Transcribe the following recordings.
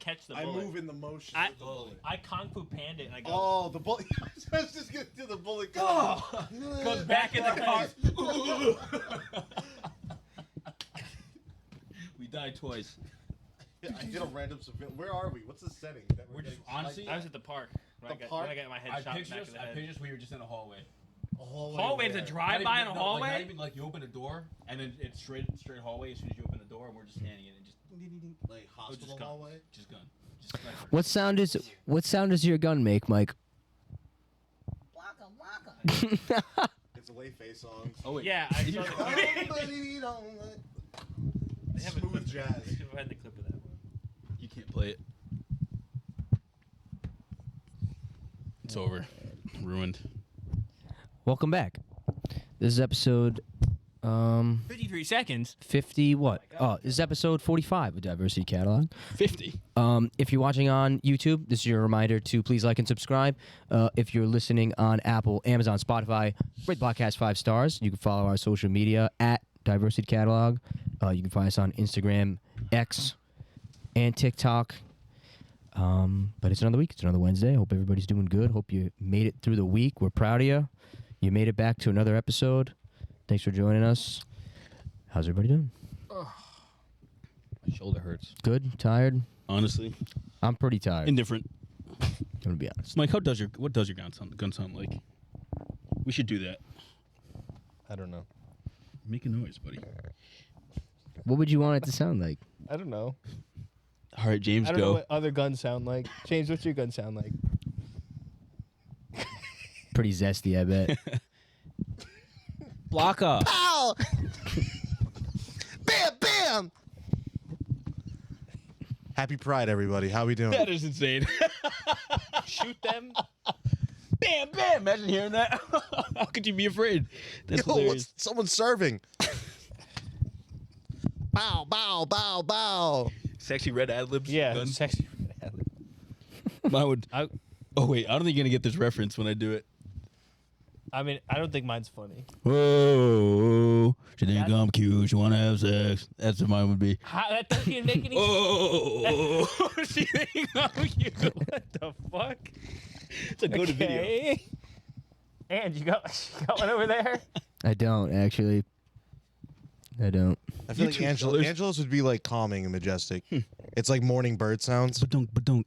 catch the I bullet. move in the motion of the bullet. I Kung Fu Panda it and I go. Oh, the bullet. I was just going to do the bullet. Goes back in the car. We died twice. I did a random civilian. Where are we? What's the setting? That We're just getting honestly. I was at the park. When The I park? got my head I shot pictured back us. of the I head. pictured us. We were just in a hallway. a hallway. Hallway to where? drive by in a Not hallway. even like you open a door and then it's straight hallway as soon as you open the door and we're just standing in and just Like hospital just gone. hallway? Just gun. Just sniper. What sound does your gun make, Mike? It's a lay face song. Oh wait. Yeah, I saw Somebody don't like. They have Smooth jazz. They should have had the clip of that one. You can't play it. It's over. Ruined. Welcome back. This is episode 53 seconds. 50 what? Oh, this is episode 45 of Diversity Catalog. 50. If you're watching on YouTube, this is your reminder to please like and subscribe. If you're listening on Apple, Amazon, Spotify, rate the podcast 5 stars. You can follow our social media at Diversity Catalog. You can find us on Instagram, X, and TikTok. But it's another week. It's another Wednesday. Hope everybody's doing good. Hope you made it through the week. We're proud of you. You made it back to another episode. Thanks for joining us. How's everybody doing? My shoulder hurts. Good? Tired? Honestly. I'm pretty tired. Indifferent. I'm gonna be honest. Mike, what does your gun sound like? We should do that. I don't know. Make a noise, buddy. What would you want it to sound like? I don't know. All right, James, I don't know go. what other guns sound like. James, what's your gun sound like? Pretty zesty, I bet. Blocker. Ow! Bam, bam! Happy Pride, everybody. How we doing? That is insane. Shoot them. Bam, bam. Imagine hearing that. How could you be afraid? That's Yo, hilarious. someone's serving. Bow, bow, bow, bow. Sexy red ad-libs. Yeah, Gun. sexy. Mine would. I Oh, wait. I don't think you're going to get this reference when I do it. mean, I don't think mine's funny. Whoa. She think I'm cute. She want to have sex. That's what mine would be. That doesn't even make any Oh. She think I'm cute. What the fuck? It's a go-to video. Okay. And you got one over there? I don't, actually. I don't. I feel You like two Angelo, fellers. Angelo's would be like calming and majestic. It's like morning bird sounds. Badunk, badunk.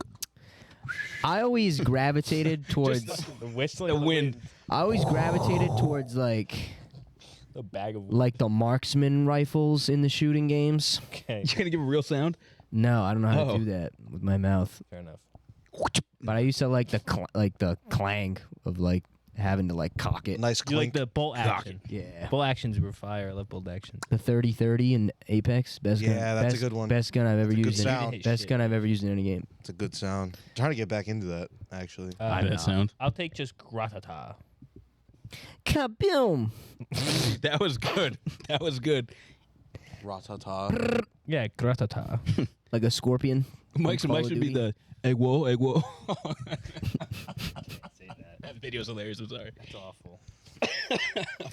I always gravitated towards... The whistling. The of wind. I always gravitated towards, like The bag of the marksman rifles in the shooting games. Okay. You're going to give a real sound? No, I don't know how Oh. to do that with my mouth. Fair enough. But I used to like the clang of like having to like cock it. Nice You like clink. the bolt action. Yeah. Bolt actions were fire. I love bolt action. The 30-30 in Apex, best gun. Yeah, that's a best- good one. Best gun I've ever That's a good used. In, sound. best gun I've ever used in any game. It's a good sound. I'm trying to get back into that, actually. That sound. I'll take just gratata. Kaboom! That was good. That was good. Ratata. Yeah, gratata. Like a scorpion. Mike Call of should be Duty. the egg whoa, egg whoa. Say that. That video's hilarious. I'm sorry. That's awful.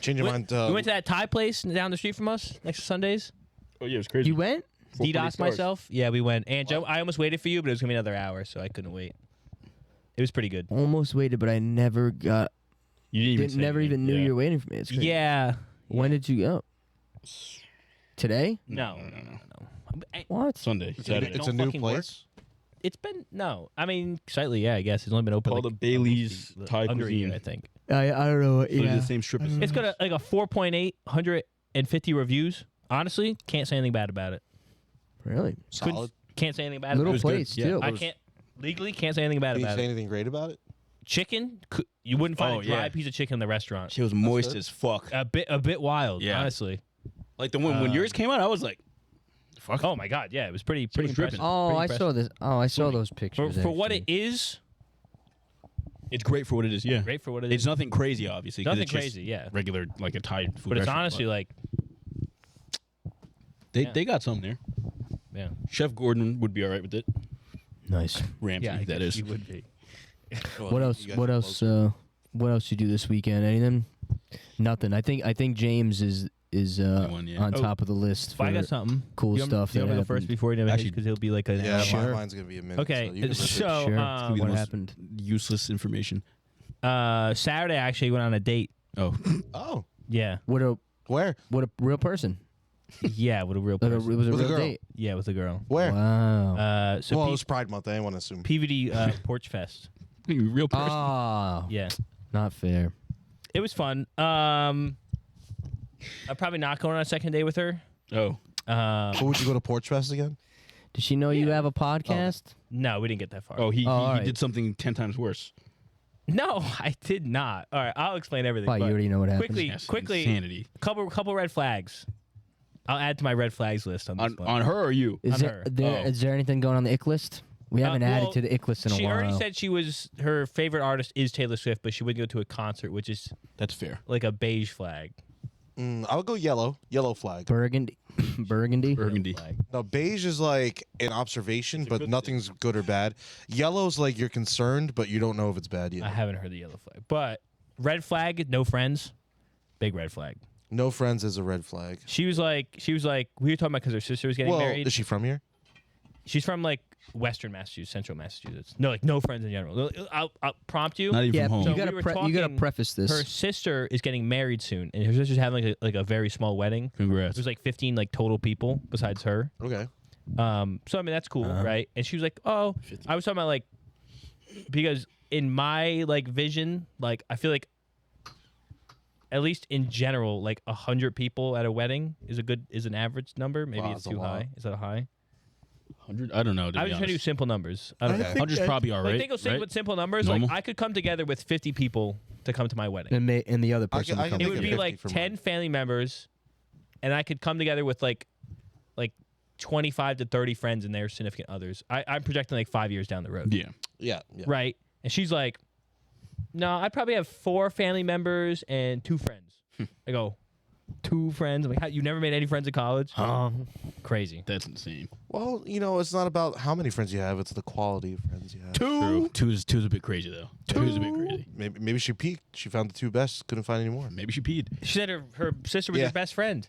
Change your mind. We went to that Thai place down the street from us next to Sundays. Oh, yeah, it was crazy. You went? DDoS myself. Yeah, we went. And Joe, I almost waited for you, but it was going to be another hour, so I couldn't wait. It was pretty good. Almost waited, but I never got. You didn't say Never anything. even knew Yeah. you were waiting for me. It's crazy. Yeah. When did you go? Today? No. What? Sunday, It's Saturday. a Don't new fucking work. place. It's been, no. I mean, slightly, yeah, I guess. It's only been open Called like the Bailey's Thai under a year, cuisine. I think. I don't know. So they did the same strip as It's got a 4.8, 150 reviews. Honestly, can't say anything bad about it. Really? Solid. Can't say anything bad Little about it. good. place, Yeah. too. I can't, legally, can't say anything bad Can you about say it. anything great about it? Chicken, you wouldn't find Oh, a dry yeah. piece of chicken in the restaurant. She was moist good. as fuck. A bit wild, Yeah. honestly. Like the one when yours came out, I was like, fuck. Oh my god, yeah, it was pretty was impressive. dripping. Oh, Pretty I impressive. saw this. Oh, I saw those For, pictures. for what actually. it is, It's great for what it is, yeah. great for what it It's is. nothing crazy, obviously. 'cause Nothing it's just crazy, yeah. Regular, like a Thai food But it's restaurant, honestly like, They got something there. yeah. Chef Gordon would be all right with it. Nice. Ramsay, Yeah, I that guess is. you would be. What else? What else? What else you do this weekend? Anything? Nothing. I think James is is Anyone, yeah. on Oh, top of the list If I for got something. cool you want- stuff You that want me to go first happened. before you Actually, because he'll be like a Yeah, Sure. mine's gonna be a minute. Okay, so you can rip it. so Sure. It's gonna be the What most happened? Useless information. Saturday I actually went on a date. Oh, Oh, Yeah, What a where? real person. yeah, with a real Like person. it was a With a real girl. date. Yeah, with a girl. Where? Wow. So Well, it was Pride Month. I didn't want to assume. PVD Porch Fest. real person. Ah, Yeah, not fair. it was fun. I'm probably not going on a second date with her. Oh, Who would you go to Porch Fest again? Does she know you have a podcast? No, we didn't get that far. he all right. did something 10 times worse. No, I did not. All right, I'll explain everything. Why, you but already know what happened. quickly, Yes, quickly, insanity. couple red flags. I'll add to my red flags list on this one. On her or you? Is on there, her. is there anything going on the ick list? We haven't well, added to the ick list in a She while. already said her favorite artist is Taylor Swift, but she wouldn't go to a concert, which is That's fair. like a beige flag. I would go yellow. Yellow flag. Burgundy. Burgundy. Burgundy. Flag. No, beige is like an observation, but nothing's good or bad. Yellow's like you're concerned, but you don't know if it's bad yet. I haven't heard the yellow flag, but red flag, no friends, big red flag. No friends is a red flag. She was like, we were talking about because her sister was getting Well, married. is she from here? She's from like Western Massachusetts, Central Massachusetts. No, like no friends in general. I'll prompt you. Not even Yeah, from home. So you gotta we were you gotta talking- preface this. Her sister is getting married soon, and her sister's having like a very small wedding. Congrats. There's like 15 like total people besides her. Okay. So I mean that's cool, right? And she was like, "Oh, I was talking about like because in my like vision, like I feel like at least in general, like 100 people at a wedding is an average number. Maybe Wow, it's that's a too lot. high. Is that high? 100? I don't know. I was just trying to do simple numbers. I don't know. 100's probably all Like right. think of right? with simple numbers. Normal? Like I could come together with 50 people to come to my wedding. and the other person I can would It think come would of be 50 like for 10 mine. family members, and I could come together with like 25 to 30 friends and their significant others. I'm projecting like 5 years down the road. Yeah. Yeah. Right? And she's like, no, I'd probably have 4 family members and 2 friends. I go, 2 friends? I'm like, how, you never made any friends in college? Crazy. That's insane. Well, it's not about how many friends you have; it's the quality of friends you have. True. Two's a bit crazy, though. Two's a bit crazy. Maybe she peaked. She found the 2 best. Couldn't find any more. Maybe she peed. She said her sister was Yeah. her best friend.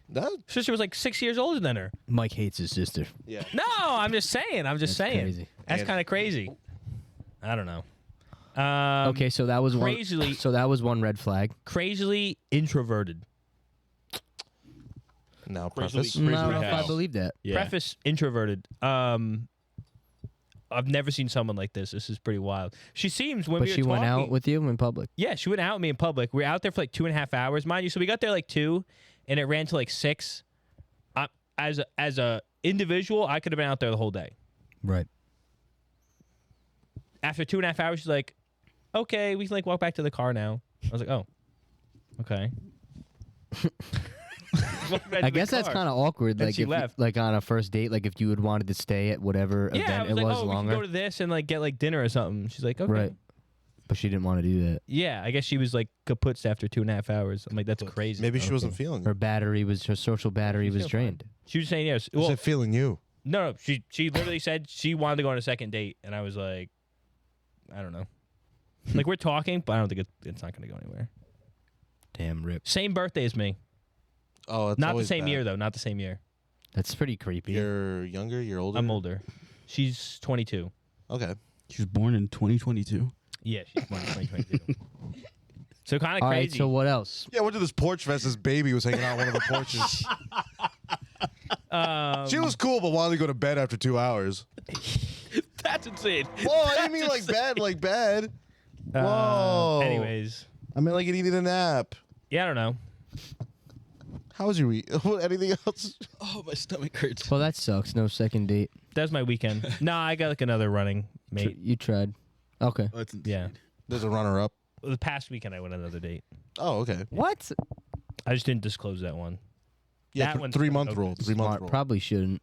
That. Her sister was like 6 years older than her. Mike hates his sister. Yeah. No, I'm just saying. That's crazy. That's And- kind of crazy. I don't know. Okay, so that was crazily- one. So that was one red flag. Crazily introverted. Now Crazily- preface. I don't know if I how? believe that. Yeah. Preface introverted. I've never seen someone like this. This is pretty wild. She seems when But we were she went out talking- with you in public. Yeah, she went out with me in public. We were out there for like 2.5 hours, mind you. So we got there like 2, and it ran to like 6. As a individual, I could have been out there the whole day. Right. After 2.5 hours, she's like, "Okay, we can like walk back to the car now." I was like, "Oh, okay." I guess that's kind of awkward. And Like she if left. like on a first date, like if you had wanted to stay at whatever Yeah, I event was it like, was "Oh, we longer. can go to this and like get like dinner or something." She's like, "Okay." Right. But she didn't want to do that. Yeah, I guess she was like kaput after 2.5 hours. I'm like, that's crazy. Maybe she wasn't feeling Her it. her social battery was feeling drained. She was saying yes. Was Well, it feeling you? no, she literally said she wanted to go on a second date, and I was like, I don't know. Like we're talking, but I don't think it's not going to go anywhere. Damn, Rip. Same birthday as me. Oh, it's Not the always same bad. year though. Not the same year. That's pretty creepy. You're younger. You're older. I'm older. She's 22. Okay. She was born in 2022. Yeah, she's born in 2022. So kind of All right. crazy. So what else? Yeah, I went to this porch fest. This baby was hanging out on one of the porches. She was cool, but wanted to go to bed after 2 hours. That's insane. Whoa, I didn't mean like bad, like bad. Whoa. Anyways, I mean like it needed a nap. yeah, I don't know. How was your week? Anything else? Oh, my stomach hurts. Well, that sucks. No second date. That was my weekend. Nah, I got like another running mate. You tried. Okay. Oh, that's insane. Yeah. There's a runner-up. The past weekend I went on another date. Oh, okay. What? I just didn't disclose that one. Yeah, That one's 3-month okay. rule. 3-month Smart. rule. Probably shouldn't.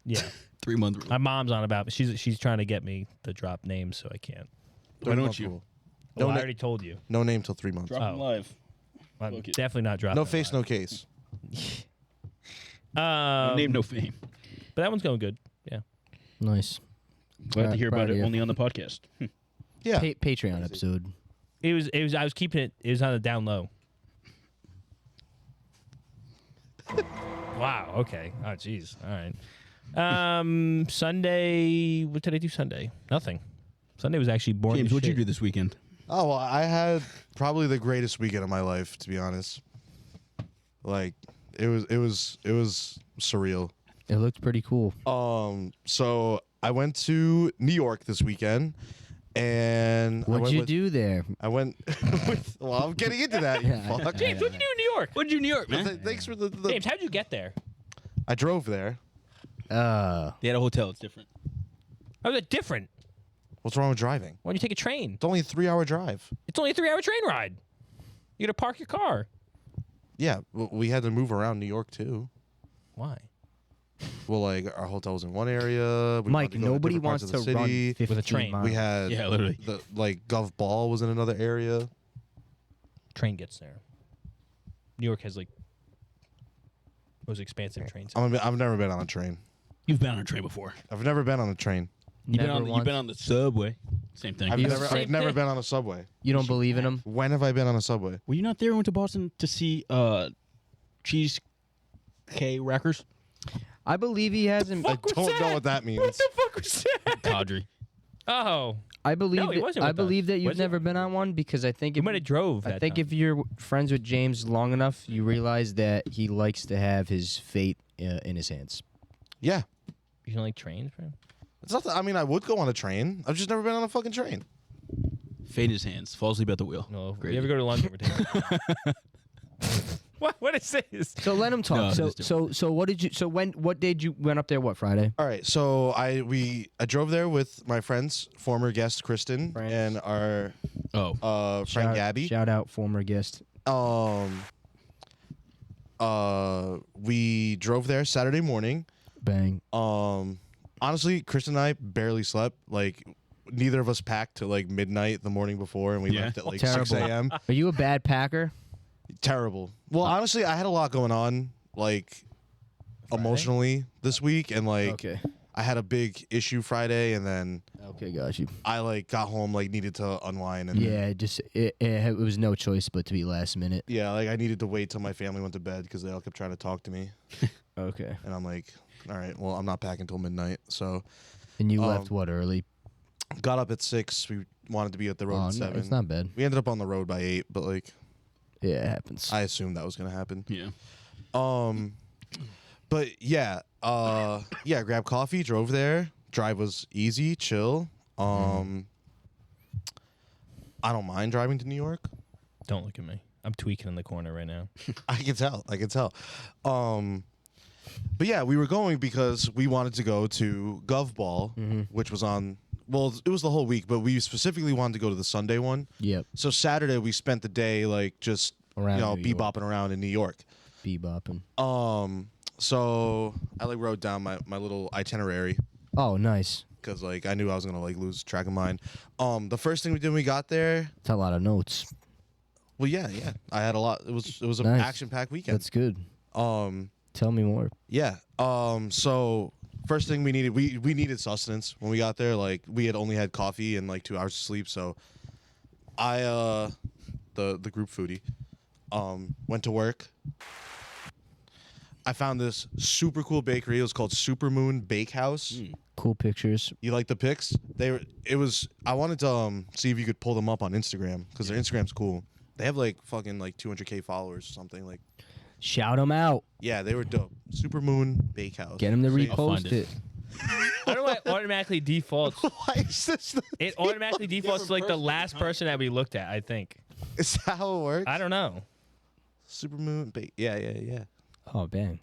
Yeah. 3 month. My mom's on about it. She's trying to get me to drop names, so I can't. Why don't 3-month you? rule. No, No I na- already told you. No name till 3 months. Drop him Oh. live. I'm Fuck it. definitely not dropping. No it face, live. no case. No name, no fame. But that one's going good. Yeah. Nice. Glad to hear proud about of it you. only on the podcast. Yeah. Patreon episode. It was. I was keeping it. It was on the down low. Wow. Okay. Oh, jeez. All right. Sunday. What did I do Sunday? Nothing. Sunday was actually boring. James, as what'd you shit. do this weekend? Oh, well, I had probably the greatest weekend of my life, to be honest. Like, it was surreal. It looked pretty cool. So I went to New York this weekend, and What'd you do there? I went with. Well, I'm getting into that. You Yeah, fuck. James, what'd you do in New York? What'd you do in New York, man? Thanks for the. James, how'd you get there? I drove there. They had a hotel. It's different. How is it different? What's wrong with driving? Why don't you take a train? It's only a 3-hour drive. It's only a 3-hour train ride. You gotta park your car. Yeah, we had to move around New York too. Why? Well, like our hotel was in one area. We Mike, wanted to go to nobody different parts wants of to the run city. 15 With a train. miles. We had Yeah, literally. the Gov Ball was in another area. Train gets there. New York has like those expansive trains. I've never been on a train. You've been on a train before. I've never been on a train. You've been, Never on, you've once. been on the subway. Same thing. I've You- never Same thing. been on a subway. You don't believe in them? When have I been on a subway? Were you not there? Went to Boston to see Cheese K Rackers? I believe he hasn't. I don't know what that means. What the fuck was that? Cadre. Oh, I believe. No, he wasn't I with us. believe that you've Was he? never been on one because I think you if might have drove. I That think time. if you're friends with James long enough, you realize that he likes to have his fate in his hands. Yeah, you don't like trains, bro. it's not. I mean, I would go on a train. I've just never been on a fucking train. Fade his hands. Fall asleep at the wheel. No, Great. you ever go to London? What is this? So let him talk. No, so what did you? So what did you went up there? What Friday? All right, so I drove there with my friends, former guest Kristen, Friends. and our friend Gabby. Shout out former guest. We drove there Saturday morning. Bang. Honestly, Kristen and I barely slept. Like, neither of us packed till like midnight the morning before, and we Yeah. left at like Terrible. 6 a.m. Are you a bad packer? Terrible. Well, honestly, I had a lot going on, like emotionally this week, and like Okay. I had a big issue Friday, and then Okay, got you. I like got home, like needed to unwind, and Yeah, it was no choice but to be last minute. yeah, like I needed to wait till my family went to bed because they all kept trying to talk to me, Okay. and I'm like, all right, well, I'm not packing till midnight, so And you left what early? got up at 6. We wanted to be at the road Oh, at no, 7. it's not bad. We ended up on the road by 8, but like Yeah, it happens. I assumed that was gonna happen. Yeah. But yeah, grabbed coffee, drove there. Drive was easy, chill. I don't mind driving to New York. Don't look at me. I'm tweaking in the corner right now. I can tell. But yeah, we were going because we wanted to go to Gov Ball, which was on. Well, it was the whole week, but we specifically wanted to go to the Sunday one. Yep. So Saturday we spent the day like just Around New York. bebopping around in New York. Bebopping. So I like wrote down my little itinerary Oh, nice. because like I knew I was gonna like lose track of mine. The first thing we did when we got there. That's a lot of notes. Well, yeah, I had a lot. It was an Nice. action-packed weekend. That's good. Tell me more. Yeah. So first thing we needed, we needed sustenance when we got there. Like we had only had coffee and like 2 hours of sleep. So I the group foodie went to work. I found this super cool bakery. It was called Supermoon Bakehouse. Cool pictures. You like the pics? I wanted to see if you could pull them up on Instagram because their Instagram's cool. They have like fucking like 200K followers or something. Like, Shout them out. yeah, they were dope. Supermoon Bakehouse. Get them to See- I'll find repost it. it. I don't know why it automatically defaults. Why is this? It automatically defaults to like the last person that we looked at. I think. Is that how it works? I don't know. Supermoon Bake. Yeah. Oh, bang.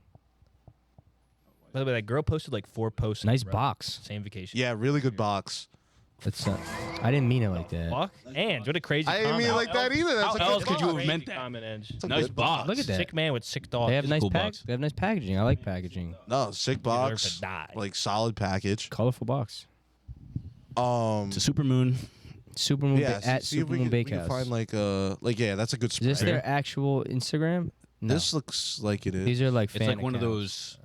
By the way, that girl posted like 4 posts. in Nice a row. box. Same vacation. Yeah, really good box. That's I didn't mean it like that. Fuck. And what a crazy. I didn't comment. mean it like that either. That's How a good else could you box. have meant that? Comment, Edge. It's a Nice good box. Look at that. Sick man with sick dogs. They have nice cool pack. box. They have nice packaging. I like packaging. No, sick deserve box. to die. Like solid package. Colorful box. It's a supermoon. Supermoon Yeah. at See if we Supermoon can Bakehouse. find like yeah, that's a good Is spread. this their actual Instagram? No. This looks like it is. These are like It's fan like one of accounts. those.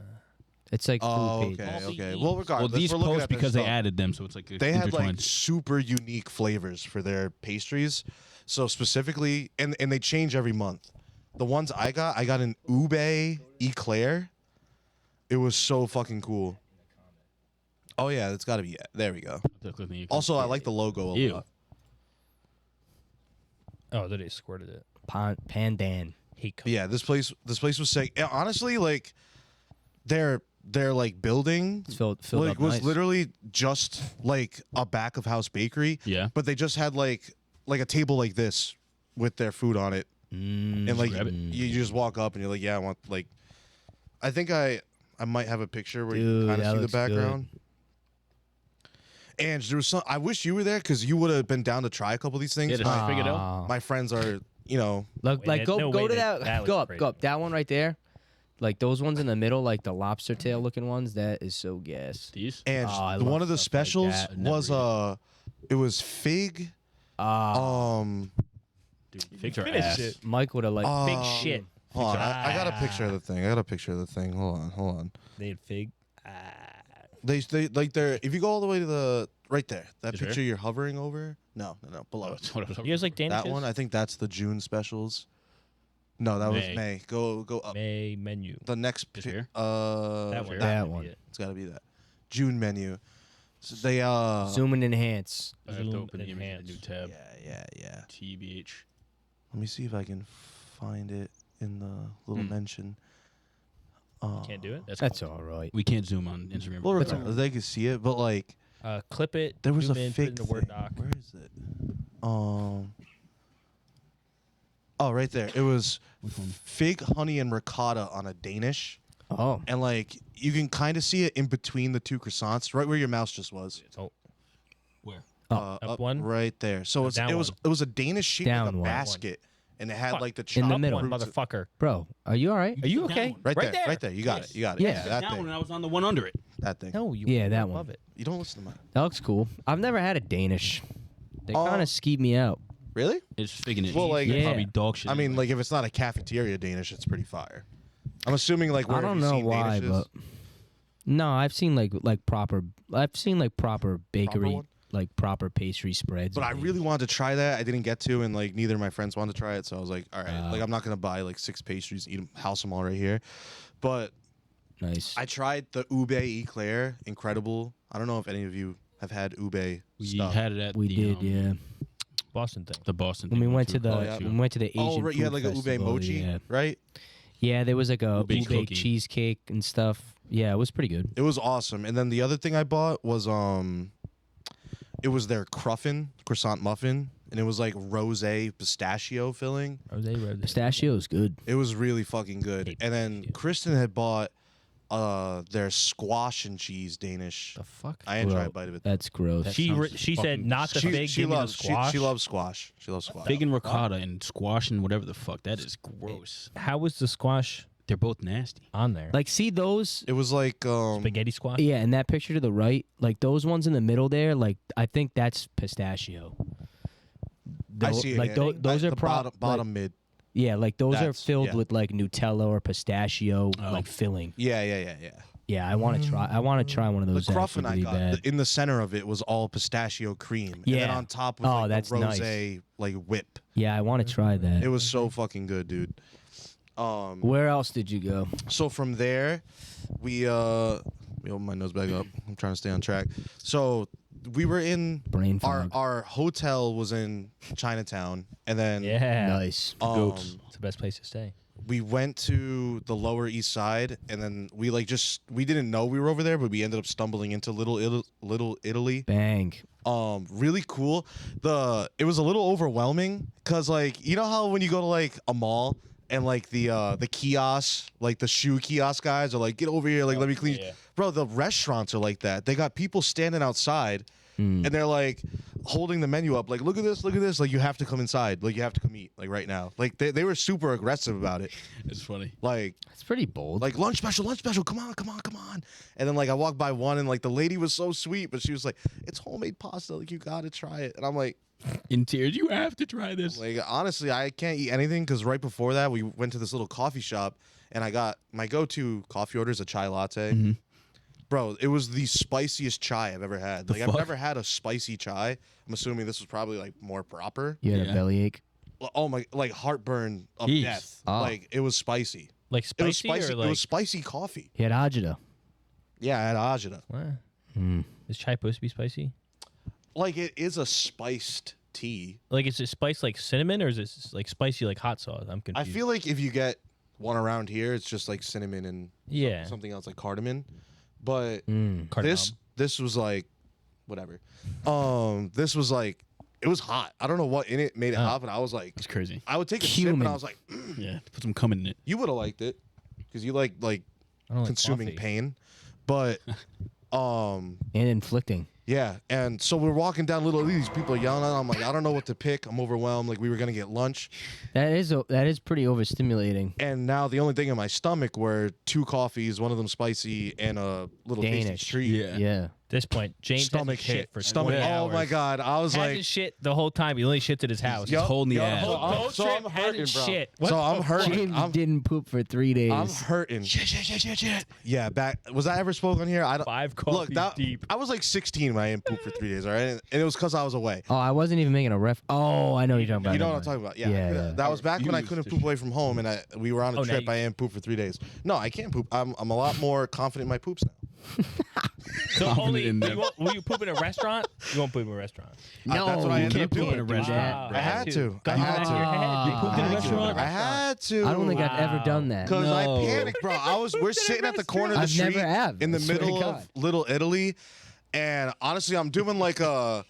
It's like Oh, food pages. okay. Well, Well, regardless, these we're looking posts at their because they stuff. added them, so it's like They had like intertwined. super unique flavors for their pastries. So specifically, and they change every month. The ones I got an ube eclair. It was so fucking cool. Oh yeah, it's got to be. There we go. Also, I like the logo a lot. Oh, they squirted it. Pandan. Yeah, this place was sick. Yeah, honestly, like their like building It's filled like up was nice. literally just like a back of house bakery. Yeah. But they just had like a table like this with their food on it. And like grab it. you just walk up and you're like, yeah, I want like. I think I might have a picture where you Dude, can kind that of see the looks good. background. And there was some. I wish you were there because you would have been down to try a couple of these things. Yeah, just My- figure it out. my friends are, you know, Look, Wait, like there's no go way to that that. looks Go up. great. That one right there. Like those ones in the middle, like the lobster tail looking ones. That is so gas. These? and Oh, I one love of the stuff like specials that. was it was fig. Dude, figs are Finish ass. it. Mike would have like. Big um, shit. Hold on, I got a picture of the thing. Hold on. They had fig. They like they're if you go all the way to the right there, that Is picture there? you're hovering over. No, below Oh, it. that's what I was You guys like Danish? That one, I think that's the June specials. No, that was May. May. Go up. May menu. The next Is here? That one. That might be one. it. It's got to be that June menu. So they Zoom and enhance. I have to Zoom open the and image in a new tab. yeah. TBH. Let me see if I can find it in the little mention. Can't do it. That's all right. We can't zoom on Instagram. Well, regardless, they can see it, but like Clip it. there was zoom a in, put it fig in the Word thing. doc. Where is it? Oh, right there. It was fig, honey, and ricotta on a Danish, Oh, and like you can kind of see it in between the two croissants, right where your mouse just was. Oh, Where? up one? right there. So down it was a Danish shape like a Down one. basket, and it had Fuck. like the In the chopped middle. one, fruits- motherfucker. bro, are you all right? Are you Down okay? one. Right there. You got it. Yeah. that Down thing. and I was on the one under it. That thing. No, you. Yeah, were that above one. it. You don't listen to mine. That looks cool. I've never had a Danish. They Oh. kind of skeeved me out. Really? It's fig and it. Well, like- Yeah. probably dog shit. I mean, anyway. like if it's not a cafeteria Danish, it's pretty fire. I'm assuming like where I don't have you know seen why, Danishes? but no, I've seen like proper. I've seen like proper bakery, one? like proper pastry spreads. But and I really things. wanted to try that. I didn't get to, and like neither of my friends wanted to try it. So I was like, all right, like I'm not gonna buy like 6 pastries, eat them, house them all right here. But nice. I tried the ube eclair, incredible. I don't know if any of you have had ube we stuff. had it at we the, did, yeah. Boston thing. the Boston. When we thing went to the yeah. when we went to the Asian Oh, right, you had food like a ube festival, mochi, Yeah. right? Yeah, there was like a Ube ube cookie. cheesecake and stuff. Yeah, it was pretty good. It was awesome. And then the other thing I bought was it was their cruffin croissant muffin, and it was like rosé pistachio filling. Rose. Pistachio is good. It was really fucking good. Hate And then pistachio. Kristen had bought their squash and cheese Danish. The fuck? I didn't try Bro, a bite of it. That's gross. That She sounds she said fucking not the fig. she give me the loves squash. She loves squash. She loves squash. Fig and ricotta and squash and whatever the fuck. That is gross. How was the squash They're both nasty. on there? Like, see those? It was like Spaghetti squash. Yeah, and that picture to the right, like those ones in the middle there, like I think that's pistachio. I see it. Like yeah. those are the like, bottom mid. yeah, like those are That's- filled yeah. with like Nutella or pistachio Oh. like filling. Yeah. Yeah, I want to try. I want to try one of The those. cruffin I actually got bad. in the center of it was all pistachio cream, and then Yeah. on top was Oh, like that's the nice. rosé like whip. Yeah, I want to try that. It was so fucking good, dude. Where else did you go? So from there, we let me open my nose back up. I'm trying to stay on track. So we were in Brain our fog. our hotel was in Chinatown, and then Yeah. Nice. Goats. It's the best place to stay. we went to the Lower East Side, and then we we didn't know we were over there, but we ended up stumbling into Little Italy. Bang. Really cool. It was a little overwhelming because like you know how when you go to like a mall and like the kiosks, like the shoe kiosk guys are like, get over here, like let me clean. yeah. Bro, the restaurants are like that. They got people standing outside and they're like holding the menu up, like look at this, like you have to come inside, like you have to come eat, like right now. Like they were super aggressive about it. It's funny. Like That's pretty bold. lunch special, come on. And then like I walked by one and like the lady was so sweet, but she was like, it's homemade pasta, like you gotta try it. And I'm like, In tears, you have to try this. like honestly, I can't eat anything because right before that we went to this little coffee shop and I got my go-to coffee order is a chai latte. Bro, it was the spiciest chai I've ever had. Like I've fuck? never had a spicy chai. I'm assuming this was probably like more proper. you had Yeah. a bellyache. Oh my, like heartburn of Jeez. death. Oh. Like it was spicy. Like It was spicy, spicy. or like It was spicy coffee. He had agita. Yeah, I had agita. what? Mm. Is chai supposed to be spicy? Like it is a spiced tea. Like is it spiced like cinnamon, or is it like spicy like hot sauce? I'm I confused. feel like if you get one around here, it's just like cinnamon and yeah. something else like cardamom. But Cardamom. this was like whatever. This was like it was hot. I don't know what in it made it hot, but I was like, It's crazy. I would take a sip Cumin. and I was like, Yeah, put some cum in it. you would have liked it because you like I don't like consuming coffee. pain, but And inflicting. yeah. And so we're walking down Little Leagues. People are yelling at us. I'm like, I don't know what to pick. I'm overwhelmed. Like we were gonna get lunch, That is pretty overstimulating. and now the only thing in my stomach were 2 coffees, one of them spicy, and a little tasty Danish. treat. Yeah. Yeah. At this point, James Stomach hasn't shit hit for stomach. 20 Oh hours. my god! I was Hasn't like, shit the whole time. He only shits at his house. Yup, holding the yup. ass. So I'm- Road so trip I'm hurting, hasn't bro. shit. What So the I'm fuck? hurting. James didn't poop for 3 days. I'm hurting. Shit. Yeah, back. Was I ever spoke on here? I don't. 5 Look, coffees that, deep. I was like 16 when I didn't poop for 3 days. All right, and it was because I was away. Oh, I wasn't even making a ref. Oh, I know what you're talking about. You know what I'm Never talking mind. about? Yeah. Yeah. That was back when I Used couldn't to poop away from home, and we were on a Oh, now trip. you- I didn't poop for 3 days. No, I can't poop. I'm a lot more confident in my poops now. So Confident only in them. will you poop in a restaurant? You won't poop in a restaurant. No, that's what I you ended can't up doing. poop in a restaurant. Wow. I had to. Gun I had to to. your head. You pooped in a I restaurant? had to. I don't think I've ever done that. Because I No. panicked, bro. We're sitting at the corner of the I've street never have, in the I swear to middle God. of Little Italy, and honestly, I'm doing like a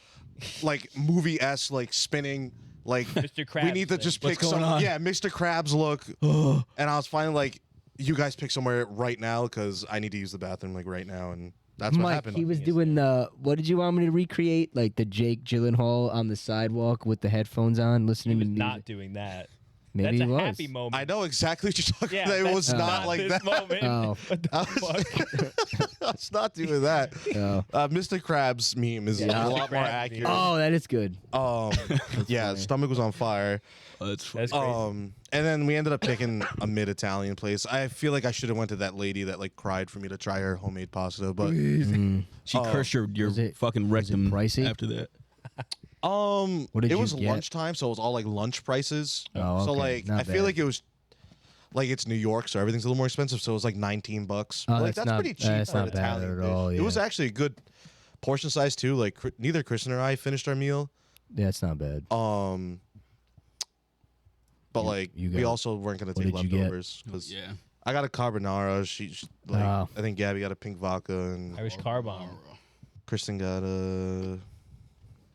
movie-esque like spinning. Like Mr. we Krabs need to thing. just What's pick going some. on? Yeah, Mr. Krabs look. And I was finally like, you guys pick somewhere right now because I need to use the bathroom like right now, and that's what Mike, happened. he was doing the. What did you want me to recreate? Like the Jake Gyllenhaal on the sidewalk with the headphones on, He listening was to music. not doing that. Maybe That's he a was. happy moment. I know exactly what you're talking Yeah, about. It that's was not like this that. moment. Oh. What the I was, fuck? I was not doing that. Oh. Mr. Krabs meme is Yeah. a lot more Krabs accurate. Oh, that is good. Yeah, funny. stomach was on fire. Oh, that's funny. That's crazy. And then we ended up picking a mid-Italian place. I feel like I should have went to that lady that like cried for me to try her homemade pasta, but She cursed your Was it- fucking was it rectum pricey? after that. What did it you was get? lunchtime, so it was all like lunch prices. Oh, So okay. like Not I feel bad. like it was like it's New York, so everything's a little more expensive. So it was like $19. Oh, Like that's that's not- pretty cheap that's for an not bad Italian at dish. all, It was yeah. actually a good portion size too. Like neither Chris nor I finished our meal. Yeah, it's not bad. But like you we got- also weren't gonna what take did you get? leftovers because Yeah. I got a carbonara. She like Oh. I think Gabby got a pink vodka and Irish car bomb. Kristen got a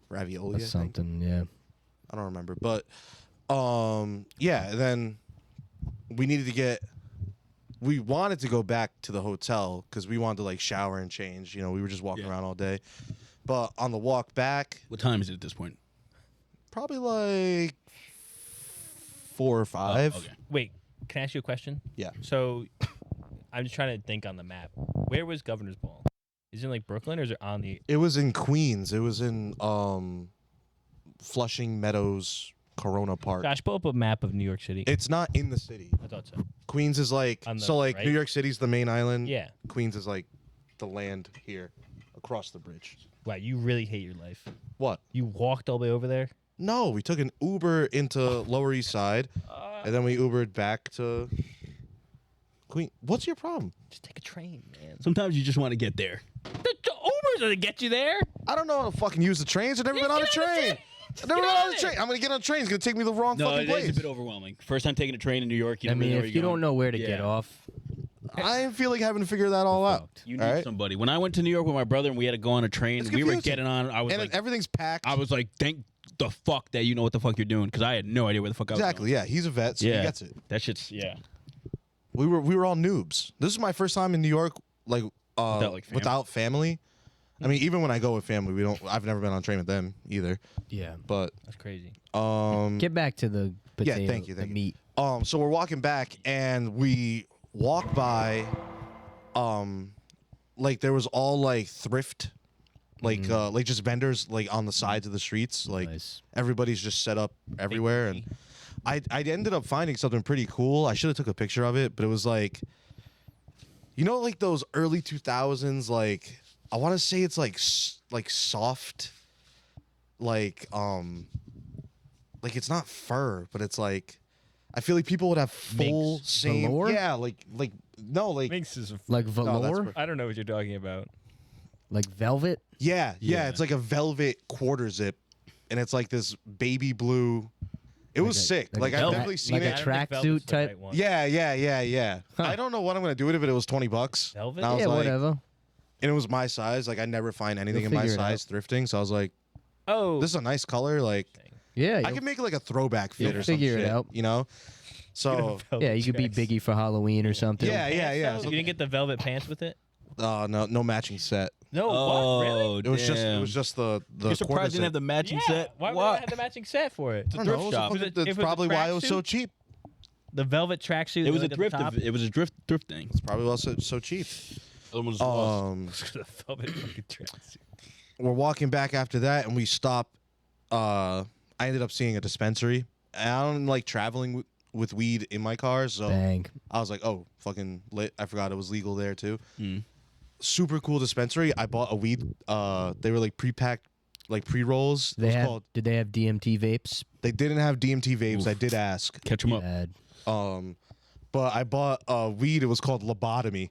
ravioli. That's I think. something. Yeah. I don't remember, but yeah. Then we needed to get. We wanted to go back to the hotel because we wanted to like shower and change. You know, we were just walking Yeah. around all day. But on the walk back, What time is it at this point? probably like 4 or 5. Oh, okay. Wait, can I ask you a question? Yeah. So, I'm just trying to think on the map. Where was Governor's Ball? Is it in like Brooklyn or is it on the? It was in Queens. It was in Flushing Meadows, Corona Park. Gosh, pull up a map of New York City. It's not in the city. I thought so. Queens is like On the so like right? New York City's the main island. Yeah. Queens is like the land here across the bridge. Wow, you really hate your life. What? You walked all the way over there. No, we took an Uber into Lower East Side, and then we Ubered back to Queen. What's your problem? Just take a train, man. Sometimes you just want to get there. The Uber's gonna get you there. I don't know how to fucking use the trains. I've never been on a get on the train. train. I've never Get been on on a it. train. I'm gonna get on a train. It's gonna take me the wrong No, fucking it place. is a bit overwhelming. First time taking a train in New York, you I don't really mean, know where if you're you don't going. know where to Yeah. get off, I feel like having to figure that all out. You need all right? somebody. When I went to New York with my brother and we had to go on a train, It's we were confusing. getting on. I was And like, everything's packed. I was like, thank the fuck that you know what the fuck you're doing, because I had no idea where the fuck I was exactly. going. Yeah, he's a vet, so Yeah, he gets it. That shit's We were all noobs. This is my first time in New York, like like, fam? without family. I mean, even when I go with family, we don't. I've never been on a train with them either. yeah. But That's crazy. Get back to the potato, thank you, the thank you. meat. so we're walking back, and we walk by, like there was all like thrift, like just vendors like on the sides of the streets. Like Nice. everybody's just set up everywhere, and I ended up finding something pretty cool. I should have took a picture of it, but it was like, you know, like those early 2000s, like I want to say it's like soft, like it's not fur, but it's like I feel like people would have full Minks. same. Velour? Yeah, like no, like Minx is. Like that's velour, per- I don't know what you're talking about. like velvet. yeah. Yeah. It's like a velvet quarter zip, and it's like this baby blue. It was sick. Like I've velvet- definitely seen like a it. I don't think tracksuit velvet's the type- right one. Yeah. Huh. I don't know what I'm gonna do with it, but it was $20. Velvet? And I was Yeah, like, whatever. and it was my size. Like I never find anything You'll in my figure it size thrifting, so I was like, Oh, this is a nice color. Like Yeah, I could make it like a throwback fit you'll or some figure it shit, out. you know? So yeah, you could be Biggie for Halloween or something. yeah. You didn't get the velvet pants with it? No matching set. No, what? Really? It was just the You're quarter surprised you didn't have zip. the matching Yeah. set? Why would I have the matching set for it? I don't thrift know, shop. so Was it- that's if it was a probably why it was so tracksuit? cheap. The velvet tracksuit. It was a like, at the thrift. top? It was a thrift thing. It's probably why it was so cheap. Almost The velvet fucking tracksuit. We're walking back after that, and we stop. I ended up seeing a dispensary. And I don't like traveling with weed in my car, so Bang. I was like, "Oh, fucking lit!" I forgot it was legal there too. Mm. Super cool dispensary. I bought a weed. They were like pre-packed, like pre-rolls. It They was have. called. Did they have DMT vapes? They didn't have DMT vapes. I did ask. Catch them up. Bad. But I bought weed. It was called lobotomy.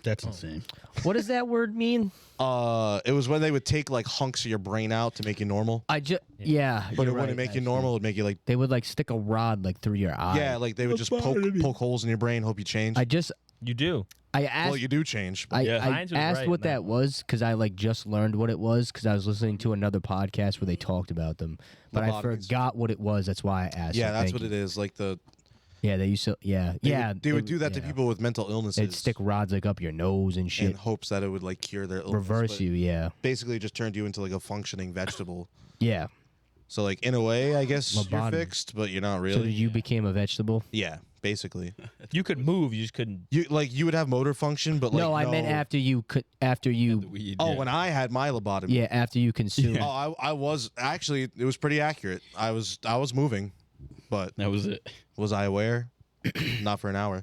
That's insane. What does that word mean? It was when they would take like hunks of your brain out to make you normal. I just yeah. But it you're wouldn't right, make you actually. normal. It would make you like They would like stick a rod like through your eye. yeah, like they would just poke holes in your brain, hope you change. You do. I asked. Well, you do change. I, Yeah. I Hines was asked right what in that that was because I like just learned what it was because I was listening to another podcast where they talked about them, but I Lobotomies. forgot what it was. That's why I asked. Yeah, so that's thank what you. it is. Like Yeah, they used to. Yeah, they would do that to yeah. people with mental illnesses. They'd stick rods like up your nose and in shit. hopes that it would like cure their illness. Reverse but you. Yeah, Basically, just turned you into like a functioning vegetable. yeah. So like in a way, I guess you're Lobotomy. fixed, but you're not So really. did you became a vegetable? Yeah, basically. You could move. You just couldn't. You would have motor function, but like no, I meant after you could. After you. Weed, Oh, yeah. when I had my lobotomy. Yeah, after you consume. Oh, I was actually. It was pretty accurate. I was moving, but that was it. was I aware? Not for an hour.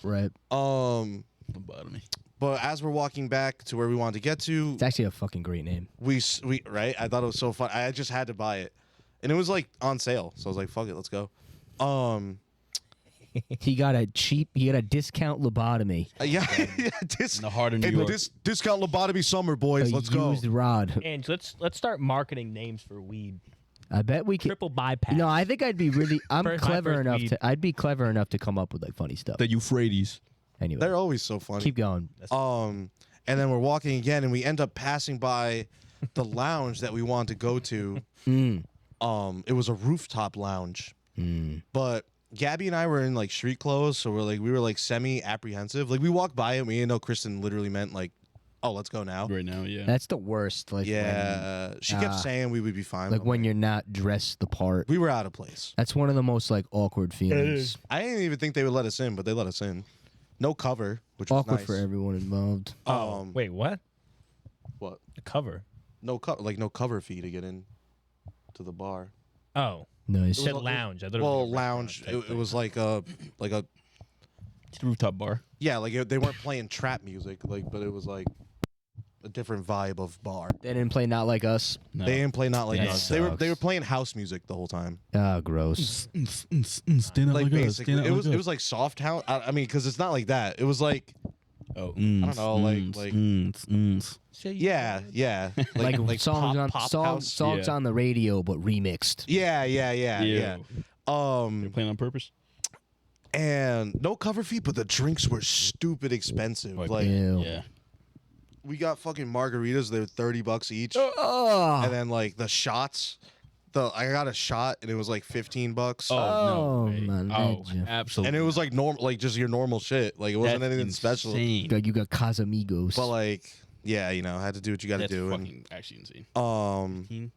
Right. Lobotomy. But as we're walking back to where we wanted to get to, It's actually a fucking great name. we right. I thought it was so fun. I just had to buy it, and it was like on sale. So I was like, "Fuck it, let's go." He got a discount lobotomy. Yeah, In the heart of New hey, York. discount lobotomy summer, boys. A Let's go. used rod. And let's start marketing names for weed. I bet we could. Triple bypass. No, I think I'd be really. I'm First- my clever first enough weed. to. I'd be clever enough to come up with like funny stuff. The Euphrates. Anyway, They're always so funny. keep going. And then we're walking again, and we end up passing by the lounge that we wanted to go to. It was a rooftop lounge, but Gabby and I were in like street clothes, so we were like semi apprehensive. Like we walked by it, and we didn't know Kristen literally meant like, "Oh, let's go now." Right now, yeah. That's the worst. Like Yeah, she kept saying we would be fine. like but when you're not dressed the part. we were out of place. That's one of the most like awkward feelings. I didn't even think they would let us in, but they let us in. No cover, which was Awkward nice. for everyone involved. Wait, what? What? The cover. No cover fee to get in to the bar. Oh, Nice. it said lounge. I thought it was Well, like a lounge. restaurant type It was like a It's a rooftop bar. yeah, they weren't playing trap music, but it was like a different vibe of bar. They didn't play Not Like Us. No. They didn't play not like That us. They were sucks. playing house music the whole time. Ah, gross. Stand up Like like us. basically, Stand up it was like it was like soft house. I mean, because it's not like that. It was like Oh, I don't know, like yeah. Like, songs pop on house. songs Yeah. on the radio but remixed. Yeah. They're playing on purpose. And no cover fee, but the drinks were stupid expensive. Like- Like Ew. Yeah. we got fucking margaritas. They were $30 each, Oh, and then like the shots. I got a shot and it was like $15. Oh, Oh, no. way. man, Oh, legend. absolutely. And it was like normal, like just your normal shit. Like it wasn't That's anything special. insane. like you got Casamigos. But like, yeah, had to do what you got to That's do. fucking actually insane. And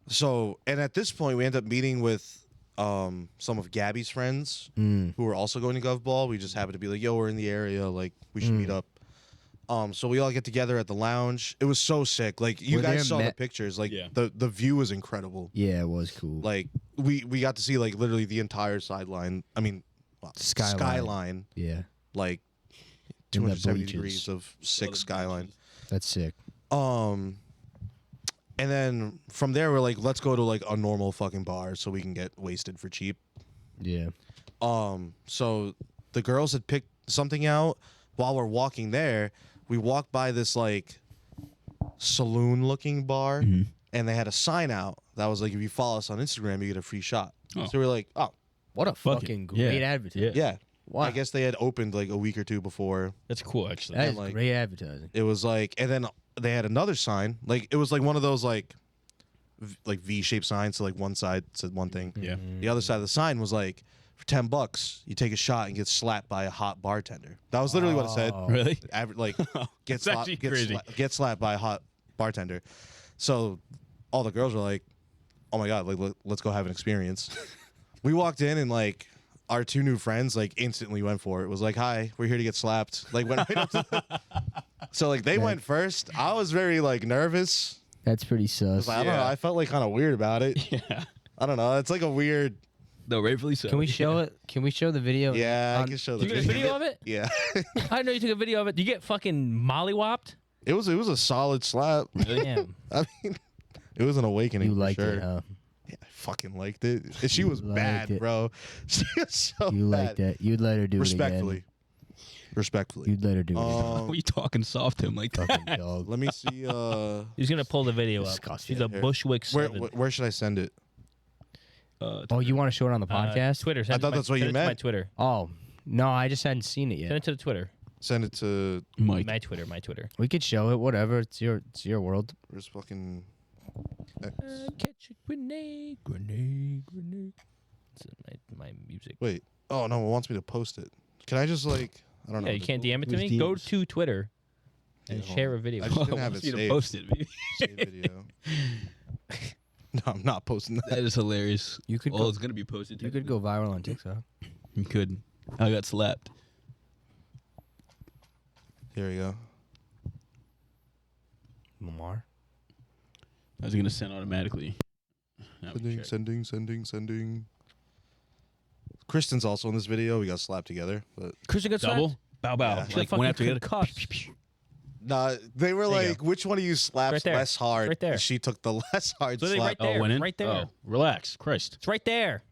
so, and at this point, we end up meeting with some of Gabby's friends who were also going to Gov Ball. We just happened to be like, yo, we're in the area, like we should meet up. So we all get together at the lounge. It was so sick. Like you Were there guys saw the met- pictures. Like Yeah. the view was incredible. yeah, it was cool. Like we got to see like literally the entire sideline. I mean, well, Skyline. skyline, yeah, like In the 270 bleachers. degrees of sick skyline. that's sick. And then from there we're like, let's go to like a normal fucking bar so we can get wasted for cheap. Yeah. So the girls had picked something out while we're walking there. We walked by this like saloon-looking bar, and they had a sign out that was like, if you follow us on Instagram, you get a free shot. Oh. So we're like, oh, What a Fuck it. fucking Yeah. great advertisement. yeah. Wow. I guess they had opened like a week or two before. That's cool, actually. That is like- great advertising. It was like, and then they had another sign. Like it was like one of those like V-shaped signs. So like one side said one thing. Yeah. The other side of the sign was like, for $10, you take a shot and get slapped by a hot bartender. That was literally what it said. Oh. Really? Like get That's actually crazy. get slapped by a hot bartender. So all the girls were like, "Oh my god, like let's go have an experience." We walked in and like our two new friends like instantly went for it. It was like, "Hi, we're here to get slapped." Like went right up to So like they went first. I was very like nervous. That's pretty sus. I don't know. I felt like kind of weird about it. Yeah. I don't know. It's like a weird. No, rightfully so. Can we show it? Can we show the video? Yeah, I on- can show the You get a video of it? Yeah, I didn't know you took a video of it. You get fucking mollywopped? it was a solid slap. Damn. I mean, it was an awakening. You for liked sure. it, huh? Yeah, I fucking liked it. And she was liked bad, it. bro. She was so You bad. liked that. You'd let her do Respectfully. it Respectfully. again. You'd let her do it again. Why are you talking soft to him like Fucking that? dog. Let me see. He's going to pull the video up. Disgusting. He's a Here. Bushwick Where 7. where should I send it? Oh, you want to show it on the podcast? Twitter. Send I it to thought my- that's what send you it to my meant. Twitter. Oh, no, I just hadn't seen it Send yet. it to the Twitter. Send it to Mike. My Twitter. My Twitter. We could show it. Whatever. It's your world. where's fucking X? Catch a grenade. Grenade. Grenade. It's my music. Wait. Oh no, it wants me to post it. Can I just like I don't know. Yeah, you can't DM it to Who's me. Go DMs? to Twitter and Yeah, hold share on. a video. I just didn't I have want it you to saved. post it, baby. Save video. No, I'm not posting that. That is hilarious. You could Well, go. it's gonna be posted. You could go viral on TikTok. You could. I got slapped. Here we go. Lamar. I was gonna send automatically. Now we check. Sending. Kristen's also in this video. We got slapped together, but Christian got Double. slapped? Bow bow. Yeah. She Like got one fucking after the other. concussed. nah, they were There you like, which one of you slaps Right there. less hard? Right there. And she took the less hard So they slap. right there. Oh, went in? Right there. Oh, relax. Christ. It's right there.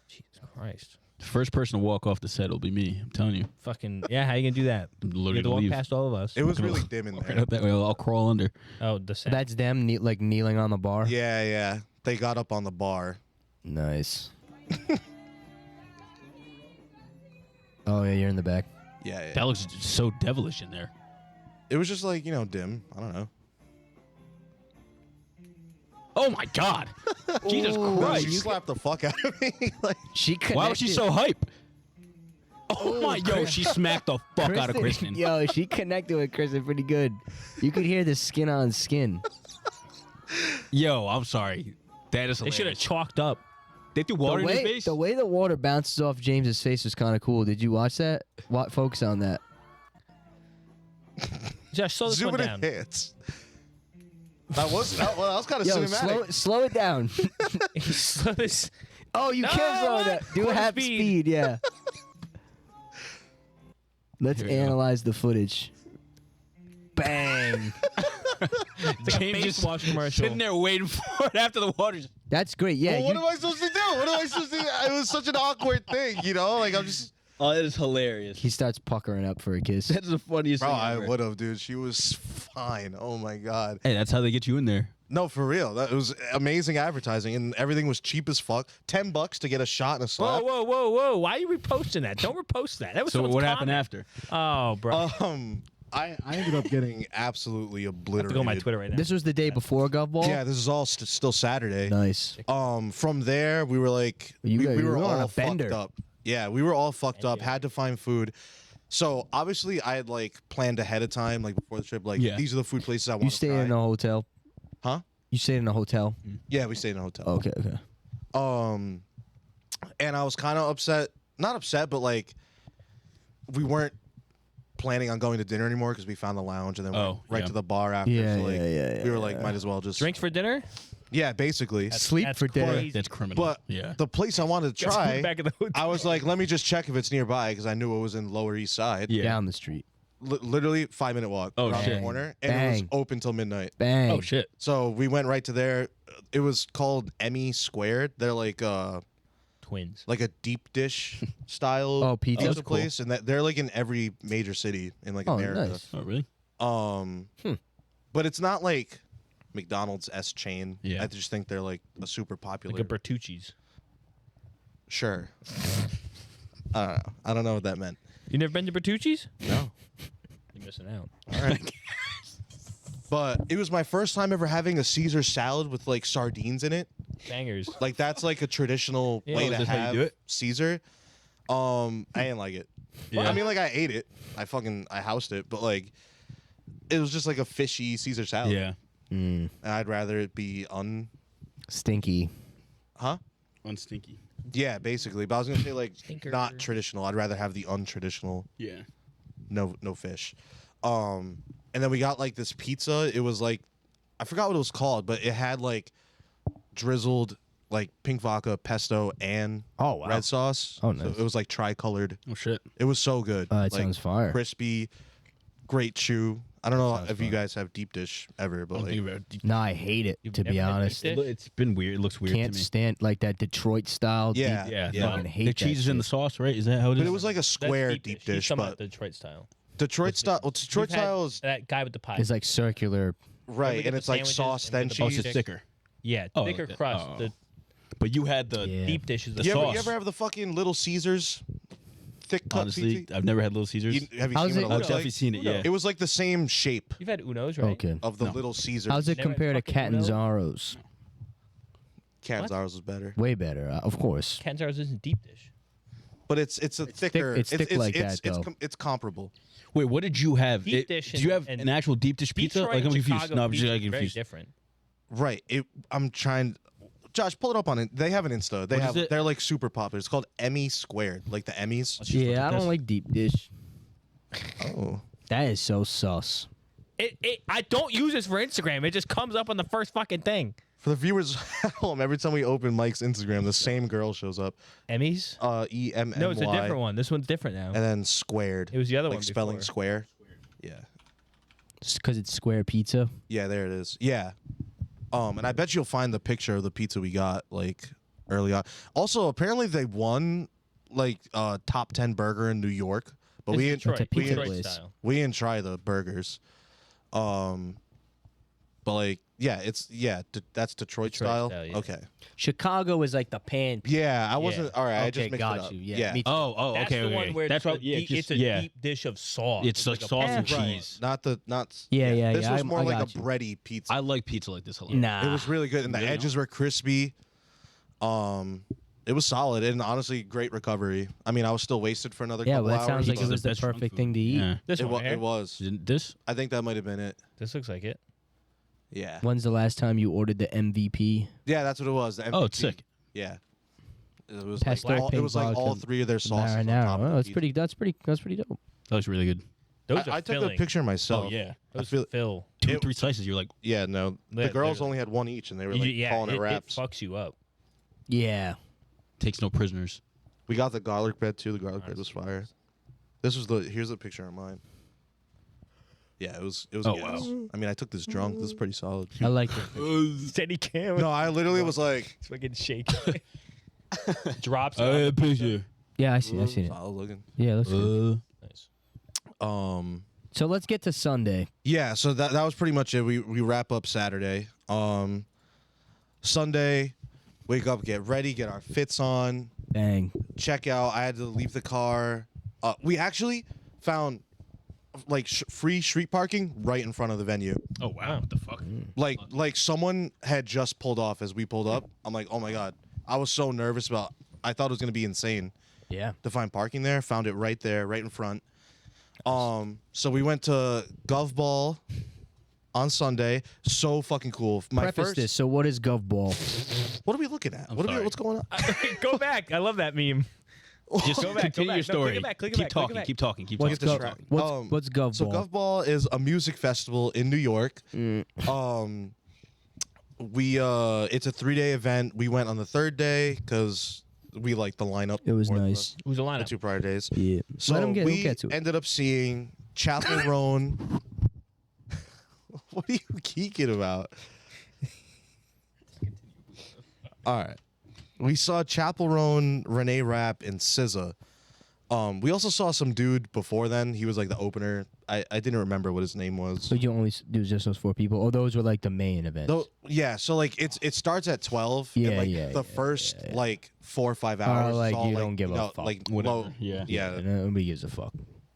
Jesus Christ. The first person to walk off the set will be me. I'm telling you. Fucking yeah. How you gonna do that? I'm You literally have to walk leave. past all of us. It was really dim in Right there. up that way. I'll crawl under. Oh, the sound. That's them like kneeling on the bar. Yeah. They got up on the bar. Nice. Oh yeah, you're in the back. Yeah. That looks so devilish in there. It was just like, dim. I don't know. Oh my God! Jesus No, Christ! she slapped the fuck out of me. Like, She connected. Why was she so hype? Oh my! Yo, she smacked the fuck out of Kristen. Yo, she connected with Kristen pretty good. You could hear the skin on skin. Yo, I'm sorry. That is They should have hilarious. chalked up. They threw water in his face. The way the water bounces off James's face was kind of cool. Did you watch that? Focus on that. Just slow this zoom one it down. in hits. That was kind of Yo, cinematic. slow it down. Slow this. Oh, you No, can slow what? it down. Do Quarter half speed. speed, yeah. Let's Here we go. analyze the footage. Bang. It's like a face wash commercial. Sitting there waiting for it after the water. That's great. Yeah, Well, what you, am I supposed to do? What am I supposed to do? It was such an awkward thing, Like, I'm just... Oh, that is hilarious. he starts puckering up for a kiss. That's the funniest Bro, thing I ever. would have, dude. She was fine. Oh, my God. Hey, that's how they get you in there. No, for real. That was amazing advertising, and everything was cheap as fuck. $10 to get a shot and a slap. Whoa! Why are you reposting that? Don't repost that. That was So someone's what happened comment. after? Oh, bro. I ended up getting absolutely I have obliterated. to go on my Twitter right now. This was the day before Gov Ball? Yeah, this is all still Saturday. Nice. From there, we were like, You we were were on all a bender. fucked up. Yeah, we were all fucked up. Had to find food. So obviously, I had like planned ahead of time, like before the trip. Like, Yeah. these are the food places I want You to stayed try. in a hotel? Huh? You stayed in a hotel? Yeah, we stayed in a hotel. Okay. And I was kind of upset. Not upset, but like, we weren't planning on going to dinner anymore because we found the lounge and then went right yeah. to the bar after. Yeah, so like, yeah, we were like, might as well just Drinks for dinner? Yeah, basically. Sleep That's for dinner. crazy. That's criminal. But yeah. the place I wanted to Guess try, who's back at the hotel? I was like, let me just check if it's nearby because I knew it was in Lower East Side. Yeah. Down the street. Literally 5-minute walk Oh, around shit. the corner, and it was Bang. open till midnight. Bang. Oh shit. So we went right to there. It was called Emmy Squared. They're like twins. like a deep dish style Oh, pizza? pizza That's cool. place, and that they're like in every major city in like Oh, America. nice. Oh, really? But it's not like McDonald's S chain. Yeah. I just think they're like a super popular. Like a Bertucci's. Sure. I don't know. I don't know what that meant. You never been to Bertucci's? No. You're missing out. All right. But it was my first time ever having a Caesar salad with like sardines in it. Bangers. Like that's like a traditional Yeah. way Oh, to is this how you have do it? Caesar. I didn't like it. Yeah. I mean, like I ate it. I housed it, but like it was just like a fishy Caesar salad. Yeah. And I'd rather it be Stinky. Unstinky. Yeah, basically. But I was gonna say like Stinker. not traditional. I'd rather have the untraditional. Yeah. No fish. And then we got like this pizza. It was like I forgot what it was called, but it had like drizzled like pink vodka, pesto, and Oh, wow. red sauce. Oh, So nice. it was like tricolored. Oh shit. It was so good. It like, sounds fire. crispy, great chew. I don't know Sounds if you fire. guys have deep dish ever, but I'm like, thinking about deep- No, I hate it, You've to be never had honest. deep dish? It's been weird. It looks weird Can't to me. stand like that Detroit style. Yeah, deep- Yeah. Yeah. Fucking hate the that cheese is in the shit. sauce, right? Is that how it is? but it was like a That's square deep He's dish. talking But about the Detroit style. Detroit style, well, Detroit You've had style is that guy with the pie. It's like circular. right, get and the it's like sandwiches sauce and then get the Oh, cheese. it's just thicker. yeah, Oh, thicker okay. crust. Oh. The But you had the Yeah. deep dish is the You sauce. ever have the fucking Little Caesars thick cut honestly, pizza? I've never had Little Caesars. Have you How's seen it- what it I've looks definitely like? seen it. Yeah. It was like the same shape You've had Uno's, right? Okay. of the No. Little Caesars. How's it Never had compare to fucking Uno? Catanzaro's? Catanzaro's is better, Way better, of course. Catanzaro's isn't deep dish. but it's a thicker. it's thick like that, though. It's comparable. Wait, what did you have? Deep dish Did you have and an actual deep dish pizza? Detroit Like I'm and confused. Chicago No, I'm just pizza like is very confused. different. Right. I'm trying. Josh, pull it up on it. They have an Insta. What is it? They're like super popular. It's called Emmy Squared, like the Emmys. Let's just look Yeah, at I don't this. like deep dish. Oh. That is so sus. I don't use this for Instagram. It just comes up on the first fucking thing. For the viewers at home, every time we open Mike's Instagram, the same girl shows up. Emmys? EMMY. No, it's a different one. This one's different now. And then squared. It was the other like one spelling before. square. Yeah. Because it's square pizza. Yeah, there it is. Yeah. And I bet you'll find the picture of the pizza we got like early on. Also, apparently they won like top 10 burger in New York, but we It's didn't Detroit. It's a pizza Detroit place. style. we didn't try the burgers. But like that's Detroit style. style, yeah. Okay. Chicago is like the pan. Yeah, I wasn't all right. I Okay, just mixed got it up. you. Yeah, me too. Oh, That's okay, the okay. one where That's it's, what. Yeah, it's a yeah. deep dish of sauce. It's like a sauce and pan fry. cheese. Not Yeah. This was more I like a got you. bready pizza. I like pizza like this a lot. Nah. It was really good, and the Really? edges were crispy. It was solid, and honestly, great recovery. I mean, I was still wasted for another Yeah, couple well, that hours. sounds like Pizza's it was the best junk perfect food. thing to eat. Yeah. This It, one wa- here? it was. Isn't this? I think that might have been it. This looks like it. Yeah. When's the last time you ordered the MVP? Yeah, that's what it was. The Oh, MVP. it's sick. Yeah. It was Pesto, like all, it pink was like all vodka, three of their sauces. on top Marinara. of the Oh, that's pizza. pretty dope. That looks really good. Those are I took filling. a picture myself. Oh yeah. Those feel- fill. Two, It- 3 slices. You're like, Yeah, no. The Yeah, girls literally. only had one each, and they were like Yeah, calling it it wraps. fucks you up. Yeah. takes no prisoners. We got the garlic bread too. The garlic bread was fire. Here's the picture of mine. Yeah, it was Oh, gas. wow. I mean, I took this drunk. This is pretty solid. I like it. Steady cam. No, I literally was like, It's fucking shaking. Drops. I it had a off the pizza. picture. Yeah, I seen it. solid looking. Yeah, let's go. Nice. So let's get to Sunday. Yeah, so that was pretty much it. We wrap up Saturday. Sunday, wake up, get ready, get our fits on, Bang. check out. I had to leave the car. We actually found like free street parking right in front of the venue. Oh wow. What the fuck? Like someone had just pulled off as we pulled up. I'm like, oh my god. I was so nervous about. I thought it was gonna be insane Yeah. to find parking there. Found it right there, right in front. So we went to Gov Ball on Sunday. So fucking cool. Preface this. So what is Gov Ball? What are we looking at? sorry. What's going on? Go back. I love that meme. Just Go back, continue go your back. No, story. click it back, click it keep back, click it talking. back. Keep talking. Keep What's talking. distracted. What's Gov So Ball? Gov Ball is a music festival in New York. It's a 3-day event. We went on the 3rd day because we liked the lineup. It was more than nice. Who's the The lineup? 2 prior days. Yeah. So Let him get, we we'll get to it. ended up seeing Chapel Roan. What are you geeking about? All right. We saw Chapel Roan, Renee Rapp, and SZA. We also saw some dude before then. He was like the opener. I didn't remember what his name was. So you only do just those 4 people? Oh, those were like the main events. Though, yeah, so like it starts at 12. Yeah, and like yeah, the yeah, first yeah. like 4 or 5 hours. like is all, you like, don't give a fuck. like Whatever. low, Yeah. yeah, Nobody gives a fuck.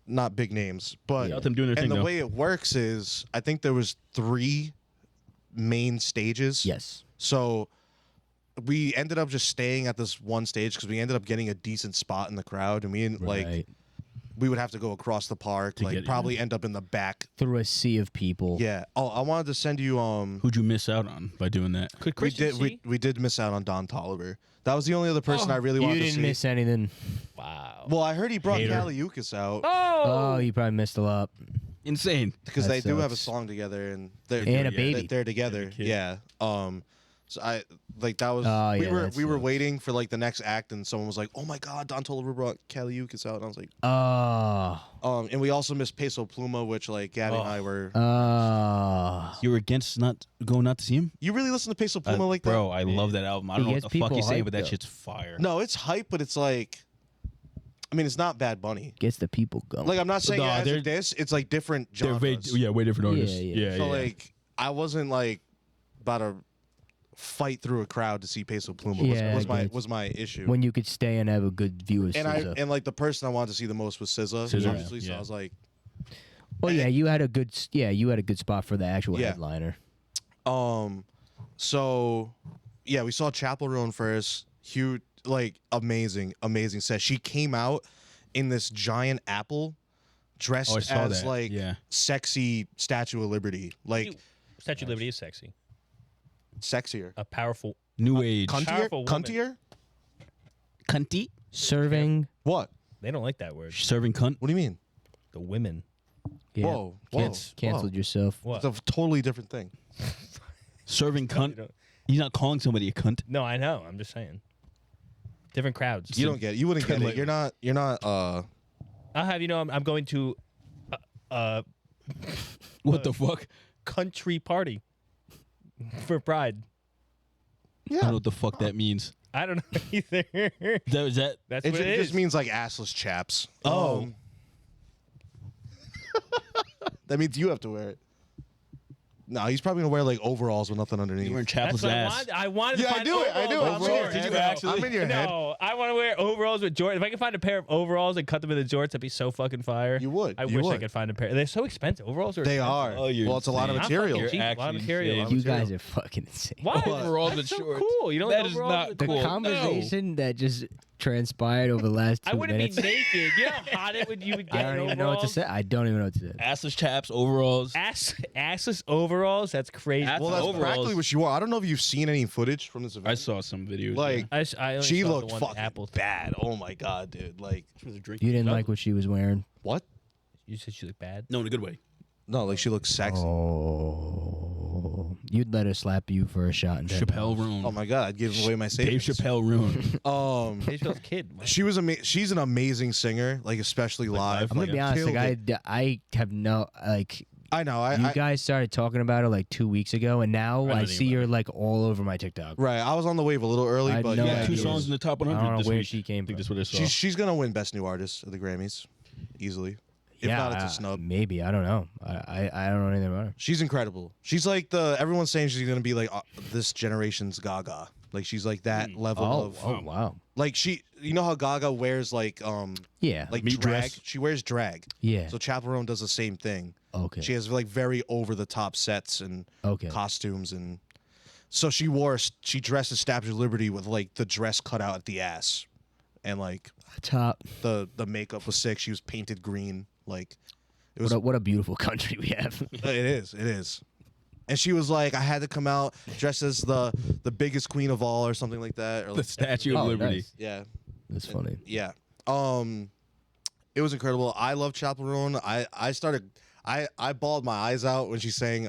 not big names, but Let them doing their and thing, the though. way it works is I think there was 3 main stages. Yes. So we ended up just staying at this one stage because we ended up getting a decent spot in the crowd, and we didn't like Right. we would have to go across the park, To like get in. probably end up in the back. Through a sea of people. Yeah. Oh, I wanted to send you Who'd you miss out on by doing that? Could we Christian did see? we did miss out on Don Tolliver. That was the only other person I really You wanted to didn't see. miss anything. Wow. Well, I heard he brought Hater. Caliucas out Oh, you probably missed a lot. Insane. because That they do have a sucks. song together and they're And a they're- baby. They're together. kid. Yeah. So I like that was Oh, we yeah, were that we were sucks. waiting for like the next act and someone was like, "Oh my God, Don Toliver brought Caliucas out," and I was like, and we also missed Peso Pluma, which like Gabby and I were. You were against not going out to see him? You really listen to Peso Pluma like that, Bro, I love that album. I don't He know gets what the fuck people you say, hyped, but that though. shit's fire. No, it's hype, but it's like, I mean, it's not Bad Bunny. Gets the people going. Like I'm not saying No, it as they're- a diss. It's like different They're genres. way different Yeah, artists. yeah. Yeah, So yeah. like, I wasn't like about to fight through a crowd to see Peso Pluma. Yeah, was I my get it. was my issue. when you could stay and have a good view of and SZA. and like the person I wanted to see the most was SZA, SZA, obviously. So yeah. I was like, Well, yeah, you had a good spot for the actual Yeah. headliner. so yeah, we saw Chapel Roan first. Huge, like amazing set. She came out in this giant apple, dressed Oh, I saw as that. like Yeah. sexy Statue of Liberty, like Statue of Liberty is sexy. sexier, A powerful. New age. cuntier, Powerful woman. cuntier. Cunty? Serving. What? They don't like that word. Serving cunt? What do you mean? The women. Yeah. Whoa, Canceled yourself. What? It's a totally different thing. Serving You cunt? don't- He's not calling somebody a cunt. No, I know. I'm just saying. Different crowds. You don't get it. You wouldn't get it. Like- You're not I'll have you know I'm going to What the fuck? country party for Pride. I don't know what the fuck that means. I don't know either. Is that That's it, what it just is. means like assless chaps. Oh. That means you have to wear it. No, he's probably gonna wear like overalls with nothing underneath. you wearing That's chapless what I ass? wanted. I wanted Yeah, to I find do it. I do it. overalls I'm with in your jorts. head. Did you actually? I'm in your head. No, I want to wear overalls with jorts. If I could find a pair of overalls and cut them into jorts, that'd be so fucking fire. You would. I You wish I would. could find a pair. They're so expensive. Overalls are They expensive. are. Oh, you're well, it's a lot of insane. I'm fucking material. cheap. A lot of actually material. insane. You guys are fucking insane. Why? Overalls That's with so shorts. cool. You don't That like is overalls not with The cool. jorts? conversation that just transpired over the last 2 I wouldn't minutes. be naked. You know how hot it would you would I get don't in even know what to overalls? say. I don't even know what to say. Assless chaps, overalls. Assless overalls. That's crazy. Ass- Well, that's Overalls. practically what you are. I don't know if you've seen any footage from this event. I saw some videos. Like, I only she saw the looked one fucking Apple. bad. Oh my god, dude. Like, You didn't like what she was wearing. what? You said she looked bad. No, in a good way. No, like she looks sexy. Oh, you'd let her slap you for a shot and Chappelle Roon. Oh my god, I'd give away my Dave savings. Chappelle Roon. Hey, she was a kid. She was she's an amazing singer, like especially live. I'm gonna Like, be honest. killed Like it. I have no like. I know. You I guys started talking about her like 2 weeks ago, and now I I know see you her like all over my TikTok. right. I was on the wave a little early, I but know Yeah, that two is. songs in the top I 100 don't know this where week. she came I think from. that's what I saw. she's gonna win Best New Artist at the Grammys, easily. If yeah, not, it's a snub. Maybe I don't know. I don't know anything about her. She's incredible. She's like everyone's saying she's gonna be like this generation's Gaga. Like she's like that level of Oh wow. like you know how Gaga wears like Yeah. like Meat drag. dress. She wears drag. Yeah. So Chapel Roan does the same thing. Okay. She has like very over the top sets and Okay. costumes and so she dressed as Statue of Liberty with like the dress cut out at the ass and like Top. the makeup was sick. She was painted green. Like it was What a beautiful country we have. it is. And she was like, I had to come out dressed as the biggest queen of all or something like that. Or the like, Statue of Oh, Liberty. nice. yeah. That's funny. Yeah. It was incredible. I love Chapel Roan. I bawled my eyes out when she sang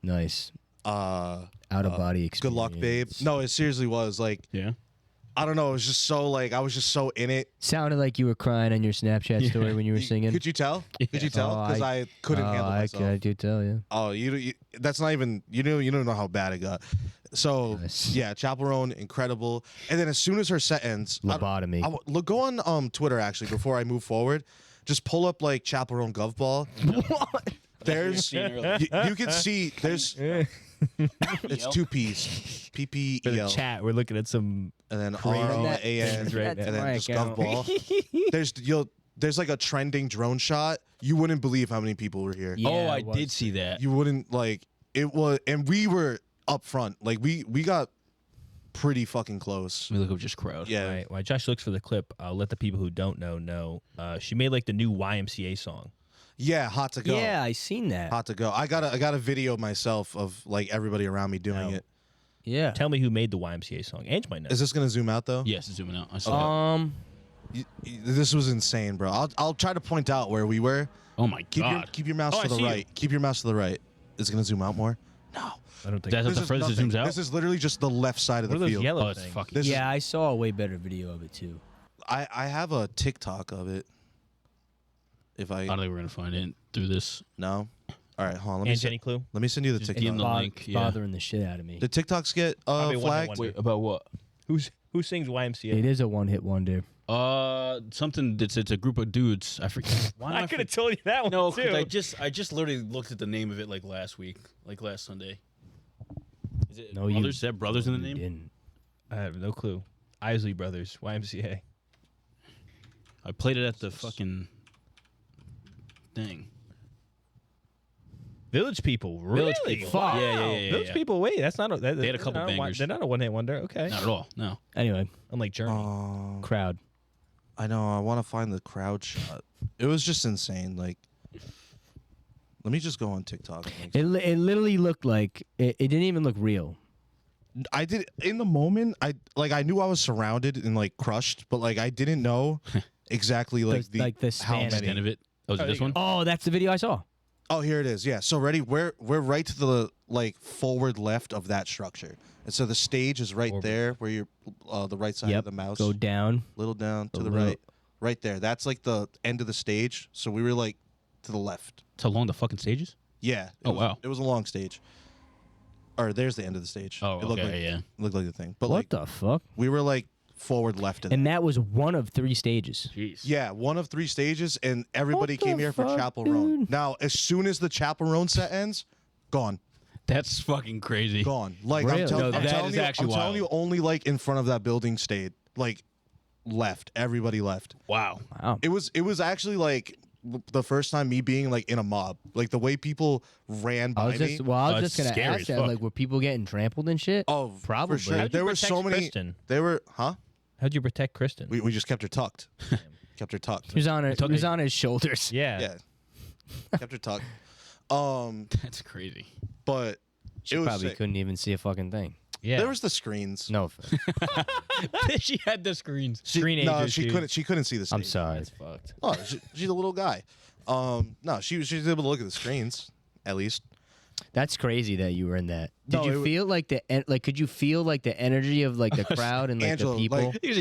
Nice. uh Out of body experience. Good Luck Babe. No, it seriously was like Yeah. I don't know. It was just so like I was just so in it. Sounded like you were crying on your Snapchat story when you were singing. Could you tell? Could you tell? Oh, Because I couldn't handle myself. I do tell you. Oh, you that's not even you don't know how bad it got. So Nice. yeah, Chaperone, incredible. And then as soon as her set ends, Lobotomy. look, go on Twitter actually before I move forward. Just pull up like Chaperone Gov Ball. There's you can see there's it's two P's, For the PPEL, chat, we're looking at some. and then Crazy RAN, things right and now. then my just account. Gov Ball. There's like a trending drone shot. You wouldn't believe how many people were here. Yeah, oh, I it was. did see that. You wouldn't like it was, and we were up front. Like we got pretty fucking close. We look up just crowd. Yeah. Right. While Josh looks for the clip, I'll let the people who don't know. She made like the new YMCA song. Yeah, hot to go. Yeah, I seen that. Hot to go. I got a video myself of like everybody around me doing No. it. Yeah. Tell me who made the YMCA song. Ange might know. Is this gonna zoom out though? Yes, zooming out. I saw that. This was insane, bro. I'll try to point out where we were. Oh my god. Keep your mouse Oh, to I the see you. right. Keep your mouse to the right. Is it gonna zoom out more? No. I don't think. That's This the is furthest it nothing. zooms out. This is literally just the left side of What are the those field. yellow Oh, it's things? fucking. This is- Yeah, I saw a way better video of it too. I have a TikTok of it. If I I don't think we're gonna find it through this. no. All right, hold on. Ange, any clue? Let me send you the Just TikTok. give them the Bo- link, yeah. bothering the shit out of me. Did TikToks get Probably one hit flagged? wonder. Wait, about what? Who sings YMCA? It is a one-hit wonder. Something that's it's a group of dudes. I forget. Why am I could have told you that one No, too. because I just literally looked at the name of it like last week, like last Sunday. Is it No, you- brothers? Is that brothers in the You name? didn't. I have no clue. Isley Brothers, YMCA. I played it at the fucking thing. Village People, really? Village People. Wow. Yeah. Village People. Wait, that's not. They had a couple bangers. They're not a one-hit wonder. Okay. Not at all. No. Anyway, Unlike Journey. crowd. I know. I want to find the crowd shot. It was just insane. Like, let me just go on TikTok. It literally looked like it didn't even look real. I did in the moment. I knew I was surrounded and like crushed, but like I didn't know exactly like the how span. many. Extent of it. Oh, is it Oh, this there one? Oh, that's the video I saw. Oh, here it is. Yeah. So ready? We're right to the like forward left of that structure, and so the stage is right there where you're the right side Yep. of the mouse. Go down. little down to A the little- right there. That's like the end of the stage. So we were like to the left. It's along the fucking stages. Yeah. It Oh, was, wow. It was a long stage. Or there's the end of the stage. Oh, it looked okay, like, yeah. It looked like the thing. But What like the fuck? we were like forward left of And that. that was one of 3 stages. Jeez. Yeah, one of 3 stages, and everybody What the came here for fuck, Chaperone. dude? Now, as soon as the Chaperone set ends, gone. That's fucking crazy. Gone. Like Really? I'm, tell- No, I'm that telling is you, actually I'm telling you, wild. only like in front of that building stayed. Like left. Everybody left. Wow. Wow. It was actually like the first time me being like in a mob. Like the way people ran I by was me. just, well, I was Oh, just it's gonna scary ask as that. fuck. Like, were people getting trampled and shit? Oh, Probably. For sure. How'd you There were protect so many. Kristen? They were, huh? How'd you protect Kristen? We just kept her tucked. Kept her tucked. He was on her. took He was it. on his shoulders. yeah. Yeah. Kept her tucked. That's crazy. But She it was probably sick. couldn't even see a fucking thing. Yeah. There was the screens. No offense. She had the screens. Screen No, agers, she dude. couldn't. She couldn't see the stage. I'm sorry. That's fucked. Oh, she's a little guy. No, she was able to look at the screens at least. That's crazy that you were in that. Did No, you feel like could you feel like the energy of like the crowd and like Angelo, the people? like- Did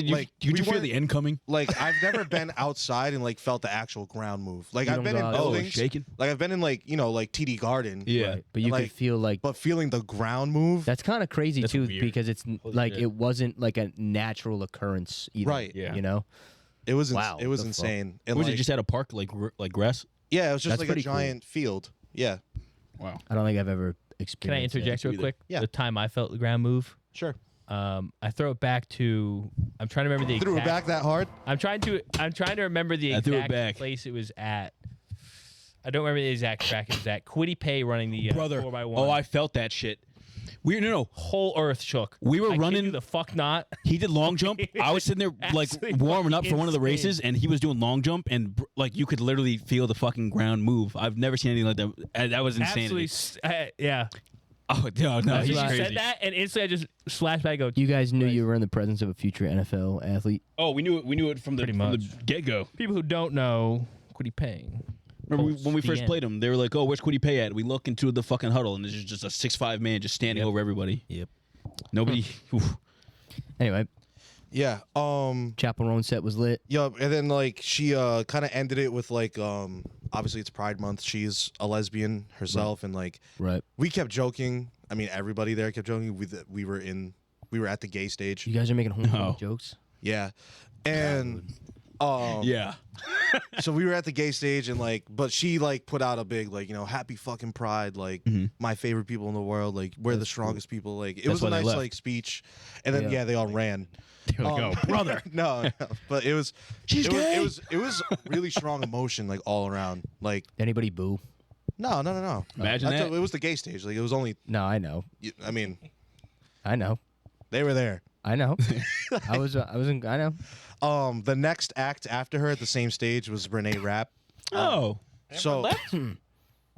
you we feel weren't- the end coming? Like I've never been outside and like felt the actual ground move. Like You I've don't been go in out- buildings, shaking? like I've been in like like TD Garden. Yeah. Right. But you Like, could feel like But feeling the ground move. that's kind of crazy That's too weird. because it's like shit. it wasn't like a natural occurrence either. Right. Yeah. You know. It was Wow, it was what the fuck? insane. And Was like, it just at a park like grass? yeah, it was just That's like a pretty cool. giant field. Yeah. Wow. I don't think I've ever Can I experienced. that. interject real either. quick? Yeah. The time I felt the ground move. Sure. I throw it back to. I'm trying to remember the Threw it exact. back that hard. I'm trying to remember the I threw it exact back. place it was at. I don't remember the exact track it was at. Quiddy Pay running the 4x1. Oh, I felt that shit. No. whole earth shook. We were I kid running- you the fuck not. He did long jump. I was sitting there like Absolutely warming up for one of the insane. races, and he was doing long jump, and like you could literally feel the fucking ground move. I've never seen anything like that. That was insanity. Absolutely, yeah. Oh no, You he's just crazy. said that, and instantly I just flashed back. Go. You guys knew you were in the presence of a future NFL athlete. Oh, we knew it. We knew it from the Pretty much. get go. People who don't know, Quiddy Paying. Remember when we The first end. played him? They were like, "Oh, where's Quiddy Pay at?" We look into the fucking huddle, and there's just a 6'5" man just standing over everybody. Yep. Nobody. Oof. Anyway, Yeah. Chaperone set was lit. Yup. And then like she kind of ended it with like obviously it's Pride Month. She's a lesbian herself, and like Right. we kept joking. I mean, everybody there kept joking. We were at the gay stage. You guys are making homophobic No. jokes. Yeah. And Yeah. so we were at the gay stage, and like, but she like put out a big like, happy fucking Pride, like my favorite people in the world, like we're the strongest people. Like it was a why they nice left. like speech, and then Yeah. they all ran. They were like, oh, brother. No, but it was She's it was, gay. it was really strong emotion like all around. Like Anybody boo? no. Imagine that. It was the gay stage. Like it was only. No, I know. I mean, I know. they were there. I know. I wasn't. I know. The next act after her at the same stage was Renee Rapp. Oh. So,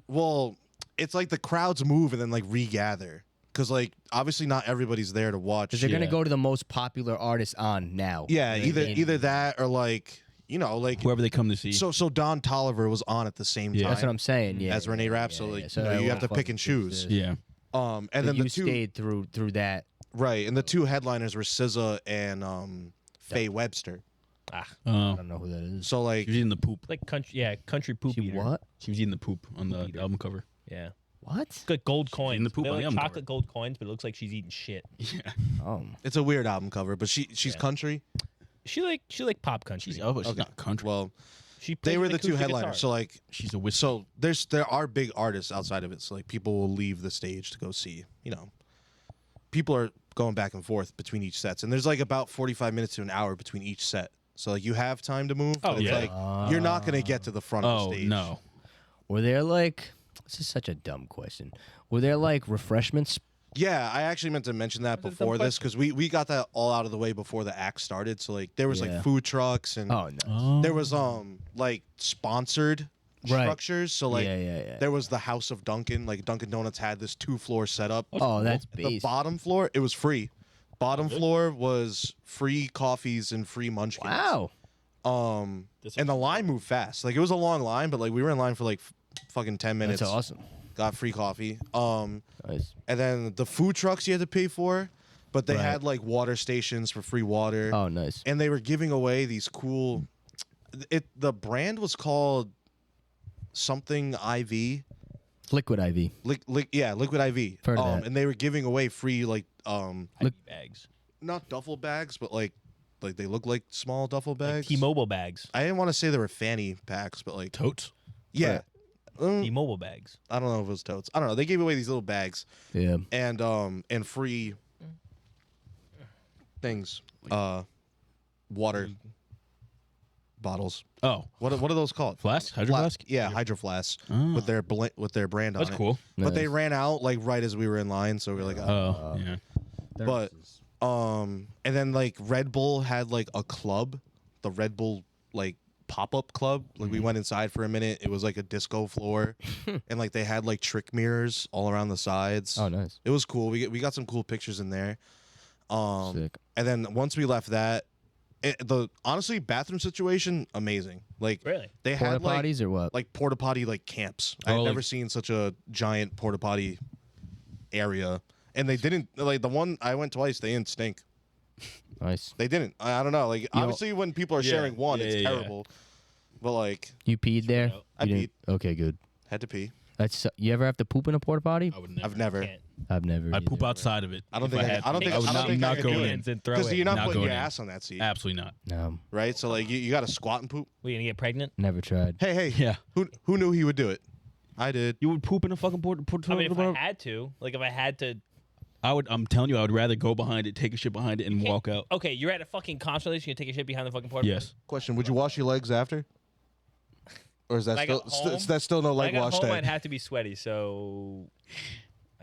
well, it's like the crowds move and then like regather because like obviously not everybody's there to watch. Because they're gonna Yeah. go to the most popular artist on now. Yeah, You know what I mean? either that or like like Whoever they come to see. so Don Tolliver was on at the same Yeah. time That's what I'm saying. Yeah. as Renee Rapp. So yeah, like yeah. So you that have to won't pick and fucking choose. exist. yeah. And But then you the two stayed through that. right, and the two headliners were SZA and Faye Webster. I Oh. don't know who that is. So like She was eating the poop. Like country poop She eater. what? She was eating the poop on the album cover. Yeah. What? It's got gold eating coins. the poop They're on the like album chocolate cover. gold coins, but it looks like she's eating shit. Yeah. Oh. it's a weird album cover, but she's Yeah. country. She like pop country. She's Okay. not country. Well, She they plays were an the two acoustic headliners. guitar. So like She's a whiskey. So there are big artists outside of it. So like people will leave the stage to go see. People are going back and forth between each sets, and there's like about 45 minutes to an hour between each set. So like you have time to move. Oh, but it's yeah. like you're not gonna get to the front of Oh, the stage. no. Were there like? This is such a dumb question. Were there like refreshments? Yeah, I actually meant to mention that That's a dumb before this because we got that all out of the way before the act started. So like there was Yeah. like food trucks and Oh no. there was like sponsored Right. structures. So like yeah. there was the House of Dunkin'. Like Dunkin' Donuts had this 2-floor setup. Oh, that's The base. bottom floor, it was free. Bottom floor was free coffees and free munchkins. Wow. And the line moved fast. Like it was a long line, but like we were in line for like fucking 10 minutes. That's awesome. Got free coffee. Nice. And then the food trucks you had to pay for, but they Right. had like water stations for free water. Oh, nice. And they were giving away these cool. The brand was called something IV. Liquid IV. Liquid IV. Heard of that. And they were giving away free like ID bags. not duffel bags, but like they look like small duffel bags. T-Mobile bags. I didn't want to say they were fanny packs, but like Totes. yeah. T-Mobile bags. I don't know if it was totes. I don't know. They gave away these little bags Yeah. and free things. Water bottles. Oh. What are those called? Flask? Hydro flask? Yeah, hydro flasks Oh. with their brand on That's it. cool. But they Nice. ran out like right as we were in line, so we were like, Oh, yeah. but and then like Red Bull had like a club, the Red Bull like pop-up club. Like we went inside for a minute. It was like a disco floor, and like they had like trick mirrors all around the sides. Oh, nice. It was cool. We got some cool pictures in there. Sick. And then once we left that, the honestly bathroom situation amazing. Like Really? they Porta had like potties or what? like porta potty like camps. I've Oh, never like- seen such a giant porta potty area. And they didn't like the one I went twice. They didn't stink. Nice. They didn't. I don't know. Like obviously when people are Yeah, sharing one, yeah, it's yeah, yeah. terrible. But like You peed there? I You didn't- Okay, good. had to pee. That's you ever have to poop in a porta potty? I would never. I've never. Can't. I've never. I'd poop either. outside of it. I don't if think had I don't to. think I would I don't not, think not I go could do in. it. Hands and throw Because it. you're not Not putting going your in. ass on that seat, Absolutely not. No, right? So like you got to squat and poop. We gonna get pregnant? never tried. Hey, Yeah. who knew he would do it? I did. You would poop in a fucking porta I mean, if I had to, like if I had to. I'm telling you, I would rather go behind it, take a shit behind it, and walk out. Okay, you're at a fucking concert. You can take a shit behind the fucking porta. Yes. Question: would you wash your legs after? Or is that When I got home- that's still no When I leg got wash home, day? I'd have to be sweaty. So,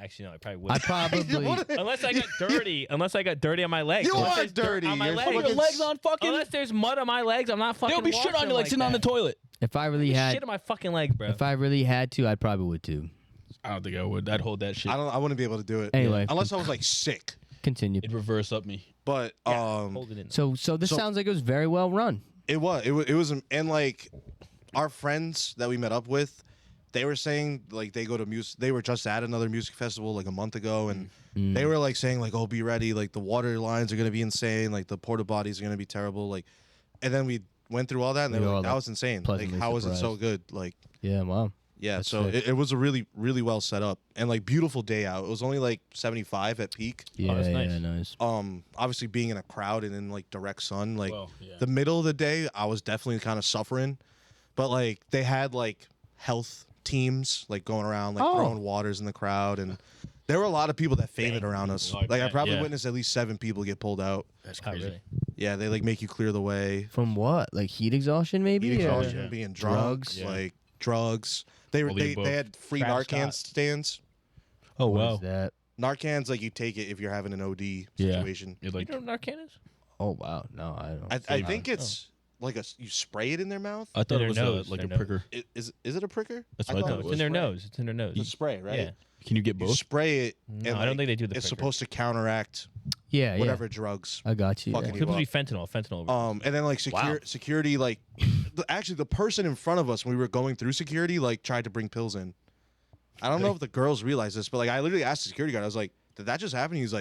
actually, no, I probably would. I probably. Unless I got dirty. Unless I got dirty on my legs. You Unless are there's dirt dirty. on my You're legs. fucking- legs on fucking. Unless there's mud on my legs, I'm not fucking. There'll be shit on washing you like like sitting on the that. toilet. If I really Shit had, on my fucking legs, bro. if I really had to, I probably would too. I don't think I would. I'd hold that shit. I wouldn't be able to do it. Anyway. unless I was like sick. Continue. It'd reverse up me. But Hold it in. So this So- sounds like it was very well run. it was and like our friends that we met up with, they were saying like they go to music. They were just at another music festival like a month ago, and They were like saying like, "Oh, be ready! Like the water lines are gonna be insane. Like the porta potties are gonna be terrible." Like, and then we went through all that, and they We were were like, all, "That was insane! Like, pleasantly how was it so surprised. good?" Like, Yeah, wow. yeah. That's So sick. it was a really, really well set up and like beautiful day out. It was only like 75 at peak. Yeah, that's nice. yeah, nice. Obviously being in a crowd and in like direct sun, like Well, yeah. the middle of the day, I was definitely kind of suffering. But like they had like health teams like going around like throwing waters in the crowd, and there were a lot of people that fainted around us. Oh, I Like I bet, probably yeah. witnessed at least 7 people get pulled out. That's Oh, crazy. really? Yeah, they like make you clear the way. From what? Like heat exhaustion, maybe? Heat Or- exhaustion, being drunk, Drugs? Yeah. like drugs. They were All the they, above. they had free Travis Narcan Scott. stands. Oh What wow. is that? Narcan's like you take it if you're having an OD Yeah. situation. You're You like, know what Narcan is? Oh wow, no, I don't. I think it's like you spray it in their mouth. I thought their it was nose, like a their nose. pricker. Is it a pricker? That's I what I thought thought it it It's was in their spray. nose. It's in their nose. It's a spray, right? Yeah. Can you get You both? spray it. No, and I don't think they do the It's pricker. supposed to counteract yeah, yeah. whatever drugs. I got you. Fucking Yeah. you Supposed to up. be fentanyl. And then like security, like actually the person in front of us when we were going through security, like tried to bring pills in. I don't know if the girls realize this, but like I literally asked the security guard, I was like, "Did that just happen?" He's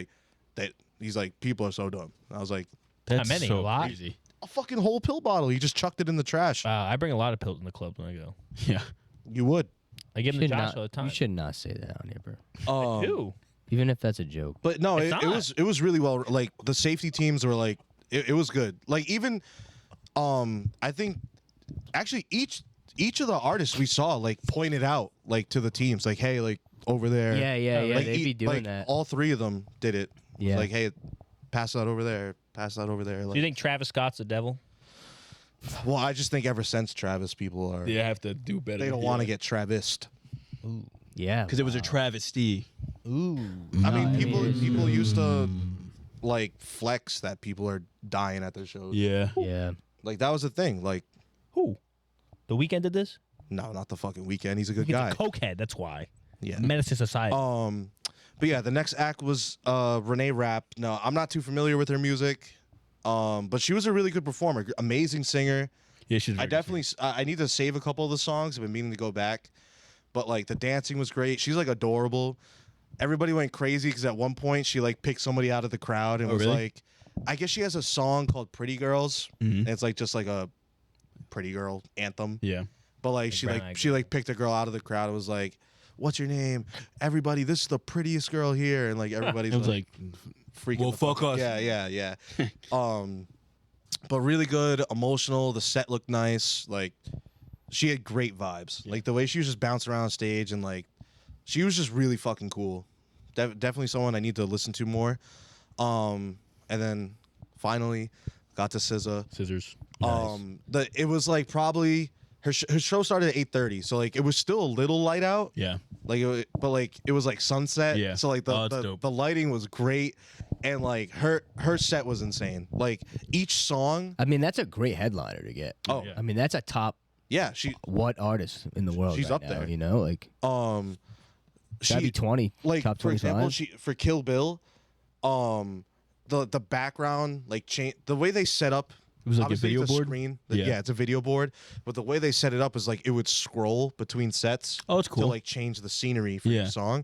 like, people are so dumb. I was like, That's many? so A lot? crazy. a fucking whole pill bottle. He just chucked it in the trash. I bring a lot of pills in the club when I go. Yeah. You would. I give You them to should Josh not- all the time. You should not say that on here, bro. Um, Ew. Even if that's a joke. But no, It's it not. was really well. Like the safety teams were like, it was good. Like even, I think, actually each of the artists we saw like pointed out like to the teams like, hey, like over there. Yeah, yeah, yeah. Like, They'd be doing like, that. All 3 of them did it. Yeah. Like, hey, pass that over there. Pass that over there. Do Like, you think Travis Scott's the devil? well, I just think ever since Travis, people are They have to do better. they don't want to get Travised. Yeah. because it was a travesty. Ooh. I mean, I people mean- people used to like flex that people are dying at their shows. Yeah. Yeah. Like that was the thing. Like, Who? The Weeknd did this? no, not the fucking Weekend. He's a good He's guy. a cokehead. That's why. Yeah. Menace to society. But yeah, the next act was Renee Rapp. No, I'm not too familiar with her music. But she was a really good performer, amazing singer. Yeah, she's. I definitely I need to save a couple of the songs. I've been meaning to go back. But like the dancing was great. She's like adorable. Everybody went crazy because at one point she like picked somebody out of the crowd and Oh, was really? like, I guess she has a song called Pretty Girls. Mhm. And it's like just like a pretty girl anthem. Yeah. But like she brown like eyed she like picked a girl out of the crowd and was like, "What's your name? Everybody, this is the prettiest girl here." And like everybody's It was like, like, freaking well, the fuck us. Yeah. But really good, emotional. The set looked nice. Like she had great vibes. Like the way she was just bouncing around on stage and like she was just really fucking cool. Definitely someone I need to listen to more. And then finally got to SZA. scissors. It was like probably her show started at 8:30, so like it was still a little light out. Yeah. Like, but like it was like sunset. Yeah. So like Oh, that's the dope. lighting was great, and like her set was insane. Like each song. I mean, that's a great headliner to get. Oh Yeah. I mean, that's a top yeah, she what artist in the world? She's right up now, there. You know, like that'd be 20. like top for 25. example, for Kill Bill, the background like change the way they set up. It was like a obviously video it's board? screen. Yeah. Yeah, it's a video board, but the way they set it up is like it would scroll between sets. Oh, it's cool. To like change the scenery for Yeah. each song.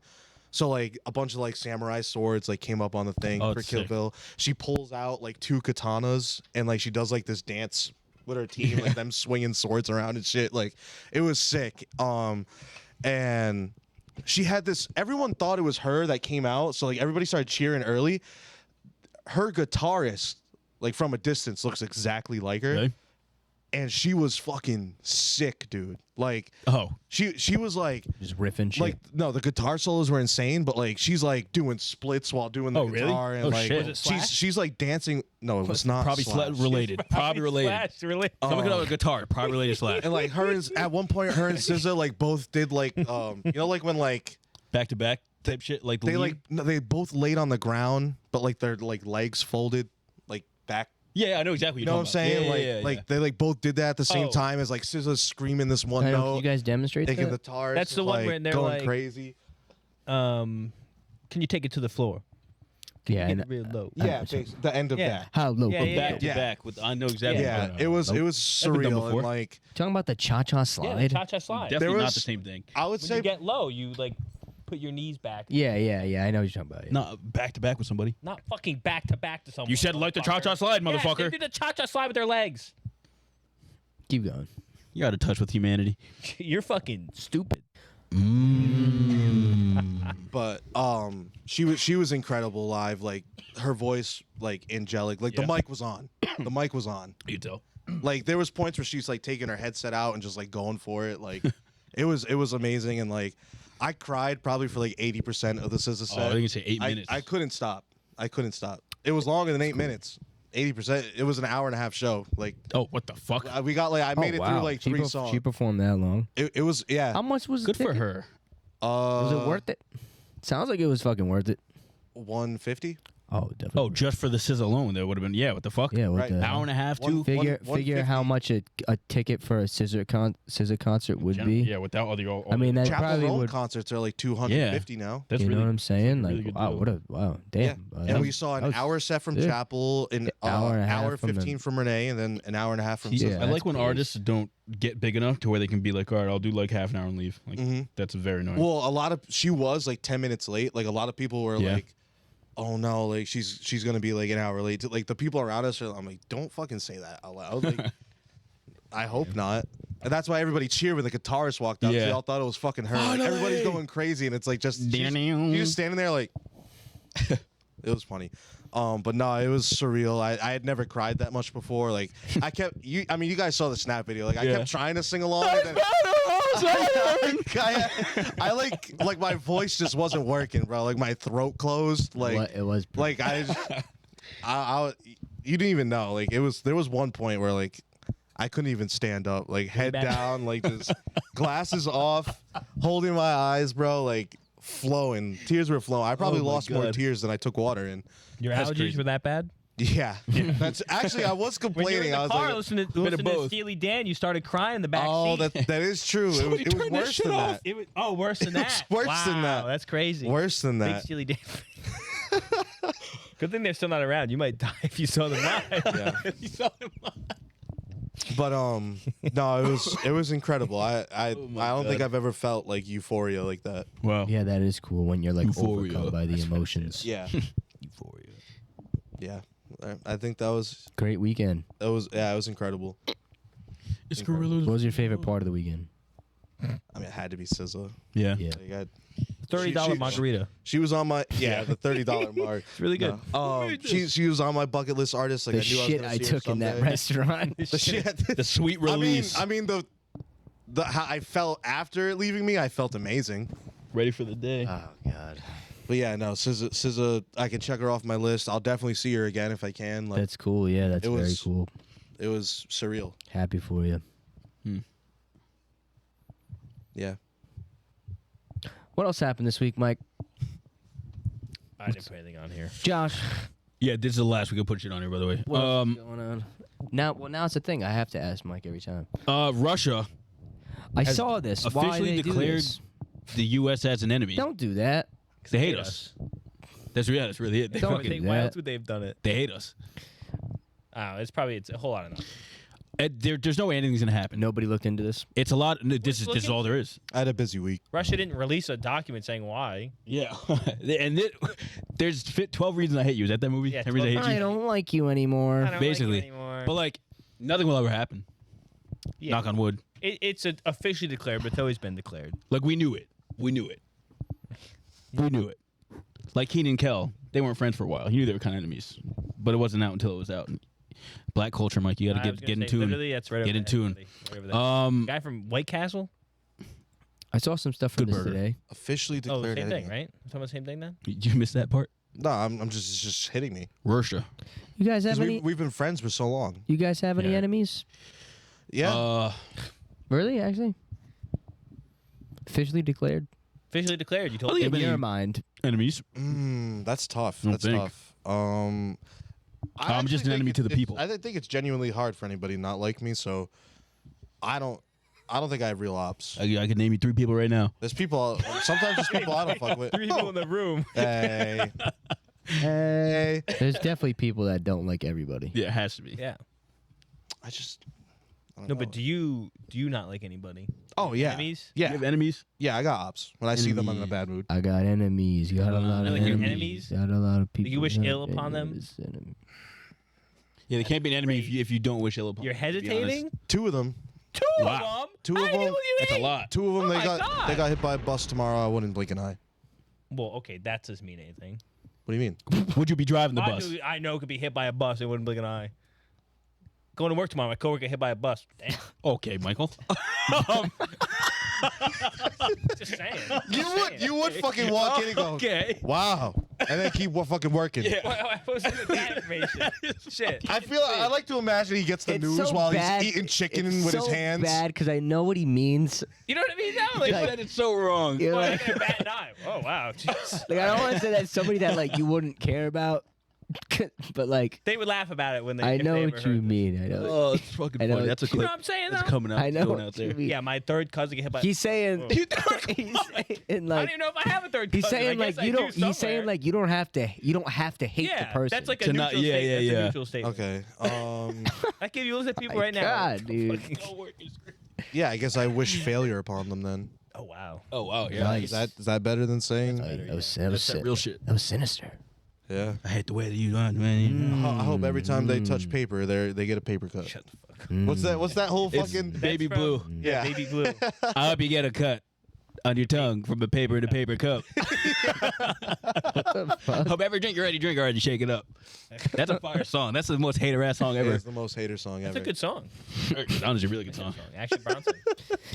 So like a bunch of like samurai swords like came up on the thing Oh, for it's Kill sick. Bill. She pulls out like 2 katanas and like she does like this dance with her team, like them swinging swords around and shit. Like it was sick. And she had this. Everyone thought it was her that came out, so like everybody started cheering early. Her guitarist, like from a distance, looks exactly like her, Really? and she was fucking sick, dude. Like Oh. she was like. just riffing shit. Like no, the guitar solos were insane, but like she's like doing splits while doing the Oh, really? guitar, and Oh, like shit. Was it Slash? she's like dancing. No, it was not Probably Slash. related. Probably related. Slash, really? Someone could have a guitar. Probably related slash. And like her and at one point, her and SZA like both did like you know like when like Back to back type shit. Like the they lead. like no, they both laid on the ground, but like their like legs folded like back. Yeah, I know exactly. You know what I'm saying? Like they like both did that at the same Oh. time as like SZA's screaming this one I know, can note, you guys demonstrate taking that? the guitar. That's the one where they're going like- crazy. Can you take it to the floor? Yeah, Get and it real low. Yeah, the end of Yeah. that. how low? Yeah, but- yeah, back to Yeah. back with I know exactly. Yeah, what it was Nope. Never done surreal before. and like Talking about the cha-cha Yeah, slide. cha-cha slide. Definitely There not was- the same thing. I would When say you get low, you like put your knees back. Yeah. I know what you're talking about. Yeah. Not back to back with somebody. Not fucking back to back to someone. You said like the cha-cha slide, Yeah, motherfucker. they do the cha-cha slide with their legs. Keep going. You're out of touch with humanity. You're fucking stupid. But she was incredible live. Like her voice, like angelic. Like Yeah. the mic was on. The mic was on. You tell. Like there was points where she's like taking her headset out and just like going for it. Like it was amazing. And like I cried probably for like 80% of the SZA set. Oh, I think you say 8 minutes. I couldn't stop. It was longer than 8 minutes. 80%. It was an hour and a half show. Like Oh, what the fuck? we got like I made it through like she 3 songs. She performed that long. It was How much was Good the for ticket? her. Was it worth it? Sounds like it was fucking worth it. 150. Oh, definitely. Oh, just for the SZA alone, that would have been what the fuck? yeah. What right. the Hour and a half, two. Figure 150. how much a ticket for a scissor concert would be. Yeah, without all the. All I mean, that Chapel probably Roan would. concerts are like 250 now. That's You know really, what I'm saying? really Like, good wow, deal. wow, damn. And we saw an hour set from yeah. Chapel, an Hour and a half hour from 15 from Renee, and then an hour and a half from See, Yeah, SZA. I like when that's artists don't get big enough to where they can be like, all right, I'll do like half an hour and leave. Like that's very nice. Well, she was like 10 minutes late. Like a lot of people were Yeah. like, "Oh no, like she's gonna be like an hour late." Like the people around us are. I'm like, "Don't fucking say that out loud." Like, I hope not. And that's why everybody cheered when the guitarist walked up. Yeah. They all thought it was fucking her. Like, everybody's going crazy, and it's like just she's just standing there like. It was funny. But no, it was surreal. I had never cried that much before. Like I kept you guys saw the snap video. Like I kept trying to sing along. And then, I like my voice just wasn't working, bro. Like my throat closed. Like it was. like I you didn't even know. Like there was one point where like I couldn't even stand up. Like head down, like just glasses off, holding my eyes, bro. Like flowing, tears were flowing. I probably Oh my lost more God. tears than I took water in. Your That's allergies crazy. were that bad? Yeah, that's actually I was When you were complaining. in I the was car like, listening bit of to both. Steely Dan, you started crying in the back oh, seat. that is true. It was turn that worse shit than off. that. Worse than It was that. worse than that. Wow, that's crazy. Worse than Big that. Steely Dan. Good thing they're still not around. You might die if you saw them live. Yeah. If you saw them live. But no, it was incredible. I my don't think God. I've ever felt like euphoria like that. Wow. Yeah, that is cool when you're like Euphoria. overcome by the emotions. Yeah, Euphoria. yeah. I think that was Great weekend. it was incredible. It's What gorillas. was your favorite part of the weekend? I mean, it had to be SZA. Yeah. Yeah. Like, $30 margarita. she was on my the $30 mark. It's really good. No. She was on my bucket list artist. Like The I knew shit I, I was gonna see her took in that someday. restaurant. The shit. The sweet release. I mean the how I felt after it leaving me. I felt amazing. Ready for the day. Oh God, But yeah, no, SZA, I can check her off my list. I'll definitely see her again if I can. Like that's cool. Yeah, that's It very was- cool. it was surreal. Happy for you. Yeah. What else happened this week, Mike? I didn't put anything on here. Josh, Yeah, this is the last we could put shit on here, by the way. what else is going on? Now it's a thing. I have to ask Mike every time. Russia I has saw this. Why officially they do declared this? the U.S. as an enemy. Don't do that. They hate us. That's really it. They Don't fucking do Why that. else would they have done it? they hate us. I don't know. It's a whole lot of nothing. There's no way anything's gonna happen. Nobody looked into this. It's a lot. This is looking- all there is. I had a busy week. Russia didn't release a document saying why. Yeah, and there's 12 reasons I hate you. Is that movie? Yeah, 10 reasons I hate I you. don't like you anymore. I don't Basically. like it anymore. But like, nothing will ever happen. Yeah. Knock on wood. It's officially declared, but it's always been declared. Like we knew it. We knew it. Like Keenan and Kel, they weren't friends for a while. You knew they were kind of enemies, but it wasn't out until it was out. Black culture, Mike. You got I to was get gonna in say, tune. Literally, that's right over Get in there, tune. buddy. Right over there. Guy from White Castle. I saw some stuff from Good this burger. today. Officially Oh, declared same thing, enemy. right? I'm talking about the same thing then. You missed that part. No, I'm just hitting me. Russia. You guys have 'Cause any? we've been friends for so long. You guys have any Yeah. enemies? Yeah. Really? Actually, officially declared Officially declared. You told I me. think in I've your been- mind. Enemies. That's tough. Don't That's think. tough. I'm actually just an think enemy to the it's- people. I think it's genuinely hard for anybody not like me. So I don't think I have real ops. I could name you 3 people right now. There's people. Sometimes there's people I don't fuck with. 3 people in the room. Hey. Hey. There's definitely people that don't like everybody. Yeah, it has to be. Yeah. I just I don't No, know. but do you not like anybody? Oh yeah, Enemies? yeah, You have enemies? yeah. I got ops. When I see them, I'm in a Enemies. bad mood. I got enemies. You got a lot of Like your enemies. enemies? Got a lot of people. You wish got ill upon them? enemies. Yeah, they can't be an enemy if you don't wish ill upon. You're them, to be honest. hesitating? Two of them. Two Wow. of them? Two of I didn't know them. what you That's a mean. lot. Two of them. Oh they my got God. they got hit by a bus tomorrow. I wouldn't blink an eye. Well, okay, that doesn't mean anything. What do you mean? Would you be driving the bus? I know could be hit by a bus. It wouldn't blink an eye. Going to work tomorrow, my coworker got hit by a bus. Damn. Okay, Michael. Just saying. You would fucking walk in and go, Okay. wow, and then keep fucking working. Yeah. Why was it that information? Shit. I like to imagine he gets the It's news so while bad. he's eating chicken It's with so his hands. bad because I know what he means. You know what I mean? No, like, Like- That is so wrong. You're well, like, like a bad eye. Oh wow. Jeez. like, I don't want to say that's somebody that like you wouldn't care about, but like They would laugh about it when they. I if they know ever what you heard this. mean. I know. Oh, it's fucking I know funny. what That's a you- You know clip. what I'm saying? That's though? coming out. I know Going what out you there. mean. Yeah, my third cousin get hit by. He's saying Oh. he's saying I like don't even know if I have a third cousin. he's saying I like guess I you do don't. He's saying somewhere. like you don't have to hate yeah, the person. that's like a To neutral not- yeah, statement. yeah, That's a yeah. neutral statement. Okay. I give you listen to people My right now. God, dude. Yeah, I guess I wish failure upon them then. Oh wow. Oh wow, yeah. Nice. Is that better than saying? That was That's that real shit. That was sinister. Yeah. I hate the way that you want, man. I hope every time they touch paper, they get a paper cut. Shut the fuck up. What's that whole It's fucking? baby That's blue. from- Yeah. Baby blue. I hope you get a cut on your tongue from a paper to paper cup. Hope every drink you're ready to drink already, shake it up. That's a fire song. That's the most hater ass song ever. It's the most hater song That's ever. a good song. Honestly, a really good song. Actually, Bronson.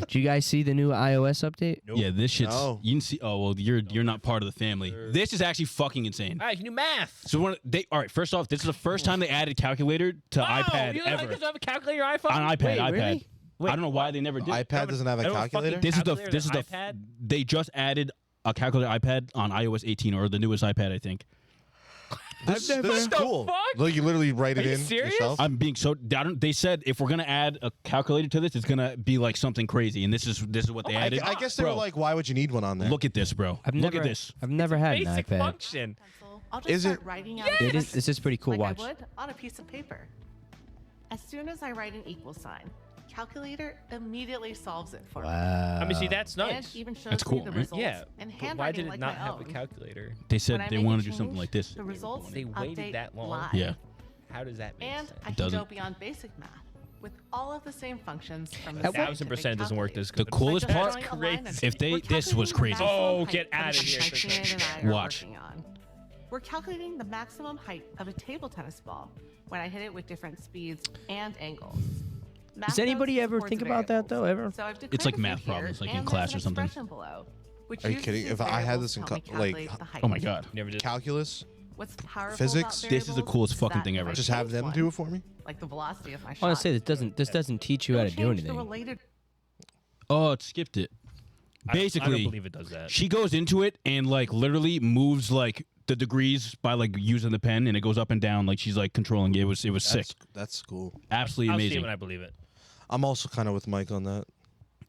Did you guys see the new iOS update? Nope. Yeah, this shit's. No. You can see. Oh well, you're not part of the family. This is actually fucking insane. All right, you do math. So all right. First off, this is the first time they added calculator to iPad you ever don't have a calculator on your iPhone? on iPad. Wait, iPad. really? Wait, I don't know why they never did. iPad doesn't have a I don't fucking calculator. This is the calculator this is the iPad? they just added a calculator iPad on iOS 18 or the newest iPad, I think. This is cool. fuck? Look, you literally write it Are you in serious? yourself. I'm being so. They said if we're gonna add a calculator to this, it's gonna be like something crazy, and this is what they added. I guess they were Bro, like, why would you need one on there? look at this, bro. Look at this. I've never had an Basic iPad. function. Pencil. I'll just Is start it- writing out It is. This is pretty cool. like Watch. I would on a piece of paper. As soon as I write an equal sign, calculator immediately solves it for me. Wow. I mean, see, that's And nice. even shows That's cool, me the right? results Yeah. and But why handwriting did it like not my have a own. calculator? They said When I they make a wanted to do something change, like this. The results They waited update that long? live. Yeah. How does that make And sense? I can doesn't. go beyond basic math with all of the same functions from the A 1000% doesn't work this The good. coolest By just part, drawing a line crazy. if they- we're this was calculating crazy. the maximum Oh, height get of outta the here. section and I are Watch. working on. We're calculating the maximum height of a table tennis ball when I hit it with different speeds and angles. Does anybody Mathos ever supports think about that, though, variables. ever? So I've It's declared like a few math here, problems, like in and class there's or an something. expression below, which Are you uses kidding? these If I had variables this to in help me co- like- calculate the height. Oh my god. Never did. Calculus. What's powerful Physics? about This is the variables coolest is fucking that thing if ever. I Just have change them one, do it for me. like the velocity of my shot. I want to say this doesn't teach you how to it'll do change the anything. related Oh, it skipped it. I don't Basically, believe it does that. she goes into it and like literally moves like the degrees by like using the pen, and it goes up and down like she's like controlling it. It was sick. That's cool. Absolutely I'll see it amazing. when I believe it. I'm also kind of with Mike on that.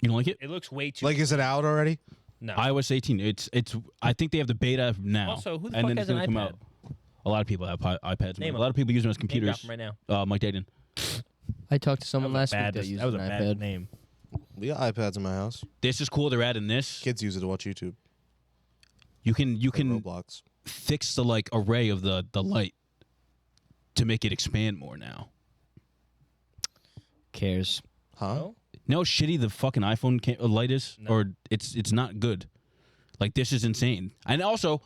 You don't like it? It looks way too. Like, is it out already? no. iOS 18. It's. I think they have the beta now. Also, who the and fuck then has it's gonna an come iPad? out. A lot of people have iPads. Name a 'em. lot of people use them as Name drop computers. 'em right now. Mike Dayton. I talked to someone last week Bad. that used That was a an bad iPad. name. We got iPads in my house. This is cool. They're adding this. Kids use it to watch YouTube. You can Roblox. fix the like array of the light to make it expand more now. Cares. Huh? No? You know how shitty the fucking iPhone light is, No. or it's not good. Like this is insane. And also,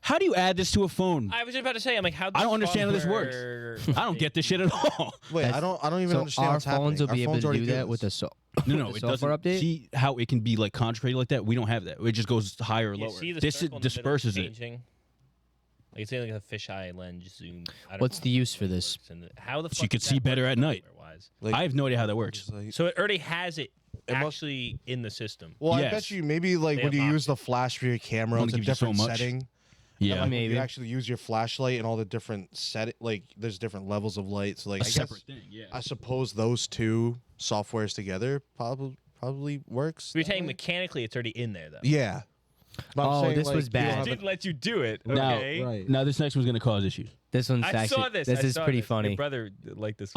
how do you add this to a phone? I was just about to say, I'm like, how? I don't understand how this works. I don't get this shit at all. Wait, That's- I don't even So understand our what's phones happening. will be Our able phones to already do that this. with the No, with it the doesn't. software update. See how it can be like concentrated like that? We don't have that. It just goes higher or You lower. see the This circle in the middle disperses it. changing? Like it's like a fisheye lens zoom. I don't What's know the how use it for this? works and how the So fuck you could does see that better work at night. software-wise? Like, I have no idea how that works. it's like- So it already has it must- actually in the system. well, I Yes. bet you maybe like They when you have use the flash for your camera, Only it's a gives you so different much. setting. Yeah, And, like, Maybe. you actually use your flashlight and all the different like there's different levels of light. So like a I separate guess thing. Yeah. I suppose those two softwares together probably works. So you're that saying way? mechanically it's already in there though. Yeah. But I'm Oh, saying, this like, was you don't bad. have Didn't a- let you do it. Now- Okay. Right. Now this next one's gonna cause issues. This one's I actually. saw this. This I is saw pretty this. funny. Your brother liked this.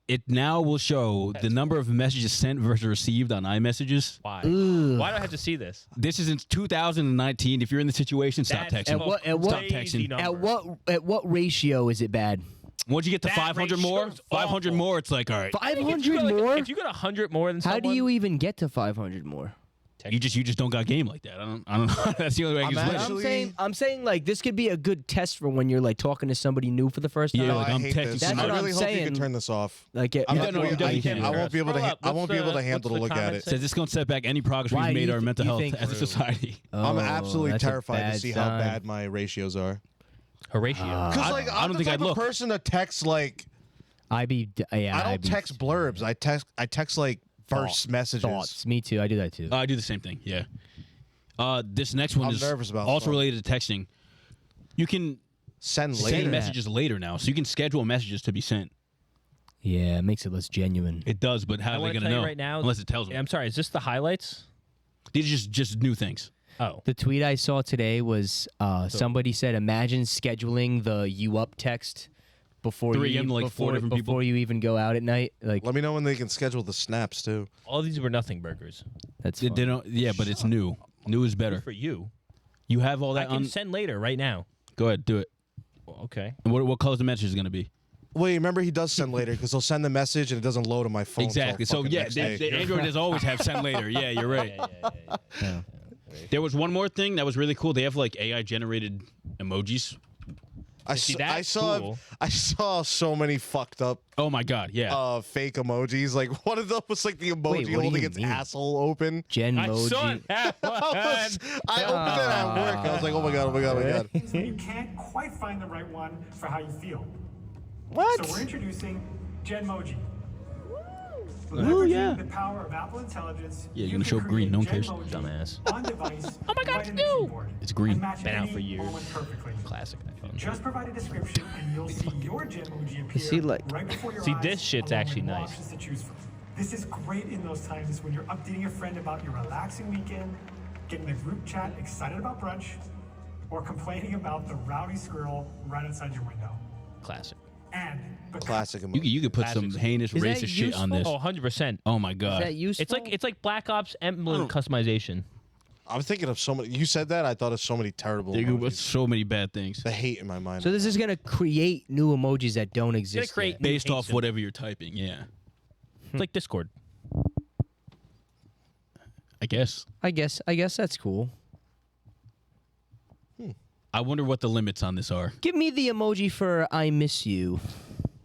It now will show the number of messages sent versus received on iMessages. Why? Ugh. Why do I have to see this? This is in 2019. If you're in the situation, stop That's texting. a what- Stop crazy texting. number. At what ratio is it bad? Once you get to That 500 more, ratio's 500 awful. more, it's like, all right. 500 Like, more? if you got 100 more than How someone, do you even get to 500 more? You just don't got game like that. I don't know. That's the only way I I'm can explain it. actually- I'm saying like this could be a good test for when you're like talking to somebody new for the first time. Yeah, No, like, I I'm hate texting this. That's I what I'm really hope you saying. can turn this off. Like I'm No, not- no, you don't. I You can't- can't. I won't be able to. Scroll up. I won't be able to What's handle the to look at comment it. say? Says this going to set back any progress Why we've do made you our th- mental you health think- as a society. I'm Oh, absolutely that's a terrified to bad see how sign. bad my ratios are. Horatio. Because like I I'm don't the think type I'd of look. person that texts like I I don't text blurbs. I text like first messages. thoughts. Me too. I do that too. I do the same thing. Yeah. This next one I'm is nervous about also phone. related to texting. You can Send send later. messages later now, so you can schedule messages to be sent. Yeah, it makes it less genuine. It does, but how I are they want to going to tell know? you right now. Unless it tells them. I'm sorry. Is this the highlights? These are just new things. Oh. The tweet I saw today was somebody said, "Imagine scheduling the you up text before 3 you a.m. to, like, 4 different people. before you even go out at night." Like Let me know when they can schedule the snaps too. All these were nothing burgers. that's They fun. don't. Yeah, but it's new. New is better. Good for you. You have all I that can on. send later right now. Go ahead, do it. Well, okay. And what color's the message going to be? Wait, remember he does send later because he'll send the message and it doesn't load on my phone. till Exactly. So fucking yeah, next day. the Android does always have send later. Yeah, you're right. Yeah. There was one more thing that was really cool. They have like AI generated emojis. See, I that's saw cool. I saw so many fucked up Oh my god, yeah. fake emojis. Like one of them was like the emoji what do holding you its mean? asshole open. I saw Genmoji. that one. I opened it at work. I was like, oh my god, oh my god, oh my god. So you can't quite find the right one for how you feel. What? So we're introducing Genmoji. Ooh, Leveraging yeah. the power of Apple Intelligence. Yeah, you're you gonna can show green, create no one cares. Genmoji Dumbass. On device. Oh my God, right in the no. keyboard, It's green. and match Been out any for years. moment perfectly. Classic iPhone. Just provide a description and you'll see your Genmoji appear See, like- right before your See, eyes. this shit's along actually with more nice. options to choose from. This is great in those times when you're updating a friend about your relaxing weekend, getting the group chat excited about brunch, or complaining about the rowdy squirrel right outside your window. Classic. And because Classic You, emoji. you could put some Classics. heinous Is that racist shit on this. Oh, 100%. Oh my Is god. that useful? It's like Black Ops emblem customization. I'm thinking of so many. You said that. I thought of so many terrible. There you go. emojis. So many bad things The hate in my mind. So this is gonna create new emojis that don't exist. create yet. based hate off symbol. whatever you're typing. Yeah, It's like Discord. I guess. I guess that's cool. I wonder what the limits on this are. Give me the emoji for "I miss you."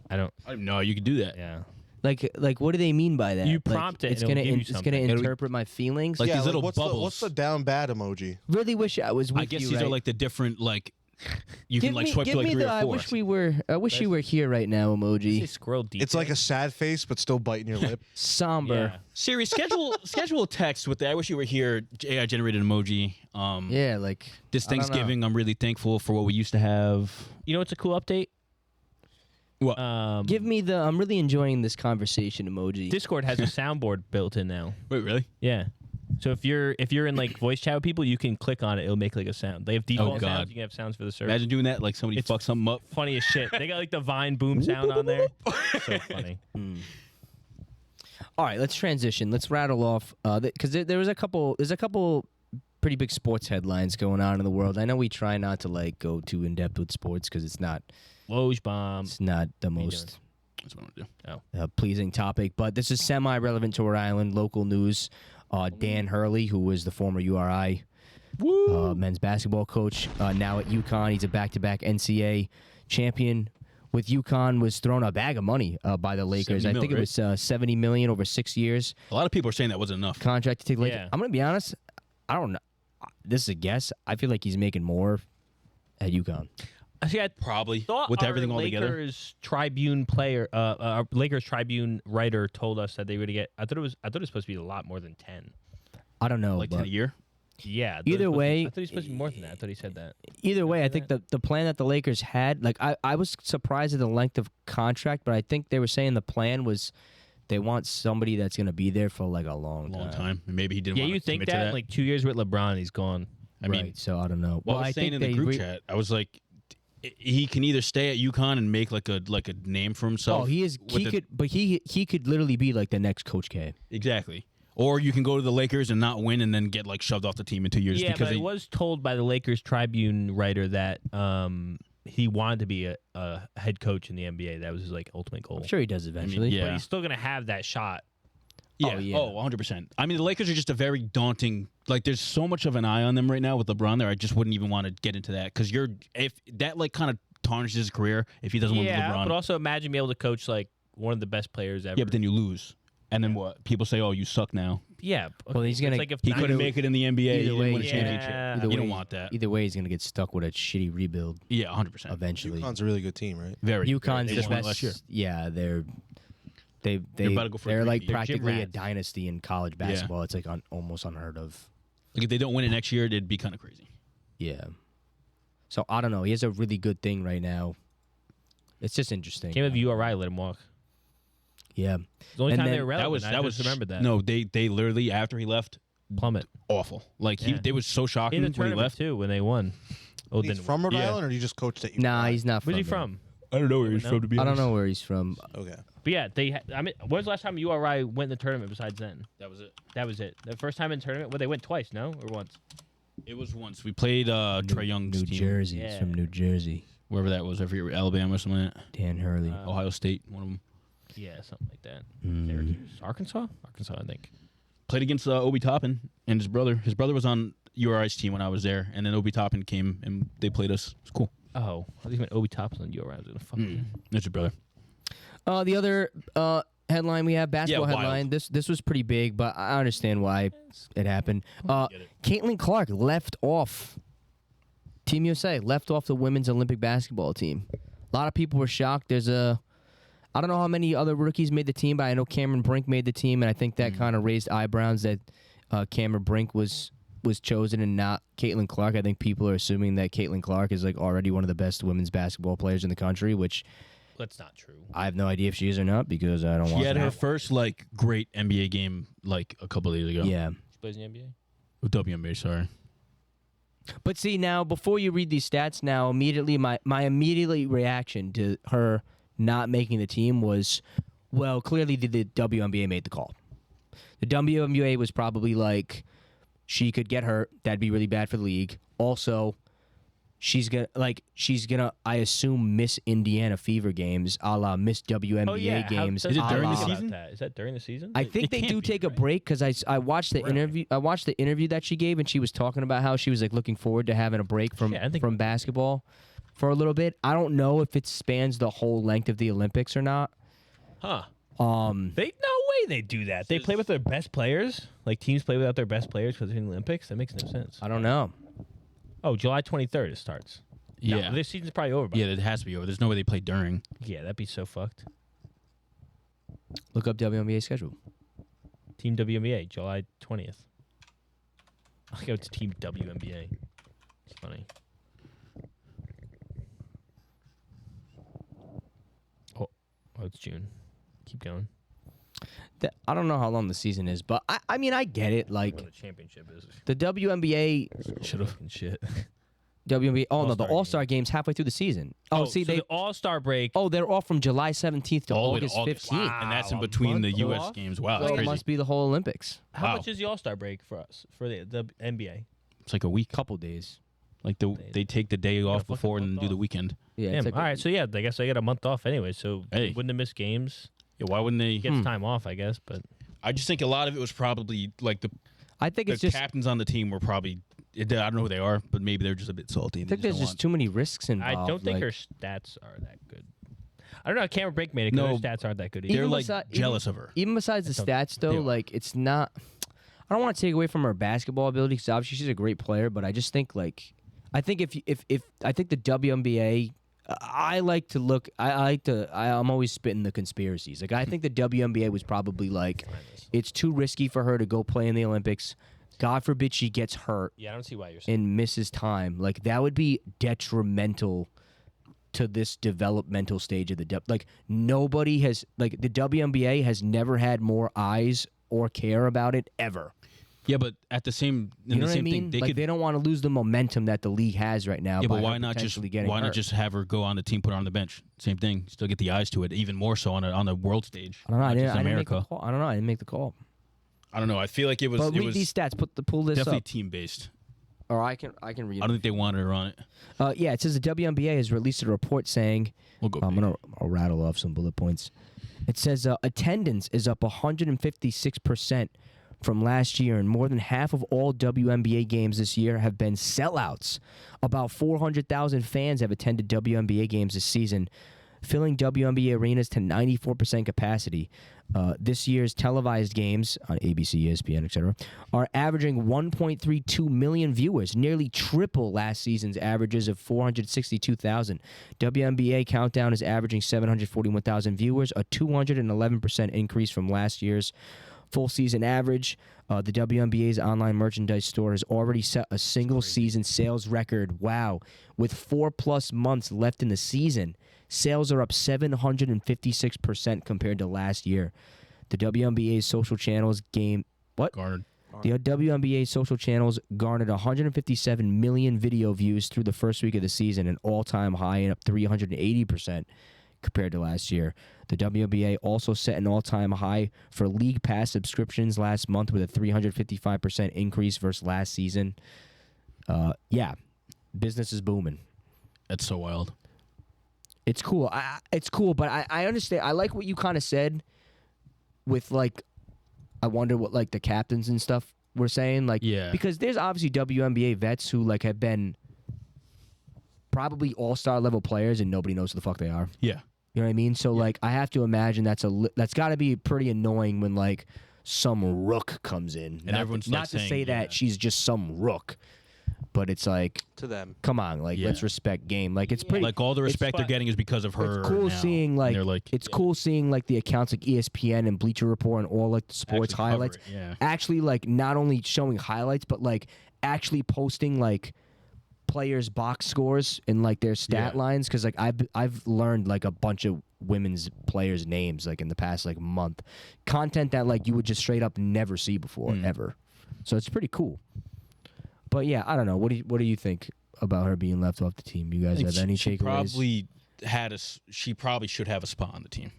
I don't. No, you could do that. Yeah. Like what do they mean by that? You Like, prompt it It's and it'll gonna give you it's gonna something. It'll- interpret my feelings. Like yeah, these little what's bubbles. what's the down bad emoji? Really wish I was with I guess you. these right? are like the different like. You Give can like me, swipe give to like me 3 the or I 4. wish you were here right now Say emoji. scroll deep. It's like a sad face, but still biting your lip. Somber. Yeah. Siri, schedule a text with the "I wish you were here" AI generated emoji. Yeah, like This I don't know. Thanksgiving, I'm really thankful for what we used to have. You know what's a cool update? What? Give me the I'm really enjoying this conversation emoji. Discord has a soundboard built in now. Wait, really? Yeah. So if you're in like voice chat with people, you can click on it. It'll make like a sound. They have default God. sounds. You can have sounds for the server. Imagine doing that. Like somebody It's fucks something up. Funny as shit. They got like the Vine boom sound on there. So funny. All right, let's transition. Let's rattle off because there's a couple pretty big sports headlines going on in the world. I know we try not to like go too in depth with sports because it's not Woj bomb. the you most That's what I'm gonna do. pleasing topic, but this is semi-relevant to Rhode Island local news. Dan Hurley, who was the former URI men's basketball coach, now at UConn. He's a back-to-back NCAA champion. With UConn, was thrown a bag of money by the Lakers. 70 I think mil, it was $70 million over 6 years. A lot of people are saying that wasn't enough. Contract to take the Lakers. Yeah. I'm gonna be honest. I don't know. This is a guess. I feel like he's making more at UConn. See, I Probably thought with our everything all together. Lakers Tribune player, our Lakers Tribune writer told us that they would get. I thought it was supposed to be a lot more than 10. I don't know. Like but 10 a year. Yeah. I thought Either it was supposed to be- way- I thought he was supposed to be more than that. I thought he said that. Either way, I think the plan that the Lakers had, like I was surprised at the length of contract, but I think they were saying the plan was they want somebody that's going to be there for like a long Long time. time. And maybe he didn't Yeah, want you to think commit to that? that. Like 2 years with LeBron, he's gone. I mean, right. So I don't know. well, I was saying in the group chat, I was like, he can either stay at UConn and make like a name for himself. Oh, he is. He could literally be like the next Coach K. Exactly. Or you can go to the Lakers and not win and then get like shoved off the team in 2 years. Yeah, because but I was told by the Lakers Tribune writer that he wanted to be a head coach in the NBA. That was his like ultimate goal. I'm sure he does eventually. yeah. But he's still gonna have that shot. Yeah. Oh, yeah. 100%. I mean, the Lakers are just a very daunting. Like, there's so much of an eye on them right now with LeBron there. I just wouldn't even want to get into that because if that like kind of tarnishes his career if he doesn't want LeBron. But also imagine being able to coach like one of the best players ever. Yeah, but then you lose, and then what? People say, "Oh, you suck now." Yeah. Well, he's gonna- It's like if He not- couldn't make it in the NBA. He Either didn't way, win a yeah. championship. Either You way, don't want that. Either way, he's gonna get stuck with a shitty rebuild Yeah, 100%. eventually. UConn's a really good team, right? Very. UConn's They the just won it best. last year. Yeah, they're about to go for a they're like three-peat. They're practically a Gym rats. dynasty in college basketball. It's like almost unheard of. Like if they don't win it next year, it'd be kind of crazy. Yeah. So I don't know. He has a really good thing right now. It's just interesting. Came with URI, let him walk. Yeah. The only And time then- they were relevant. That was remember that. No, they literally after he left, plummet awful. Like Yeah. they was so in shocking the when he tournament left. too when they won. Oh, He's then from Rhode Yeah. Island, or he just coached at UConn? Nah, he's not from where's he there. from? I don't know where he's from, to be I don't know where he's from. Okay. But yeah, I mean, when's the last time URI went in the tournament? Besides then, That was it. that was it. The first time in tournament, well, they went twice, no, or once. It was once we played Trey Young's New team, Jersey. Yeah. He's from New Jersey. wherever that was. I forget, Alabama or something like that. Dan Hurley. Ohio State, one of them. Yeah, something like that. Mm. Syracuse, Arkansas, I think. Played against Obi Toppin and his brother. His brother was on URI's team when I was there, and then Obi Toppin came and they played us. It's cool. Oh, I think Obi Toppin on URI. I was gonna fuck you. That's your brother. The other headline we have, basketball wild. headline. This was pretty big, but I understand why it happened. Caitlin Clark left off. Team USA left off the women's Olympic basketball team. A lot of people were shocked. I don't know how many other rookies made the team, but I know Cameron Brink made the team, and I think that kind of raised eyebrows that Cameron Brink was chosen and not Caitlin Clark. I think people are assuming that Caitlin Clark is like already one of the best women's basketball players in the country, which That's not true. I have no idea if she is or not because I don't She watch had that. her first like great NBA game like a couple of days ago. Yeah. She plays in the NBA. WNBA, sorry. But see, now, before you read these stats, now, immediately, my immediate reaction to her not making the team was, well, clearly the WNBA made the call. The WNBA was probably like, she could get hurt. That'd be really bad for the league. Also, she's gonna, I assume, miss Indiana Fever games, a la Miss WNBA Oh yeah, games. Is it a during the la- season? Is that during the season? I think It they can't do be, take a right? break because I watched the Really? interview. I watched the interview that she gave, and she was talking about how she was like looking forward to having a break from Yeah, I think- from basketball for a little bit. I don't know if it spans the whole length of the Olympics or not. Huh? Um, No way they do that. They play with their best players. Like teams play without their best players because they're in the Olympics. That makes no sense. I don't know. Oh, July 23rd it starts. No, Yeah. this season's probably over. By Yeah, it has to be over. There's no way they play during. yeah, that'd be so fucked. Look up WNBA schedule. Team WNBA, July 20th. I'll go to Team WNBA. It's funny. Oh, it's June. Keep going. I don't know how long the season is, but I mean I get it. Like Where the championship is. the WNBA, Should have shit. WNBA. Oh no, the All-Star All-Star games halfway through the season. Oh, see so they. the All-Star break. Oh, they're off from July 17th to All the way to August 15th. Wow. And that's in a between the month U.S. off? games. Wow, So that's it crazy. must be the whole Olympics. How Wow. much is the All-Star break for us for the NBA? It's like a week. Couple days. Like they take the day off fucking before and month then do the off. weekend. Yeah. Damn. It's like All right, so yeah, I guess I get a month off anyway. So Hey. wouldn't have missed games. Yeah, why wouldn't they? Gets time off, I guess. But I just think a lot of it was probably like the I think it's just. captains on the team were probably. I don't know who they are, but maybe they're just a bit salty. I think there's just too many risks involved. I don't think like- her stats are that good. I don't know. Cameron Brink made it. 'Cause No. her stats aren't that good either. They're Even like besi- jealous of her. Even besides the stats, they though, are. like it's not. I don't want to take away from her basketball ability because obviously she's a great player, but I just think like, I think if I think the WNBA, I like to look. I'm always spitting the conspiracies. Like I think the WNBA was probably like, it's too risky for her to go play in the Olympics. God forbid she gets hurt Yeah, I don't see why you're saying. and misses time. Like that would be detrimental to this developmental stage of the like nobody has like the WNBA has never had more eyes or care about it ever. Yeah, but at the same, You know the what I same mean? thing, Like they don't want to lose the momentum that the league has right now. Yeah, by but why her not potentially just getting why hurt. not just have her go on the team, put her on the bench? Same thing. Still get the eyes to it, even more so on the world stage. I don't know. not I just didn't make the America. call. I don't know. I didn't make the call. I don't know. I feel like it was. But it read was these stats. Pull this definitely up. team based. Or I can read. I don't think they wanted her on it. Yeah, it says the WNBA has released a report saying. We'll go. I'll rattle off some bullet points. It says attendance is up 156% from last year, and more than half of all WNBA games this year have been sellouts. About 400,000 fans have attended WNBA games this season, filling WNBA arenas to 94% capacity. This year's televised games on ABC, ESPN, etc., are averaging 1.32 million viewers, nearly triple last season's averages of 462,000. WNBA Countdown is averaging 741,000 viewers, a 211% increase from last year's full season average. The WNBA's online merchandise store has already set a single season sales record. Wow. With 4+ months left in the season, sales are up 756% compared to last year. The WNBA's social channels Garnered. The WNBA social channels garnered 157 million video views through the first week of the season, an all-time high and up 380% compared to last year. The WNBA also set an all-time high for League Pass subscriptions last month with a 355% increase versus last season. Yeah, business is booming. That's so wild. It's cool. It's cool, but I understand. I like what you kind of said with, like, I wonder what, like, the captains and stuff were saying. Like, Yeah. Because there's obviously WNBA vets who, like, have been probably all-star level players and nobody knows who the fuck they are. Yeah. You know what I mean? So, like, I have to imagine that's got to be pretty annoying when, like, some rook comes in. And everyone's, like, not to saying, say that yeah. she's just some rook, but it's like, To them. come on, like, Yeah. let's respect game. Like, it's pretty. Like all the respect they're getting is because of her. It's cool now. seeing And like, they're like it's cool seeing like the accounts like ESPN and Bleacher Report and all like the sports Actually cover highlights it, yeah. actually like not only showing highlights but like actually posting like players' box scores and like their stat Yeah. lines, because like I've learned like a bunch of women's players' names like in the past like month, content that like you would just straight up never see before ever. So it's pretty cool. But yeah, I don't know. What do you think about her being left off the team? You guys I think have any she takeaways? She probably should have a spot on the team.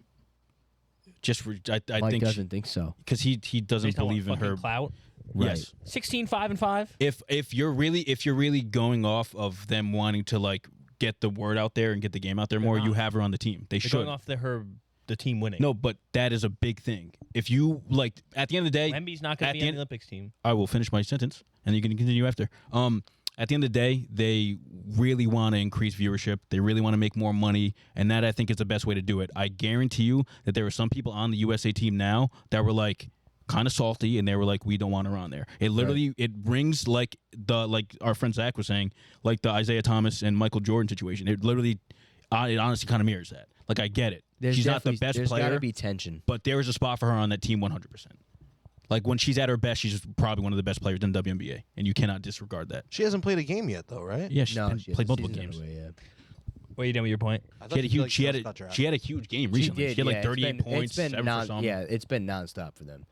I Mike think doesn't think so. because he doesn't Based on what, believe in fucking her. clout. Right. Yes. 16, 5 and 5. If you're really going off of them wanting to like get the word out there and get the game out there more, you have her on the team. They They're should. going off the team winning. No, but that is a big thing. If you like, at the end of the day, Wemby's not going at to be the on end- the Olympics team. I will finish my sentence, and you can continue after. At the end of the day, they really want to increase viewership. They really want to make more money, and that I think is the best way to do it. I guarantee you that there are some people on the USA team now that were like kind of salty, and they were like, "We don't want her on there." It literally it rings like our friend Zach was saying, like the Isaiah Thomas and Michael Jordan situation. It literally, it honestly kind of mirrors that. Like I get it. She's not the best There's player, got to be tension. but there is a spot for her on that team 100%. Like when she's at her best, she's probably one of the best players in the WNBA, and you cannot disregard that. She hasn't played a game yet, though, right? Yeah, she's No, been- she played hasn't multiple seasoned games. away yet. What are you doing with your point? I She had a feel huge. like She had else got a. drafted. She had a huge game recently. She had like yeah, 38 points, 7 for some. Yeah, it's been nonstop for them.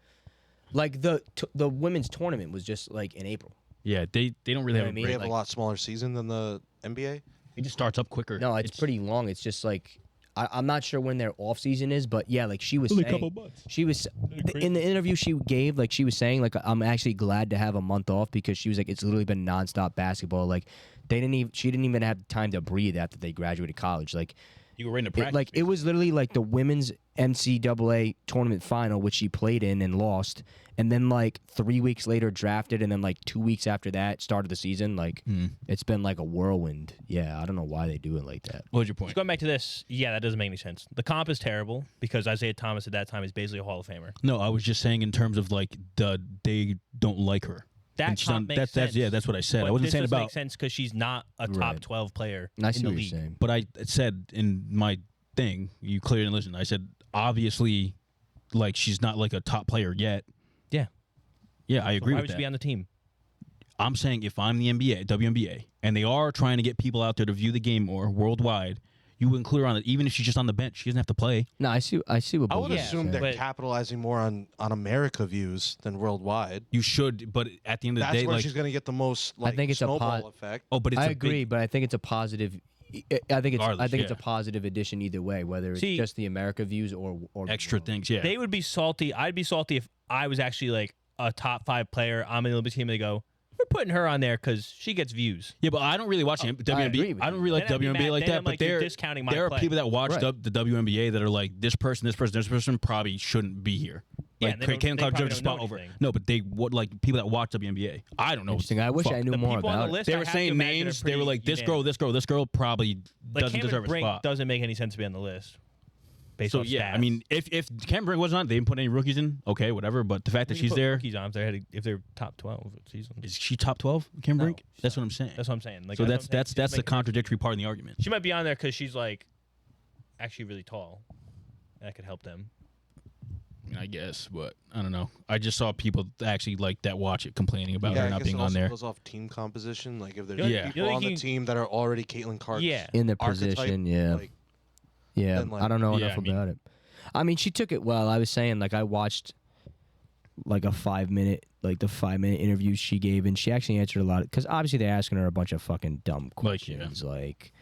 Like the women's tournament was just like in April. Yeah, they don't really You know have. what I A mean? They great, have like- a lot smaller season than the NBA. it just starts up quicker. No, it's pretty long. It's just like I'm not sure when their off season is, but yeah, like she was Only a saying, couple months. she was in the interview she gave, like she was saying, like I'm actually glad to have a month off because she was like it's literally been nonstop basketball. Like she didn't even have time to breathe after they graduated college. Like You were right into practice. it was literally like the women's NCAA tournament final, which she played in and lost, and then like 3 weeks later drafted, and then like 2 weeks after that started the season. Like it's been like a whirlwind. Yeah, I don't know why they do it like that. What was your point? Just going back to this, yeah, that doesn't make any sense. The comp is terrible because Isaiah Thomas at that time is basically a Hall of Famer. No, I was just saying in terms of like they don't like her. That And she's comp on- makes that's sense. yeah, that's what I said. But I wasn't this saying doesn't about. make sense because she's not a top Right. 12 player I see in the what league. you're saying. But I said in my thing, you clearly didn't listen. I said obviously, like she's not like a top player yet. Yeah. Yeah, I agree Why with would that. she be on the team? I'm saying if I'm the NBA, WNBA, and they are trying to get people out there to view the game more worldwide, you include her on it, even if she's just on the bench. She doesn't have to play. No, I see what I would Boogie assume said. they're but- capitalizing more on America views than worldwide. You should, but at the end of the That's day, where like, she's gonna get the most. Like, think it's a snowball effect. oh, but it's I a agree, big, but I think it's a positive. I think it's Regardless, it's a yeah. positive addition either way, whether it's See, just the America views or extra things. Yeah, They would be salty. I'd be salty if I was actually like a top 5 player. I'm in the Olympic team, and they go, "We're putting her on there because she gets views." yeah, but I don't really watch agree WNBA. with I you. don't really like Then I'd be WNBA mad. like Then that. I'm But like, you're discounting my there are play. people that watch Right. the WNBA that are like, this person probably shouldn't be here. Yeah, Like and they don't- Caitlin they Clark probably deserves a don't know spot over. anything. No, but they would like people that watch WNBA. I don't know. Interesting. I wish I knew The more people on about the it. list, They I were have to saying imagine names. are They were pretty like, this unanimous. girl probably Like doesn't Cameron deserve a Brink spot. doesn't make any sense to be on the list. Based So on yeah, stats. I mean, if Cam Brink wasn't on, they didn't put any rookies in. Okay, whatever. But the fact that You can she's put there, rookies on if they're top 12 season. is she top 12? Cam No, Brink? she's That's not. what I'm saying. That's what I'm saying. Like, So what I'm that's saying. She's the making- contradictory part in the argument. She might be on there because she's like actually really tall. And that could help them. I guess, but I don't know. I just saw people actually like that watch it complaining about Yeah, her I not guess being it on also there. goes off team composition. Like if there's Yeah. people You know, on the you- team that are already Caitlin Clark's Yeah. in the archetype, position. Yeah, like, yeah. then, like- I don't know Yeah, enough I mean- about it. I mean, she took it well. I was saying like I watched like the 5-minute interview she gave, and she actually answered a lot because obviously they're asking her a bunch of fucking dumb Like, yeah. questions like.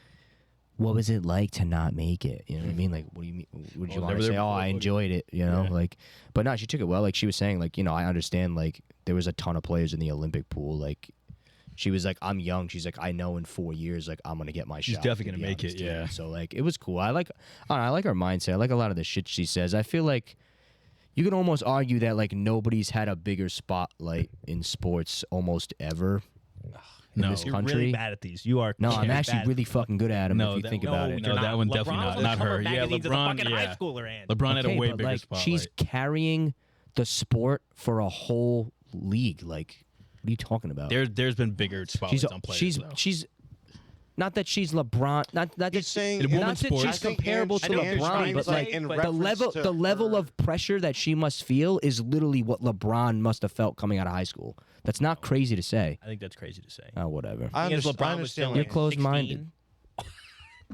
What was it like to not make it? You know what I mean? Like, what do you mean? Would you Oh, want they to were say? there Oh, I before, enjoyed it. You know, Yeah. like, but no, she took it well. Like she was saying, like, I understand. Like, there was a ton of players in the Olympic pool. Like, she was like, I'm young. She's like, I know in 4 years, like, I'm gonna get my She's shot. definitely to gonna be on make this it, team. yeah. So like, it was cool. I like her mindset. I like a lot of the shit she says. I feel like you can almost argue that like nobody's had a bigger spotlight in sports almost ever. In No. this You're country. really bad at these. You are. No, I'm very actually bad really at them. fucking good at them No, if you that- think no, about it. no, that one definitely LeBron not. was Not on cover her. of Yeah, magazines as a LeBron, fucking yeah. high schooler, and LeBron had a Okay, way but, bigger like, spotlight. she's carrying the sport for a whole league. Like, what are you talking about? There's been bigger spotlights on players. though. she's not that she's LeBron. Not that He's saying In not women's that sports- she's I think comparable to I know what you're LeBron, trying but to like say, but the level of pressure that she must feel is literally what LeBron must have felt coming out of high school. That's not crazy to say. I think that's crazy to say. Oh, whatever. I Thing is, understand. I LeBron was still understand. You're like closed-minded. 16.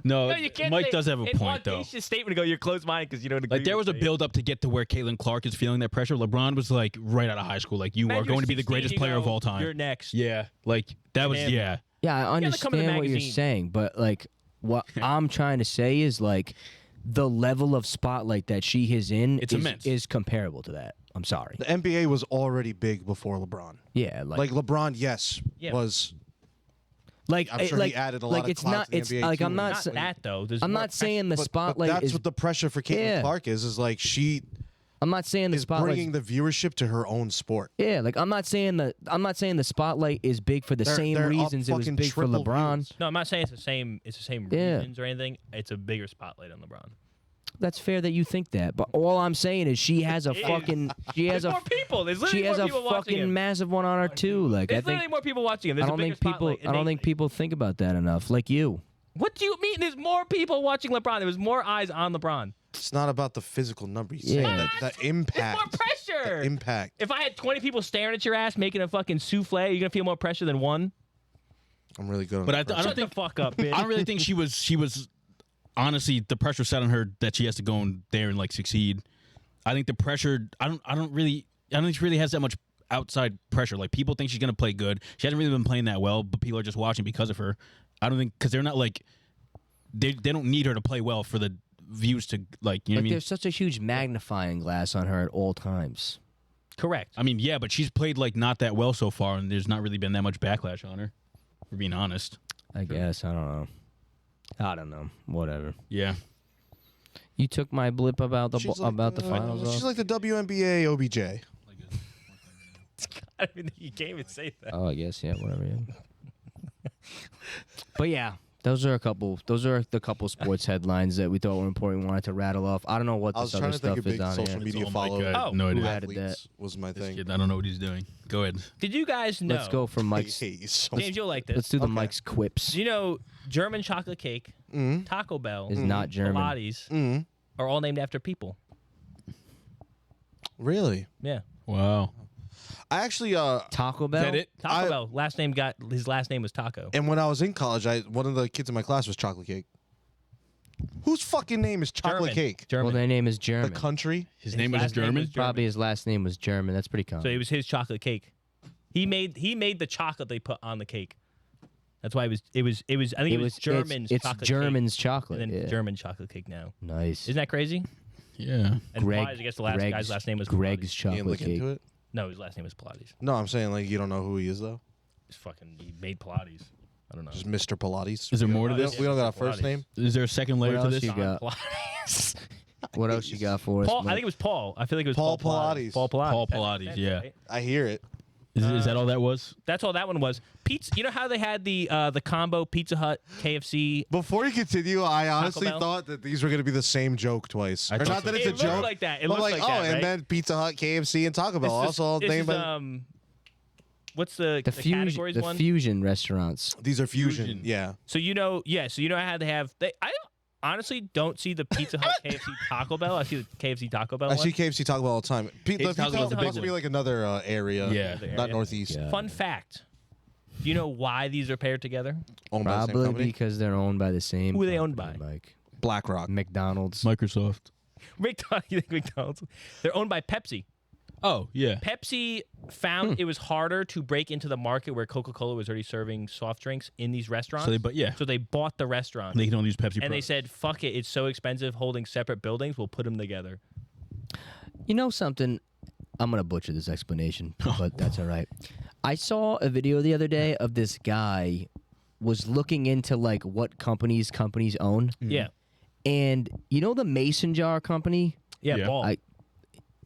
No, No, you can't Mike say- does have a it's point though. audacious statement to go. You're closed-minded because you don't agree. Like there was a with me. build up to get to where Caitlin Clark is feeling that pressure. LeBron was like right out of high school. Like you Man, are you're going to be the 16, greatest you player of go, all time. You're next. Yeah, like that was him. yeah. Yeah, I gotta come in the understand what you're magazine. saying, but like what I'm trying to say is like the level of spotlight that she is in It's is, immense. is comparable to that. I'm sorry. The NBA was already big before LeBron. Yeah, Like LeBron, yes, Yeah. was. like I'm sure like, he added a like lot of it's clout not to the it's NBA like too. I'm not Not sa- that though. There's I'm more not saying the But spotlight that's is what the pressure for Caitlin Yeah. Clark is like she I'm not saying the is spotlight bringing the viewership to her own sport. yeah, like I'm not saying the spotlight is big for the They're- same they're up reasons it was fucking big for triple LeBron. views. No, I'm not saying it's the same. It's the same Yeah. reasons or anything. It's a bigger spotlight on LeBron. That's fair that you think that, but all I'm saying is she has a It is. fucking she has There's a more people. There's she literally has more a people watching fucking him. massive one on her too. Like I There's think literally more people watching him. There's I a don't bigger think people spotlight, I don't think people think about that enough. Like you. What do you mean? There's more people watching LeBron. There was more eyes on LeBron. It's not about the physical number. He's Yeah. saying What? that the impact. There's more pressure. The impact. If I had 20 people staring at your ass making a fucking souffle, you're gonna feel more pressure than one. I'm really good on But that I pressure. don't Shut think the fuck up, bitch. I don't really think she was honestly the pressure set on her that she has to go in there and like succeed. I think the pressure I don't think she really has that much outside pressure. Like people think she's gonna play good. She hasn't really been playing that well, but people are just watching because of her. I don't think because they're not like they don't need her to play well for the views to like you know what I Like mean. there's such a huge magnifying glass on her at all times. Correct. I mean, yeah, but she's played like not that well so far, and there's not really been that much backlash on her. For being honest, I guess I don't know. Whatever. yeah. You took my blip about the She's about like, the finals. She's off? like the WNBA OBJ. I mean, you can't even say that. Oh, I guess yeah, whatever. Yeah. But yeah, those are the couple sports headlines that we thought were important. We wanted to rattle off. I don't know what I was this trying other to think stuff of is big on social here. media Oh my followers. God, Oh, no who idea. added that? Athletes was my This thing. kid, I don't know what he's doing. Go ahead. Did you guys know? Let's go for Mike's. Hey, he's so James, you'll like this. Let's do the Okay. Mike's quips. Do you know German chocolate cake, Mhm. Taco Bell, Is not German. Pilates Mhm. are all named after people? Really? Yeah. Wow. I actually Taco Bell. Is that it? Taco I- Bell. His last name was Taco. and when I was in college, one of the kids in my class was chocolate cake. Whose fucking name is chocolate German. cake? German. Well, their name is The German. country? His name was last name German. was Probably his last name was German. That's pretty common. So it was his chocolate cake. He made the chocolate they put on the cake. That's why it was. I think it was German's It's chocolate German's cake, chocolate. and then Yeah. German chocolate cake now. Nice. Isn't that crazy? Yeah. And Pilates, I guess the last guy's last name was Greg's Pilates. You didn't chocolate look cake. into it? No, his last name was Pilates. No, I'm saying like you don't know who he is though. He made Pilates. I don't know. Just Mr. Pilates. Is there more to We this? don't, we don't got a first Pilates. name. Is there a second layer What to else this? you got? Pilates. What else you got for us? Paul, I Mike? think it was Paul. I feel like it was Paul Paul Pilates. Paul Pilates. Paul That- Pilates, that's yeah. right. I hear it. Is that all that was? That's all that one was. Pizza. You know how they had the combo Pizza Hut, KFC. Before you continue, I honestly Bell? thought that these were going to be the same joke twice. I Or thought not so. that it's It a looked joke. like that. It I'm looked like, like oh, that, and right? then Pizza Hut, KFC, and Taco Bell. Also, this named is, by what's the categories the one? fusion restaurants. these are fusion. Fusion. Yeah. So I had to have. I honestly don't see the Pizza Hut, KFC, Taco Bell. I see the KFC, Taco Bell. I one. see KFC Taco Bell all the time. The Taco Pizza Bell's Hut the big must be one. like another area. Yeah. Other Not area. Northeast. Yeah. Fun fact. Do you know why these are paired together? Owned by the same Probably company. because they're owned by the same. Who are they owned company, by? Mike. BlackRock. McDonald's. Microsoft. McDonald's. You think McDonald's? They're owned by Pepsi. Oh, yeah. Pepsi found it was harder to break into the market where Coca-Cola was already serving soft drinks in these restaurants. So they bought the restaurant. they can only use Pepsi. and they products. said, fuck it, it's so expensive holding separate buildings, we'll put them together. You know something? I'm gonna butcher this explanation, but that's all right. I saw a video the other day of this guy was looking into like what companies own, Yeah. and you know the Mason Jar Company. Yeah, Yeah. ball.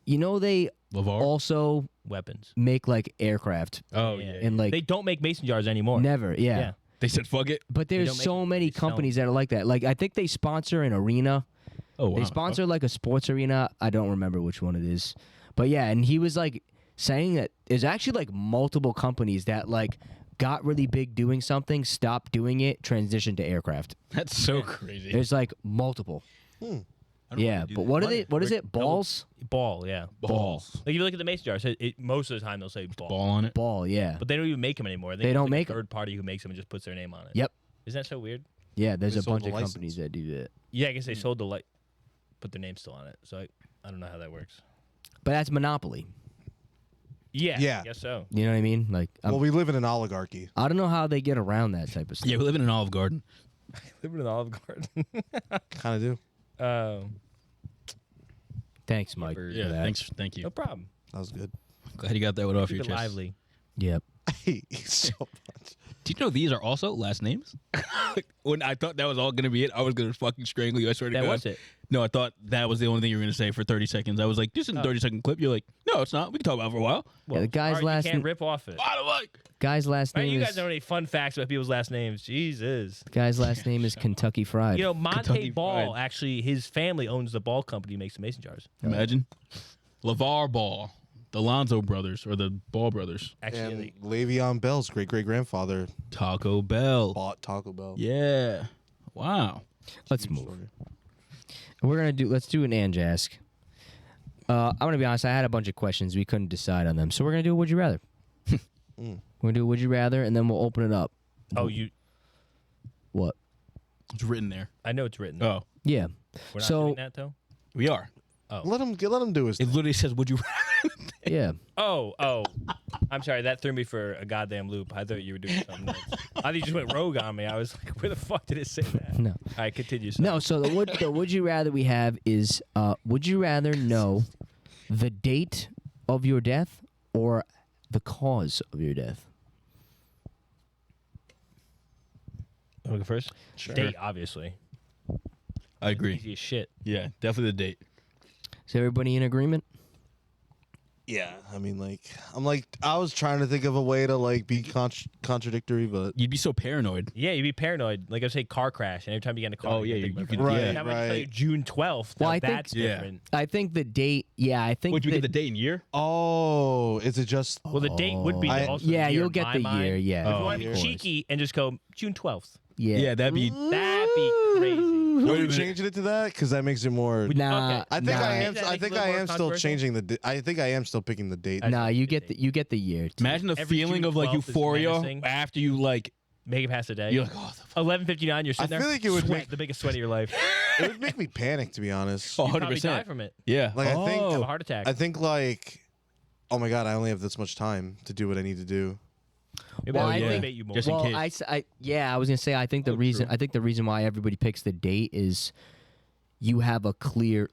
You know they LeVar? also Weapons. make like aircraft Oh, Yeah. yeah. and like They don't make mason jars anymore. never, yeah. Yeah. They said, fuck it. But there's don't make so them, many they sell companies that are like that. Like I think they sponsor an arena. Oh, wow. They sponsor like a sports arena. I don't remember which one it is. But yeah, and he was like saying that there's actually like multiple companies that like got really big doing something, stopped doing it, transitioned to aircraft. That's so crazy. There's like multiple. I don't Yeah, wanna do but that. what are they? What is Rick, it? Balls? Ball, yeah. Balls. Like if you look at the mason jars, most of the time they'll say ball. Ball on it. Ball, yeah. But they don't even make them anymore. They use, don't like, make a 'em. third party who makes them and just puts their name on it. Yep. Isn't that so weird? Yeah, there's They a sold bunch the of license. companies that do that. Yeah, I guess they sold the put their name still on it. So I don't know how that works. But that's monopoly. Yeah. Yeah. I guess so. You know what I mean? Like Well, we live in an oligarchy. I don't know how they get around that type of stuff. Yeah, we live in an Olive Garden. Living in the Olive Garden. Kind of do. Thanks, Mike. Or- for Yeah, that. thanks. Thank you. No problem. That was good. Glad you got that one off Keep your it chest. lively. Yep. I hate you so much. Do you know these are also last names? When I thought that was all gonna be it, I was gonna fucking strangle you. I swear to That God. was it. No, I thought that was the only thing you were gonna say for 30 seconds. I was like, this is a 30-second clip. You're like, no, it's not. We can talk about it for a while. Yeah, the guy's All right, last You can't n- rip off it. I don't like. Guy's last Right, name you is guys don't know any fun facts about people's last names. Jesus. guy's last name is Kentucky Fried. You know, Monte Kentucky Ball, Fried. actually, his family owns the ball company who makes the mason jars. Imagine. LeVar Ball, the Lonzo brothers, or the Ball brothers. Actually, And Le'Veon Bell's great-great-grandfather Taco Bell. bought Taco Bell. Yeah. Wow. Let's move. Let's do an Ange ask. I'm gonna be honest. I had a bunch of questions. We couldn't decide on them, so we're gonna do a Would You Rather. We're gonna do a Would You Rather, and then we'll open it up. oh, What? It's written there. I know it's written. Oh, Yeah. We're not so- doing that, though? we are. Let him do his It thing. literally says, would you Yeah. Oh. I'm sorry. That threw me for a goddamn loop. I thought you were doing something else. I thought you just went rogue on me. I was like, where the fuck did it say that? No. All right, continue. Son. No. So the Would You Rather we have is Would you rather know the date of your death or the cause of your death? Want to go first? Sure. Date, obviously. I agree. Easy as shit. Yeah, definitely the date. Is everybody in agreement? Yeah, I mean, I was trying to think of a way to be contradictory, but You'd be so paranoid. Yeah, you'd be paranoid. Like I say, car crash, and every time you get in a car, Oh, yeah, think you about could- it. Right, I'm gonna tell you right. June 12th. Well, Now I think- that's Yeah. different. I think the date. Yeah, I think. Would you that- get the date and year? oh, is it just? Well, the date would be I- also. Yeah, the year you'll in get my the mind. year. Yeah. If you Oh, want to of be course. cheeky and just go June 12th. Yeah. that'd be. That'd be crazy. Are you changing it to that? Because that makes it more. Nah. Okay. I think nah. I am. That I makes it think a little I more am still controversial? changing the. I think I am still picking the date. I- Nah, like you the get date. the you get the year. too. Imagine the Every feeling June of like 12th is euphoria menacing. after you make it past the day. You're like, oh, 11:59. You're sitting there. feel like it would sweat, make- the biggest sweat of your life. It would make me panic, to be honest. oh, You probably 100%. die from it. Yeah. Like, I think- Have a Oh. heart attack. I think like, oh my god, I only have this much time to do what I need to do. Maybe Well, I'll I motivate think- you more. Just in Well, case. I was gonna say I think the reason why everybody picks the date is you have a clear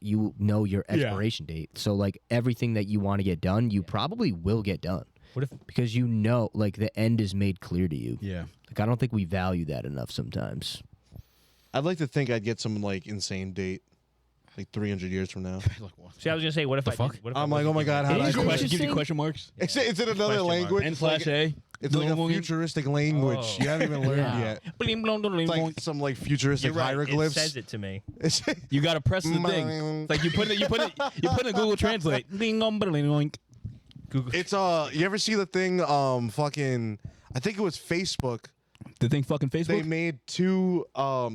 you know your expiration date. So like everything that you want to get done, you probably will get done. What if Because you know like the end is made clear to you. Yeah. Like I don't think we value that enough sometimes. I'd like to think I'd get some like insane date, like 300 years from now. See, I was gonna say, what if I fuck? did- what if I I'm like, wasn't oh my god, given how that? do I It is quit? Question, give you interesting. question marks. It's in another Question mark. language. N slash A. It's like a futuristic language. Oh. You haven't even learned Yeah. yet. It's like some like futuristic You're right. hieroglyphs. It says it to me. It's You gotta press the thing. It's like you put it in Google Translate. Google. It's you ever see the thing fucking I think it was Facebook. The thing fucking They Facebook. made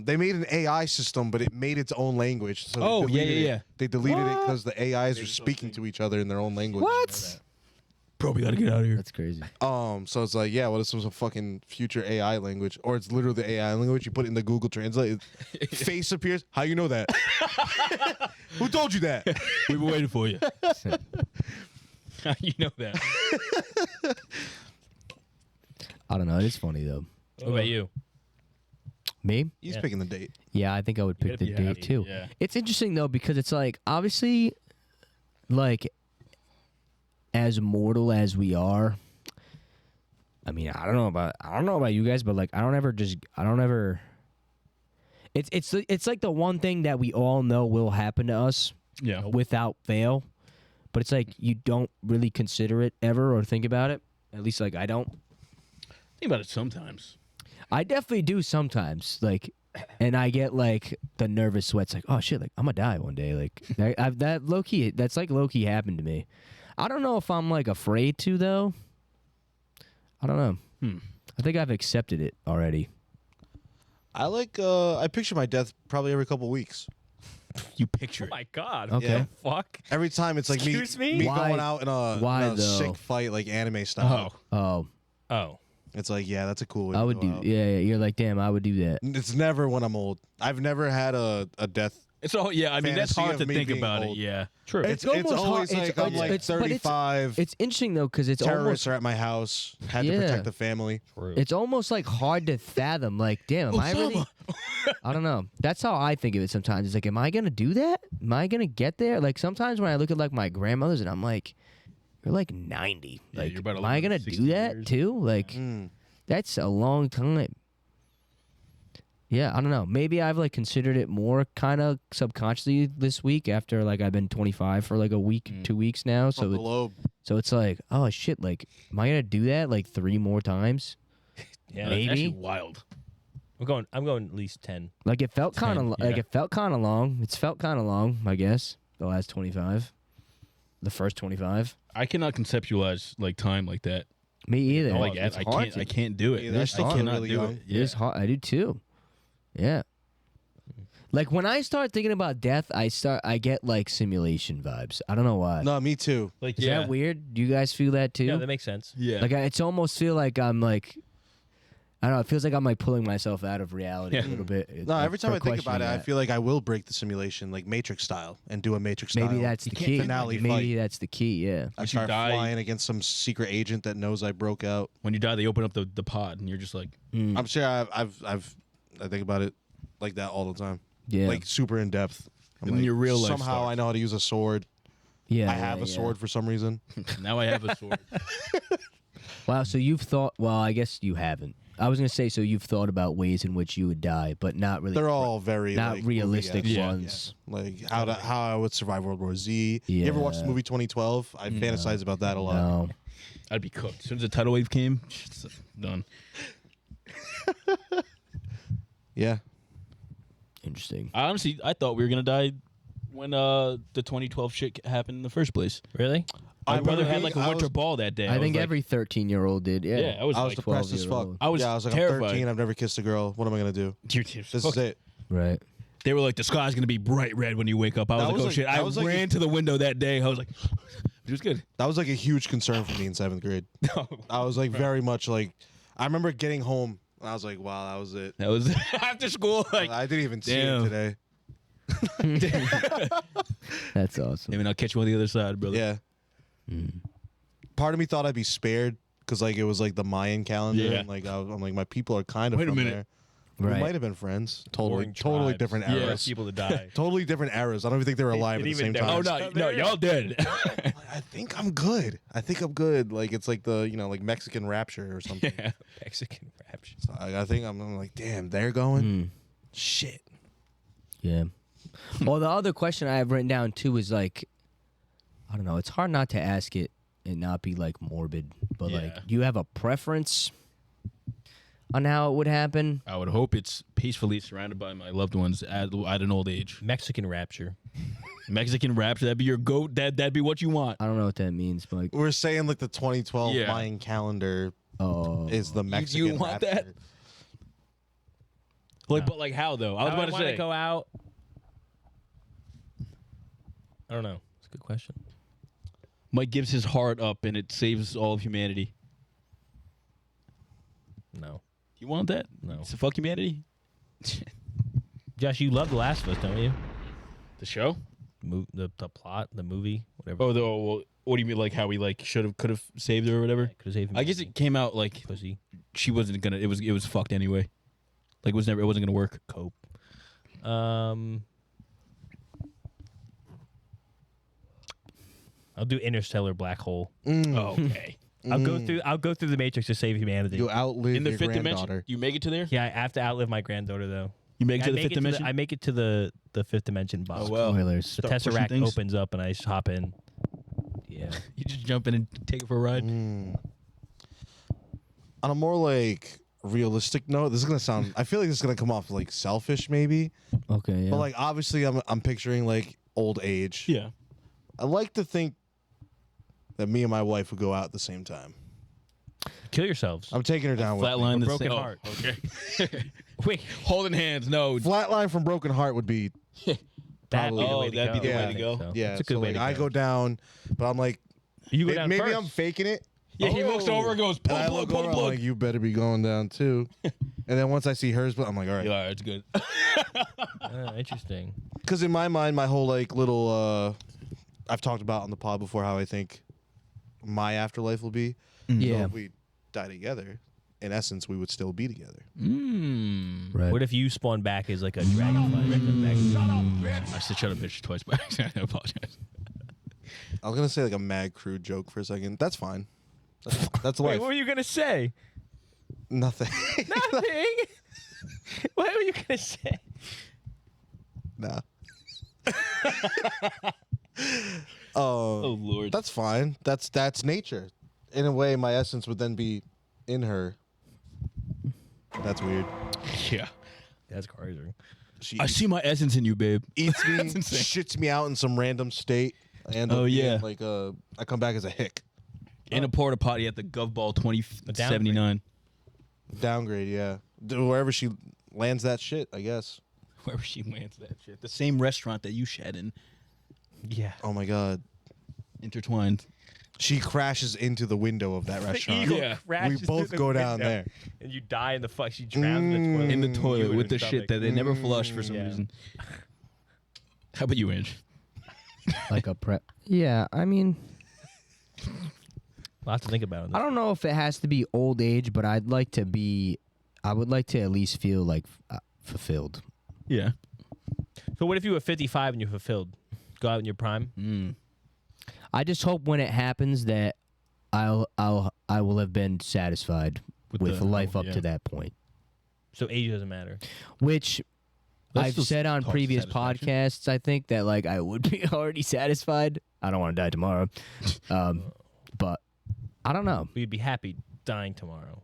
they made an AI system, but it made its own language. So they Oh, yeah, deleted yeah, yeah. it. They deleted it because the AIs were speaking to each other in their own language. What? Bro, we gotta get out of here. That's crazy. So it's like, yeah, what if some fucking future AI language, or it's literally the AI language? You put it in the Google Translate, face appears. How you know that? Who told you that? We've been waiting for you. You know that. I don't know. It is funny though. What about you? Me? He's Yeah. picking the date. Yeah, I think I would pick gotta the be happy, date too. yeah. It's interesting though because it's like obviously, like, as mortal as we are. I mean, I don't know about you guys, but like, I don't ever. It's like the one thing that we all know will happen to us Yeah. without fail, but it's like you don't really consider it ever or think about it. At least like I don't. Think about it sometimes. I definitely do sometimes, like, and I get like the nervous sweats, like, oh shit, like I'm gonna die one day, like that low key, that's like low key happened to me. I don't know if I'm like afraid to though. I don't know. I think I've accepted it already. I picture my death probably every couple weeks. You picture Oh it. my god. Okay. Yeah. Fuck. Every time it's like Excuse me? me Why- going out in why a though? sick fight like anime style. Oh, Oh. It's like, yeah, that's a cool way I to would go do. out. Yeah, you're like, damn, I would do that. It's never when I'm old. I've never had a death. It's all yeah. I mean, that's Fantasy hard of to me think being about old. it. Yeah. True. It's almost always hard- like it's- I'm like it's- but it's- 35. It's interesting though because it's Terrorists almost are at my house. Had to Yeah. protect the family. it's almost like hard to fathom. Like, damn, am I really? I don't know. That's how I think of it sometimes. It's like, am I gonna do that? Am I gonna get there? Like sometimes when I look at like my grandmothers and I'm like, you're like 90. Yeah, Like, you're about to am live I another gonna 60 do that years. too? Like, that's a long time. Yeah, I don't know. Maybe I've like considered it more kind of subconsciously this week after like I've been 25 for like a week, 2 weeks now. From the lobe. So it's like, oh shit, like, am I gonna do that like 3 more times? Yeah. Maybe. Actually, wild. I'm going at least 10. Like it felt kind of 10, like yeah. it felt kind of long. It's felt kind of long, I guess. The last 25, the first 25. I cannot conceptualize like time like that. Me either. Oh, It's I hard can't. to- I can't do it. Either. I still I feel cannot really do young. it. It is hard. I do too. Yeah. Like when I start thinking about death, I get like simulation vibes. I don't know why. No, me too. Like Is that weird? Do you guys feel that too? Yeah, that makes sense. Yeah. Like it's almost feel like I'm like, I don't know. It feels like I'm like pulling myself out of reality a little bit. No, like, every time for I think about questioning it, I that. feel like I will break the simulation, like Matrix style, and do a Matrix style. Maybe that's the can't key. finale Maybe fight. that's the key. Yeah. I Once you start die- flying against some secret agent that knows I broke out. when you die, they open up the pod, and you're just like, I'm sure I think about it like that all the time. Yeah. Like super in depth. I'm In like, your real life somehow starts. I know how to use a sword. Yeah. I have a sword for some reason. now I have a sword. Wow. So you've thought? Well, I guess you haven't. I was gonna say so you've thought about ways in which you would die, but not really. They're all very not like, realistic movie-esque. Yeah. ones. Like how I would survive World War Z. You ever watch the Yeah. movie 2012? I fantasize about that a lot. No. I'd be cooked. As soon as the tidal wave came, it's done. Yeah. Interesting. I thought we were gonna die when the 2012 shit happened in the first place. Really? My I brother remember had like a I winter was- ball that day. I think was like, every 13-year-old did. Yeah. yeah, I was I was like, depressed as fuck. 12-year-old. I was like, terrified. I'm 13. I've never kissed a girl. What am I gonna do? This is it. Right. They were like, the sky's gonna be bright red when you wake up. I was That like, was oh like- shit! that I was like ran if- to the window that day. I was like, it was good. That was like a huge concern for me in 7th grade. I was like very much like, I remember getting home and I was like, wow, that was it. That was after school. Like, I didn't even see damn. it today. That's awesome. I mean, I'll catch you on the other side, brother. Yeah. Part of me thought I'd be spared because like it was like the Mayan calendar, Yeah. and like I'm like my people are kind of Wait a from minute. there. Right. We might have been friends. Totally Boring tribes. different Yeah. eras. People to die. Totally different eras. I don't even think they were alive at the even same there time. Oh was- no, y'all dead. I think I'm good. Like it's like the like Mexican rapture or something. Yeah. Mexican rapture. So I think I'm like, damn, they're going. Shit. Yeah. Well, the other question I have written down too is like, I don't know. It's hard not to ask it and not be like morbid, but like, Yeah. do you have a preference on how it would happen? I would hope it's peacefully surrounded by my loved ones at an old age. Mexican rapture. Mexican rapture, that'd be your goat. That'd be what you want. I don't know what that means, but like, We're saying like the 2012 Yeah. Mayan calendar oh, is the Mexican you want that? rapture. Like, but like how though? I was How about to wanna say. go out. I don't know. It's a good question. Mike gives his heart up and it saves all of humanity. No. You want that? No. So fuck humanity. Josh, you love The Last of Us, don't you? The show? The plot, the movie, whatever. Oh, well, what do you mean? Like how we like could have saved her or whatever? Could have saved I guess it came out like pussy. she wasn't gonna. It was fucked anyway. Like it wasn't gonna work. Cope. I'll do Interstellar Black Hole. Oh, okay. I'll go through the Matrix to save humanity. You outlive In the your fifth granddaughter. dimension, you make it to there. Yeah, I have to outlive my granddaughter though. You make it I to the make fifth it to dimension. I make it to the fifth dimension boss. Oh well. spoilers. The Start pushing Tesseract things. opens up and I just hop in. Yeah. You just jump in and take it for a ride. On a more like realistic note, this is gonna sound. I feel like this is gonna come off like selfish, maybe. Okay, yeah. But like obviously, I'm picturing like old age. Yeah. I like to think that me and my wife would go out at the same time. Kill yourselves. I'm taking her down with me. Flatline the broken same- heart. Oh, okay. Wait, Holding hands. No. Flatline from broken heart would be that'd be the Probably. way to That'd go. be the way I to think go. so. yeah. It's a good so way like to I go down, but I'm like You go down maybe first. I'm faking it. Yeah, he looks over and goes, pull, And I pull, look pull, over, I'm pull. like, you better be going down too. And then once I see hers, but I'm like, all right. Yeah, it's good. Interesting. Because in my mind, my whole like little, I've talked about on the pod before how I think my afterlife will be. yeah. So if we die together, in essence, we would still be together. Right. What if you spawn back as like a dragonfly? I said shut up, bitch, twice by accident. I apologize. I was gonna say like a mad crude joke for a second. That's fine. That's Wait, life. what were you gonna say? Nothing. Nothing. What were you gonna say? Nah. Oh Lord. That's fine. That's nature. In a way, my essence would then be in her. That's weird. Yeah. That's crazy. She I see my essence in you, babe. eats me, That's insane. shits me out in some random state. And Oh, yeah. like I come back as a hick. In a porta potty at the Gov Ball 2079. Downgrade, yeah. Wherever she lands that shit, I guess. Wherever she lands that shit. The same restaurant that you shed in. Yeah. Oh my god. Intertwined. She crashes into the window of that restaurant. Eagle Yeah. crashes We both through the go down window, there. and you die in the fuck. She drowns in the toilet. In the You toilet in with her the shit stomach. that they never flush for some Yeah. reason. How about you, Ange? Like a prep. Yeah, I mean, Lots to think about. I don't know if it has to be old age, but I would like to at least feel like fulfilled. Yeah. So what if you were 55 and you're fulfilled? Go out in your prime. I just hope when it happens that I will have been satisfied with the- life up yeah. to that point. So age doesn't matter. Which That's I've just said on talk previous satisfaction. podcasts, I think that like I would be already satisfied. I don't want to die tomorrow, but I don't know. But you'd be happy dying tomorrow.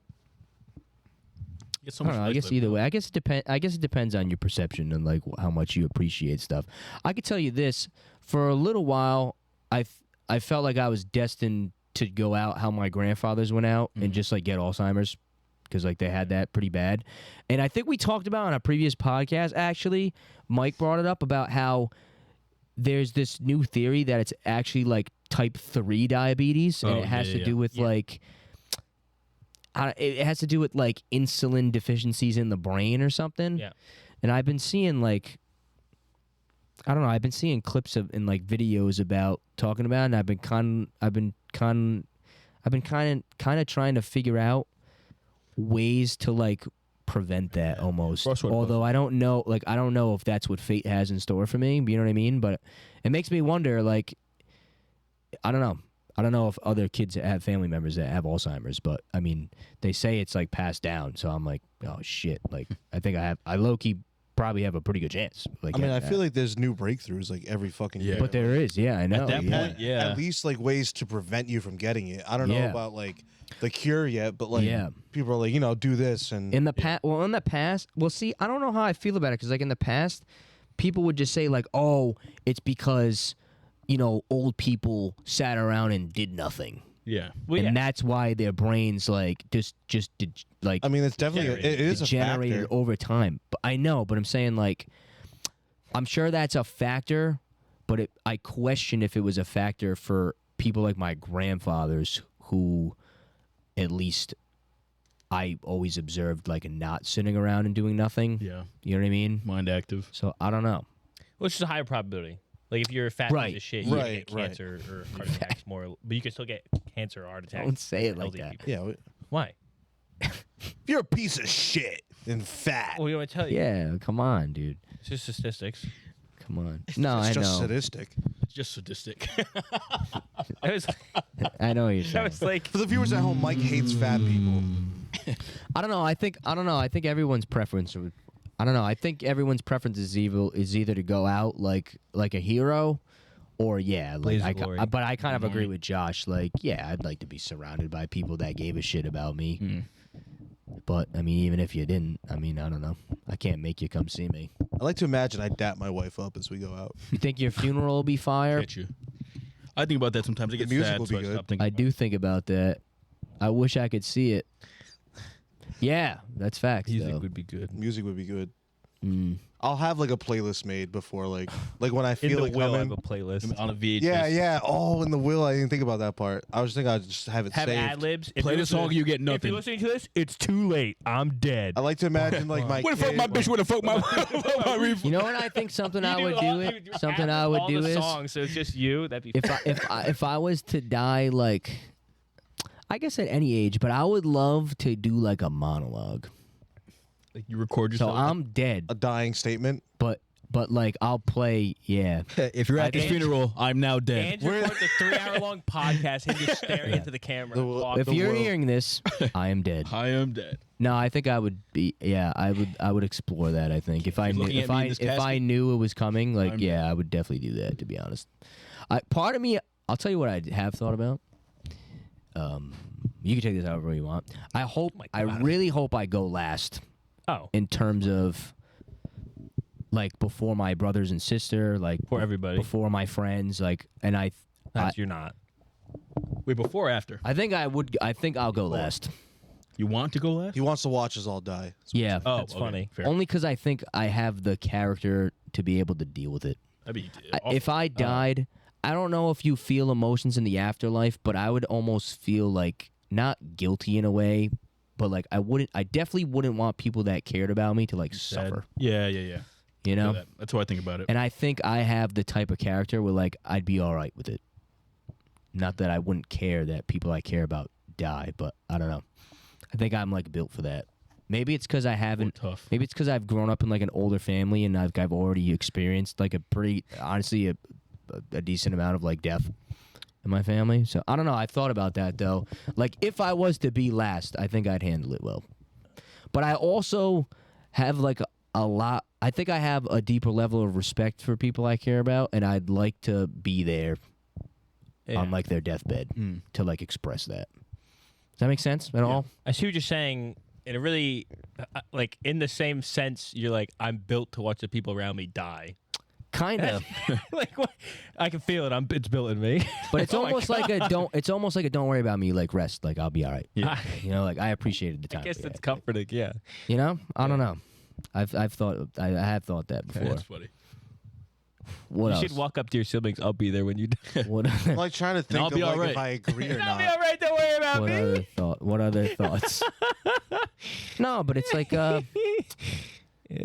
Get so I don't know. I guess either way. I guess it depends on your perception and like how much you appreciate stuff. I could tell you this: for a little while, I felt like I was destined to go out how my grandfathers went out and just like get Alzheimer's because like they had that pretty bad. And I think we talked about on a previous podcast. Actually, Mike brought it up about how there's this new theory that it's actually like type 3 diabetes, and Oh, it has yeah, to yeah. do with like. it has to do with like insulin deficiencies in the brain or something. Yeah. And I've been seeing like, I don't know. I've been seeing clips of in like videos about talking about it, and I've been kind of trying to figure out ways to like prevent that almost. Although I don't know if that's what fate has in store for me. You know what I mean? But it makes me wonder. Like, I don't know if other kids have family members that have Alzheimer's, but I mean, they say it's like passed down. So I'm like, oh shit. Like, I think I low key probably have a pretty good chance. Like, I mean, I feel like there's new breakthroughs like every fucking year. but there is, yeah, I know. At that point, yeah. At least like ways to prevent you from getting it. I don't know Yeah. about like the cure yet, but like Yeah. people are like, do this and In the past, see, I don't know how I feel about it because like in the past, people would just say like, oh, it's because old people sat around and did nothing. Yeah. And that's why their brains like just did like I mean, it's definitely it is a generated factor. over time. But I know, but I'm saying like, I'm sure that's a factor, but I question if it was a factor for people like my grandfathers who, at least, I always observed like not sitting around and doing nothing. Yeah. You know what I mean? Mind active. So I don't know. Well, it's just a higher probability. Like if you're a fat Right. piece of shit, you Right, get right. cancer or heart attacks more, but you can still get cancer or heart attacks. Don't say it like healthy that. people. Yeah, Why? if you're a piece of shit and fat, Well, you want to tell you? Yeah, come on, dude. It's just statistics. Come on. No, it's I just know. sadistic. It's just sadistic. I was, I know what you're that saying. was like, For the viewers at home, Mike hates fat people. I don't know. I think everyone's preference. I don't know. I think everyone's preference is either to go out like a hero, or Blaze of like glory. but I kind of agree with Josh. Like, yeah, I'd like to be surrounded by people that gave a shit about me. But I mean, even if you didn't, I mean, I don't know. I can't make you come see me. I like to imagine I dap my wife up as we go out. You think your funeral will be fire? Get you. I think about that sometimes. I get music sad, will so be I good. stop thinking I about do think about that. I wish I could see it. Yeah, that's facts. music though. would be good. Music would be good. Mm. I'll have like a playlist made before like when I In feel the like will, I have coming. a playlist. it. On a VHS. Yeah. Oh, in the will, I didn't think about that part. I was thinking I'd just have it Have saved. ad libs. Play the song, you get If nothing. you're listening to this, it's too late. I'm dead. I like to imagine like my What the fuck kid, my like- bitch? What the fuck my reef? You know what I think? Something I would do it. Something I all would do the is songs, so it's just you. That'd be if I was to die, like, I guess at any age, but I would love to do like a monologue. Like you record So yourself. I'm dead, a dying statement. but like I'll play. Yeah, if you're at this think- funeral, I'm now dead. And record the 3-hour-long podcast, him just staring into the camera. The- walk if the you're world. hearing this, I am dead. I am dead. No, I think I would be. Yeah, I would explore that. I think if I knew looking at me in this if I casket? knew it was coming, like I'm yeah, I would definitely do that. To be honest, part of me, I'll tell you what I have thought about. You can take this however you want. I really hope I go last. Oh, In terms of like before my brothers and sister, like For everybody. before my friends, like, and you're not. Wait, before or after? I think I'll go last. You want to go last? He wants to watch us all die. Yeah, Oh, That's funny. Fair. only because I think I have the character to be able to deal with it. That'd be If I died, I don't know if you feel emotions in the afterlife, but I would almost feel like not guilty in a way, but like I definitely wouldn't want people that cared about me to like suffer. Yeah. You know? That's how I think about it. And I think I have the type of character where like I'd be all right with it. Not that I wouldn't care that people I care about die, but I don't know. I think I'm like built for that. Maybe it's because I haven't. Tough. Maybe it's because I've grown up in like an older family and I've already experienced like a pretty honestly a decent amount of like death in my family. So I don't know. I've thought about that though. Like if I was to be last, I think I'd handle it well. But I also have like a lot. I think I have a deeper level of respect for people I care about, and I'd like to be there on like their deathbed to like express that. Does that make sense at all? I see what you're saying. In a really, like, in the same sense, you're like, I'm built to watch the people around me die. Kind of. Like, what? I can feel it. It's built in me. But it's Oh my almost like a don't. It's almost like a don't worry about me. Like rest. Like I'll be all right. Yeah. You know, like I appreciated the time. I guess we that's had. comforting. Yeah. You know, I don't know. I have thought that before. That's funny. What You else? should walk up to your siblings. I'll be there when you die. What, I'm like trying to think I'll of be like alright. if I agree or I'll be not. all right. Don't worry about me. What other thoughts? No, but it's like I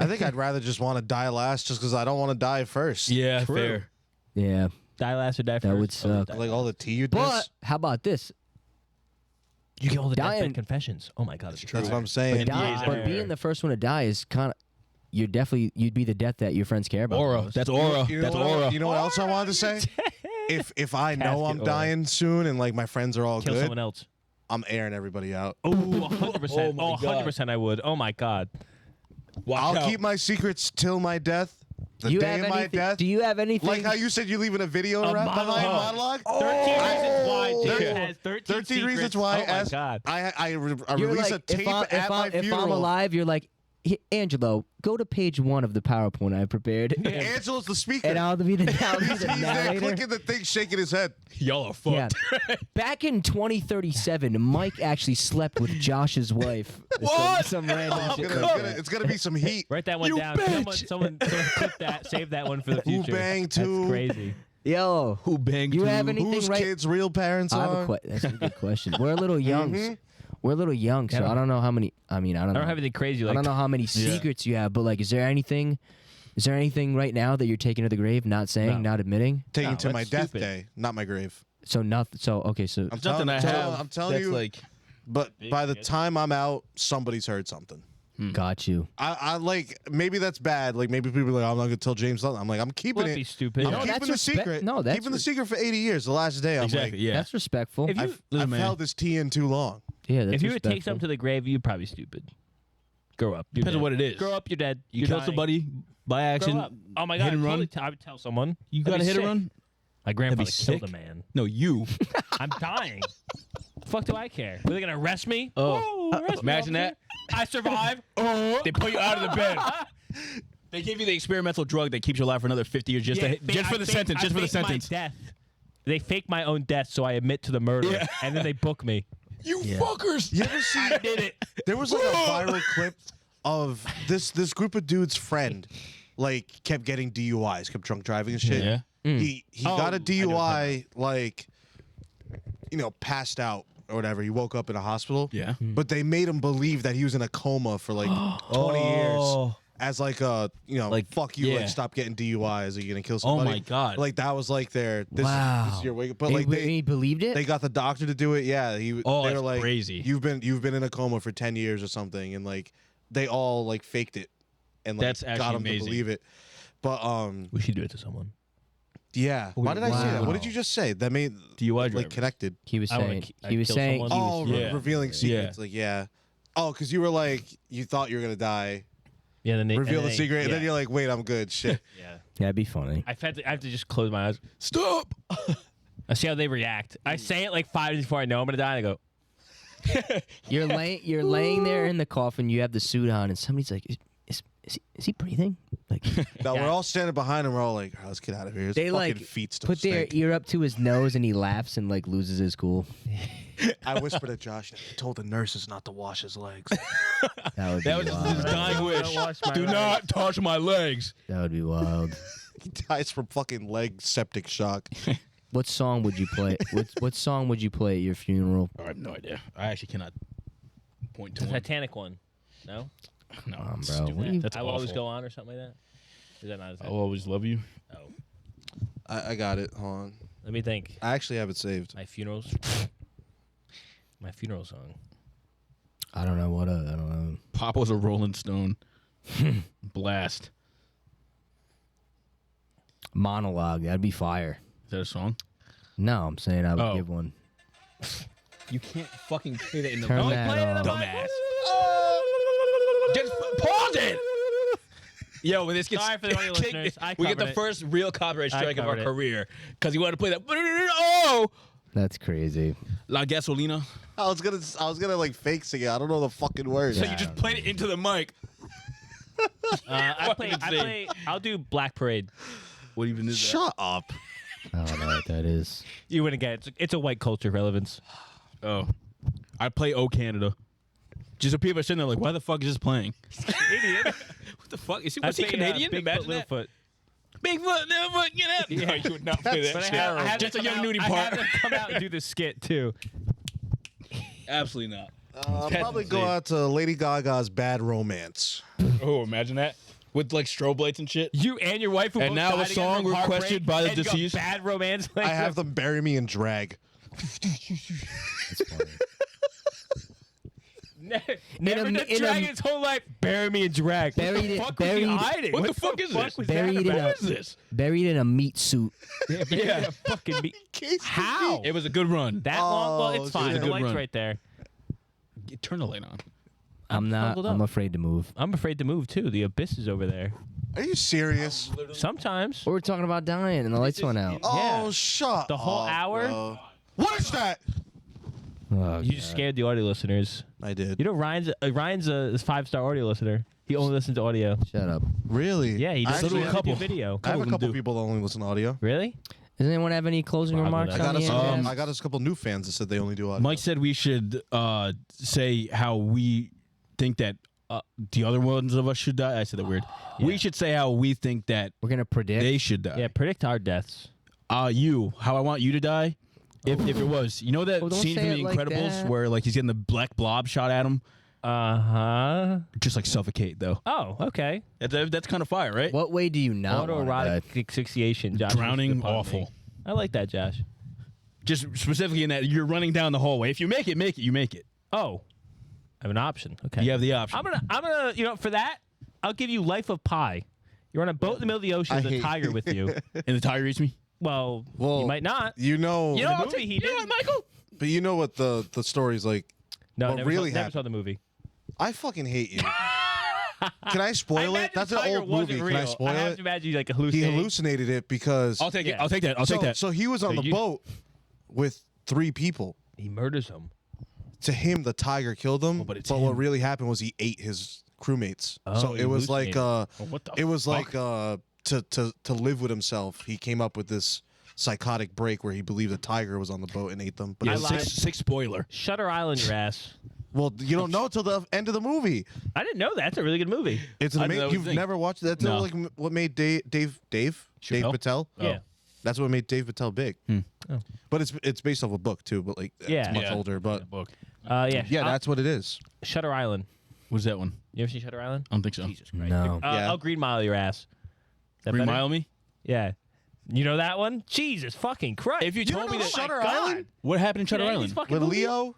think I'd rather just want to die last, just because I don't want to die first. Yeah, True. fair. yeah. Die last or die first. That would suck. Like all the tea you But diss. how about this? You get all the Dying- deathbed confessions. Oh my god, it's true. That's what I'm saying. But being the first one to die is kind of you'd be the death that your friends care about. Aura. most. That's aura. You know That's what, aura. You know what else I wanted to say? If I know I'm Casket dying soon and like my friends are all Kill good, someone else. I'm airing everybody out. Oh, 100%. Oh my God. 100% I would. Oh my god. I'll keep my secrets till my death. The You day have of my anything? death. Do you have anything? Like how you said you're leaving a video A behind monologue. monologue. 13 reasons why Oh. Jake has 13 13 reasons secrets. why Oh my as god. I You're release like, a tape at my if funeral. I'm alive, you're like, Angelo, go to page 1 of the PowerPoint I prepared, Angelo's the speaker. and I'll be the, He's there narrator. clicking the thing, shaking his head. Y'all are fucked. Yeah. Back in 2037, Mike actually slept with Josh's wife. What? Some random Oh, shit. it's gonna be some heat. Write that one You down. bitch. Someone clip that. Save that one for the future. bang That's too. crazy. Yo, Who banged you who? have anything Whose right? kids' real parents I have are? That's a good question. We're a little young. We're a little young, so I don't know how many. I mean, I don't I know. don't have anything crazy I like don't know how many secrets you have, but like, is there anything? Is there anything right now that you're taking to the grave, not saying, No. not admitting? Taking No, to my that's death stupid. day, not my grave. So nothing. So okay. So I'm Nothing I have. I'm telling that's you. like But by the time I'm out, somebody's heard something. got you. I like maybe that's bad. Like maybe people are like, I'm not gonna tell James something. I'm like, I'm keeping That'd be it. stupid. I'm No, keeping that's the respect- secret. no, that's keeping the secret for 80 years. The last day, I'm exactly. like, Yeah. That's respectful. If you- Listen, I've man. held this tea in too long. Yeah, that's If you would take respectful. something to the grave, you're probably stupid. Grow up. You're Depends on dead. what it is. Grow up, you're dead. You You're kill dying. somebody by Grow accident. up. Oh my hit god. and run? I would tell someone. You That'd got to be hit sick. and run. My grandfather That'd be killed sick. a man. No, you. I'm dying. Fuck do I care? Are they gonna arrest me? Oh. Whoa, arrest me, Imagine officer. that. I survived. They put you out of the bed. They give you the experimental drug that keeps you alive for another 50 years just, Yeah, just for I the fake- sentence. I Just for the fake my sentence. death. They fake my own death, so I admit to the murder, Yeah. and then they book me. You fuckers. You ever see? I did it. There was like a viral clip of this group of dudes' friend, like kept getting DUIs, kept drunk driving and shit. Yeah. He got a I know DUI, like, passed out or whatever. He woke up in a hospital. Yeah. But they made him believe that he was in a coma for like 20 years. As like a, Like, fuck you, yeah. like stop getting DUIs, are you gonna kill Oh somebody? my God. Like that was like their this is your wake up. But He- like he believed it. they got the doctor to do it. Yeah, Oh, they were that's like, crazy. You've been in a coma for 10 years or something, and like they all like faked it, and like That's got actually him to amazing. believe it. But We should do it to someone. yeah. Why did I say that? Wow. What did you just say? That made DUI like drivers. connected. he was I wanna saying. ki- He I'd was kill saying. someone. Oh, Yeah. revealing secrets. Like yeah. Oh, because you were like you thought you were gonna die. Yeah, then they Reveal and the they- secret, and then yeah. you're like, wait, I'm good. Shit. Yeah. That'd be funny. I have to just close my eyes. Stop. I see how they react. I say it like 5 minutes before I know I'm gonna die, and I go, You're laying there in the coffin. You have the suit on, and somebody's like, "Is he breathing?" Like No, Yeah. we're all standing behind him. We're all like, all right, let's get out of here. His they fucking like feet still put their stink. ear up to his nose, and he laughs and like loses his cool. I whispered to Josh. He told the nurses not to wash his legs. That would be That was wild. his dying wish. wash my Do legs. not touch my legs. That would be wild. He dies from fucking leg septic shock. What song would you play? What song would you play at your funeral? I have no idea. I actually cannot point to the one. Titanic one. No, No, Come on, it's bro. stupid. What are you- That's I will always awful. go on or something like that. Is that not? Is that, I'll always love you. oh, I got it. Hold on. let me think. I actually have it saved. My funerals. My funeral song. I don't know what. I don't know. Pop was a Rolling Stone. Blast. Monologue. That'd be fire. Is that a song? No, I'm saying I would Oh. give one. You can't fucking play that in the Turn mic. that off. Dumbass. Just pause it. Yo, when this gets Sorry for the audio listeners. I we get the covered it. first real copyright I strike of our covered it. career because he wanted to play that. Oh, That's crazy. La Gasolina. I was gonna like fake sing it. I don't know the fucking words. So Yeah. you just played it into the mic. I'll do Black Parade. What even is that? Shut up. I don't know what that is. You wouldn't get it. It's a white culture relevance. Oh, I play "Oh Canada." Just so people are sitting there like, why the fuck is this playing? Idiot. What the fuck? Was he Canadian? Bigfoot, Imagine that. Littlefoot. Bigfoot never get up. Yeah. No, you would not play that But shit. I had Just to a come young out- nudie I had part. to come out and do the skit too. Absolutely not. Probably go out to Lady Gaga's Bad Romance. Oh, imagine that. With like strobe lights and shit. You and your wife. Who And both now a died together song from heartbreak, requested by the and you got deceased. Bad romance. Like I have them bury me in drag. Never In a- done in a- drag his whole life. Bury me in drag. Buried What the it- fuck was he buried- hiding? What the fuck is this? Was Buried that in about? a- What is this? Buried in a meat suit. Yeah, fucking me. How? It was a good run. That long? Well, Oh, it's fine. shit. The Good light's run. right there. Turn the light on. I'm not. snuggled up. I'm afraid to move. I'm afraid to move too. The abyss is over there. Are you serious? Sometimes. We were talking about dying, and the lights went out. Oh, Yeah. shut The whole up, hour? bro. What is that? Oh, You just scared the audio listeners. I did. You know, Ryan's a 5-star audio listener. He only listens to audio. Shut up. Really? Yeah, he I doesn't actually do have- couple. video. I have a of them couple do. people that only listen to audio. Really? Does anyone have any closing Probably remarks not. I on got the us. end? I got us a couple new fans that said they only do audio. Mike said we should say how we think that the other ones of us should die. I said that weird. We should say how we think that We're gonna predict. they should die. Yeah, predict our deaths. How I want you to die. If it was, you know that Oh, don't scene say from The it like Incredibles that. where like he's getting the black blob shot at him, Uh-huh. just like suffocate though. Oh, okay. That's kind of fire, right? What way do you not want Autoerotic asphyxiation. Josh Drowning, used to pun me. awful. I like that, Josh. Just specifically in that you're running down the hallway. If you make it, you make it. Oh, I have an option. Okay. You have the option. I'm gonna, for that, I'll give you Life of Pi. You're on a boat in the middle of the ocean I with a hate- tiger with you. And the tiger eats me. Well, Well, you might not. You know, You know, the movie he did. Michael? but you know what the story's like. No, what never, really never happened? saw the movie. I fucking hate you. Can I spoil I it? imagine That's the an tiger old wasn't movie. Real. Can I spoil I have it? to imagine you like He hallucinating. hallucinated it because I'll take it. Yeah. I'll take that. I'll take that. So he was on the you- boat with 3 people. He murders him. To him, the tiger killed him. but it's what him. really happened was he ate his crewmates. Oh, so he it was like hallucinated. what the it was fuck? like to live with himself. He came up with this psychotic break where he believed a tiger was on the boat and ate them. But Yeah, it was- lied. six spoiler. Shutter Island, your ass. well, you don't know till the end of the movie. I didn't know that. It's a really good movie. It's I an didn't know amazing. that was You've a thing. never watched it? That's No. like what made Dave Chappelle? Patel. Yeah. That's what made Dave Patel big. Oh. But it's based off a book too. But like Yeah. it's much Yeah. older. But book. Yeah. yeah, that's what it is. Shutter Island. What's that one? You ever seen Shutter Island? I don't think so. No. Yeah. I'll Green Mile your ass. Is that Green better? Mile me? Yeah. You know that one? Jesus fucking Christ. If you told me know that Shutter God. Island what happened in Shutter Yeah, Island? these fucking with movies? Leo,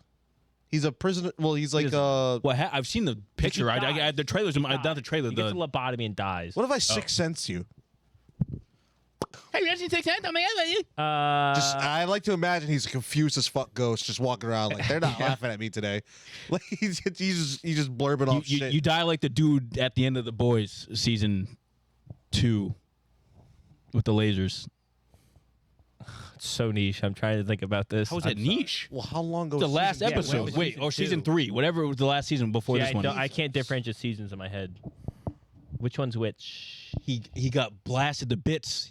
he's a prisoner. Well, he's like Well, I've seen the picture. he I dies. the trailers. Not the trailer. He gets a The lobotomy and dies. What if I sixth sense you? hey, you actually take that? I like to imagine he's a confused as fuck ghost just walking around like they're not laughing at me today. Like he's just blurbing off shit. You die like the dude at the end of The Boys season 2 with the lasers. It's so niche. I'm trying to think about this. How was that niche? well, how long ago? The was last season- when episode. was Wait, season or season 2? 3, whatever it was the last season before Yeah, this one. I can't differentiate seasons in my head. Which one's which? He got blasted to bits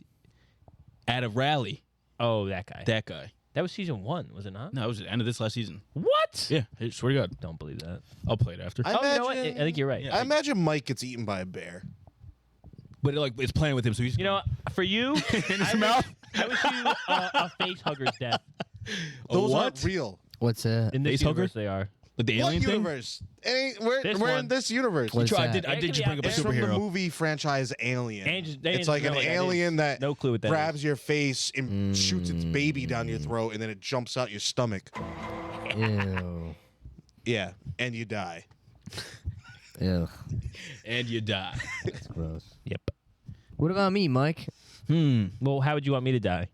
at a rally. Oh, that guy. That guy. That was season 1, was it not? No, it was the end of this last season. What? Yeah, I swear to God. Don't believe that. I'll play it after. I Oh, you know what? I imagine- think you're right. I imagine Mike gets eaten by a bear. But it's playing with him, so he's You know, what? For you, in his mouth. I would do a face hugger's death. Those what? aren't real. What's that? In this Face hugger? universe, they are. But the alien What thing. universe? We're This in one. this universe. What is I that? did just bring up a It's from the superhero. movie franchise Alien. They It's like know an what that alien is. that No clue what that grabs is. your face and shoots its baby down your throat, and then it jumps out your stomach. Ew. Yeah, and you die. Ew. And you die. That's gross. Yep. What about me, Mike? Well, how would you want me to die?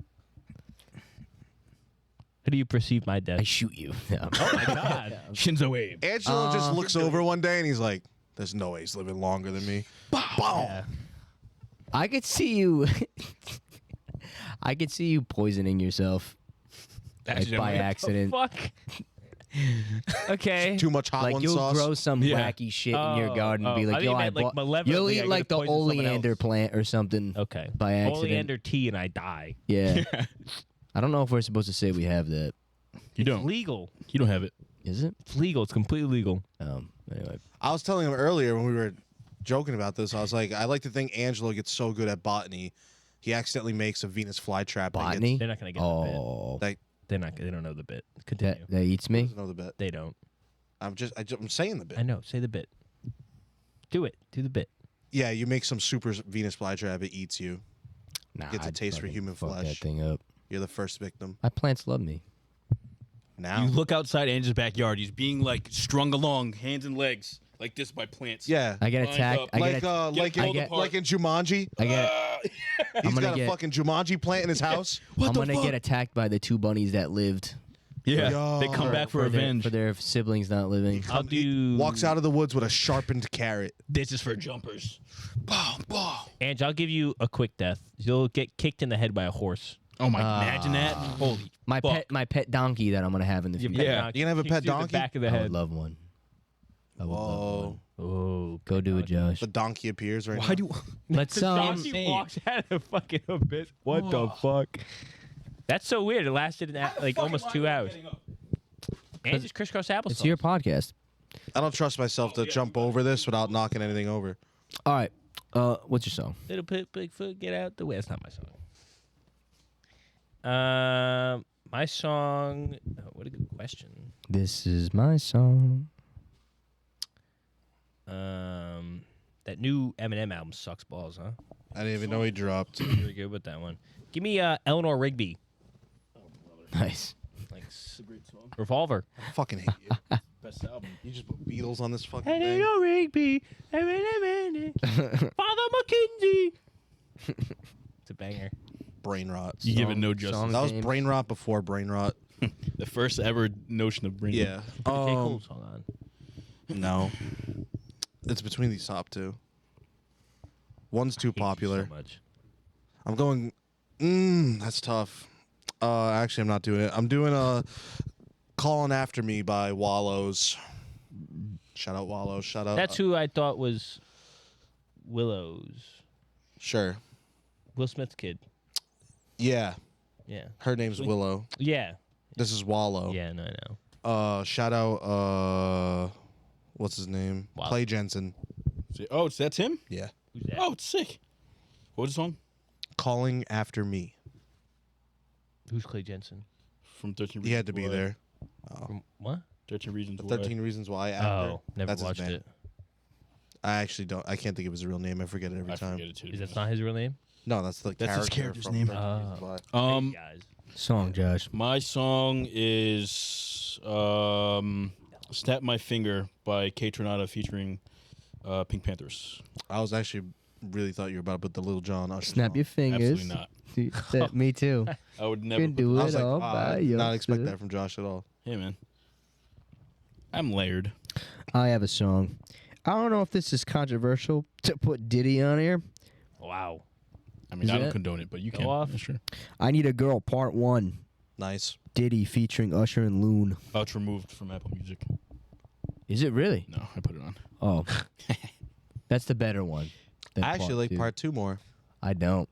How do you perceive my I death? shoot you. Yeah. Oh my God. Shinzo Abe. Angelo just looks over one day and he's like, "There's no way he's living longer than me." Boom. I could see you. I could see you poisoning yourself like, by accident. Fuck. Okay. Too much hot Like one you'll sauce. grow some Yeah. wacky shit in your garden and be I like, think "Yo, you I meant, like, bought." malevolently, You'll I eat gotta like the poison someone oleander else. plant or something. Okay. By accident. Oleander tea and I die. Yeah. I don't know if we're supposed to say we have that. You don't. Legal. You don't have it. Is it? It's legal. It's completely legal. Anyway. I was telling him earlier when we were joking about this. I was like, I like to think Angelo gets so good at botany He accidentally makes a Venus flytrap. Botany. They're not gonna get the Oh, That bit. They don't know the bit. Continue. that eats me. doesn't know the bit. They don't. I'm saying the bit. I know. Say the bit. Do it. Do the bit. Yeah, you make some super Venus flytrap. It eats you. Nah, Gets a I'd taste for fucking human fuck that flesh. thing up. You're the first victim. My plants love me. Now. You look outside Andrew's backyard. He's being like strung along, hands and legs, like this by plants. Yeah. I get Lined attacked. up. I Like get. like pulled in, apart. like in Jumanji. I get. He's gonna got a get- fucking Jumanji plant in his house. What I'm the gonna fuck? get attacked by the 2 bunnies that lived. Yeah, Yo. they come back for revenge. for their siblings not living. I'll do. Walks out of the woods with a sharpened carrot. This is for jumpers. Bow, bow. Ange, I'll give you a quick death. You'll get kicked in the head by a horse. Oh my! Imagine that. Holy. My fuck. pet donkey that I'm gonna have in the Your future. pet Yeah. donkey You gonna have a kicks pet you in donkey? The back of the I would head. love one. I would love one. Whoa. Oh, Go do it, Josh. The donkey appears right Why now. do? Let's The donkey insane. walks out of fucking abyss. What the fuck? That's so weird. It lasted like almost 2 hours. And just crisscross applesauce. It's your podcast. I don't trust myself to jump over this without knocking anything over. All right. What's your song? Little Bigfoot, get out the way. That's not my song. My song. Oh, what a good question. This is my song. That new Eminem album sucks balls, huh? I didn't even know he dropped. Really good with that one. Give me Eleanor Rigby, Nice. like Revolver. I fucking hate you. Best album. You just put Beatles on this fucking thing. Eleanor Rigby, Father McKenzie. It's a banger. Brain rot. You give it Song- no justice. song That was names. brain rot before brain rot. The first ever notion of brain. Yeah. J. Cole song on. No. It's between these top two. One's too Hate you popular. So much. I'm going. That's tough. Actually, I'm not doing it. I'm doing "Calling After Me" by Wallows. Shout out Wallows. Shout out. That's who I thought was Willow's. Sure. Will Smith's kid. Yeah. Yeah. Her name's Willow. Yeah. This is Wallow. Yeah, no, I know. Shout out. What's his name? Wallow. Clay Jensen. Oh, that's him. Yeah. Who's that? Oh, it's sick. What was the song? Calling After Me. Who's Clay Jensen? From 13 Reasons He had to be Why. there. From what? 13 Reasons Why. 13 Reasons Why. Actor. Oh, never That's his watched band. it. I actually don't. I can't think of his real name. I forget it every I time. forget it too. Is that not his real name? No, that's the That's his character character's from name. 13 Reasons Why. Um, Hey, guys. Song, Josh. my song is "Snap My Finger" by K Tornado featuring Pink Panthers. I was actually really thought you were about to put the Little John Usher Snap song. your fingers. Absolutely not. Me too. I would You never. can Put do I it was like, all I by did not expect yourself. that from Josh at all. Hey man, I'm layered. I have a song. I don't know if this is controversial to put Diddy on here. Wow. I mean, Is I don't it? condone it, but you Go can. off. Yeah, sure. I Need a Girl, Part 1. Nice. Diddy featuring Usher and Loon. Oh, it's removed from Apple Music. Is it really? No, I put it on. Oh. That's the better one. than I actually part like two. part 2 more. I don't.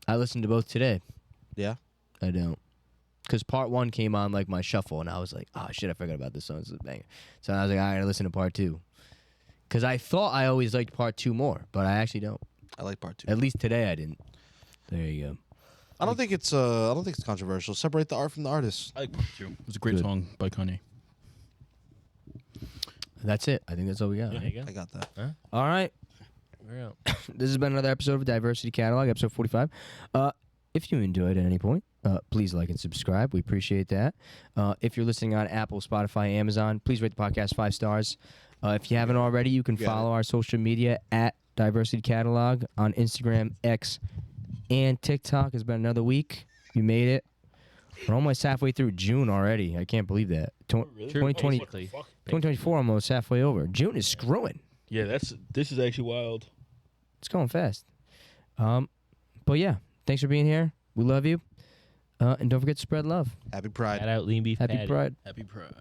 I listened to both today. Yeah. I don't. Because part 1 came on like my shuffle, and I was like, oh shit, I forgot about this song. This is a banger. So I was like, I gotta listen to part 2. Because I thought I always liked part 2 more, but I actually don't. I like part 2. At least today I didn't. There you go. I don't think it's controversial. Separate the art from the artist. I like part 2. It was a great Good. song by Kanye. That's it. I think that's all we got. There you go. I got that. All right. We're out. This has been another episode of Diversity Catalog, episode 45. If you enjoyed at any point, please like and subscribe. We appreciate that. If you're listening on Apple, Spotify, Amazon, please rate the podcast 5 stars. If you haven't already, you can Got follow our social media at Diversity Catalog on Instagram, X, and TikTok. It's been another week. You made it. We're almost halfway through June already. I can't believe that. 2020, Basically. 2024 almost halfway over. June is screwing. Yeah, this is actually wild. It's going fast. But yeah, thanks for being here. We love you. And don't forget to spread love. Happy Pride. Shout out Lean Beef Happy Patty. Pride. Happy Pride.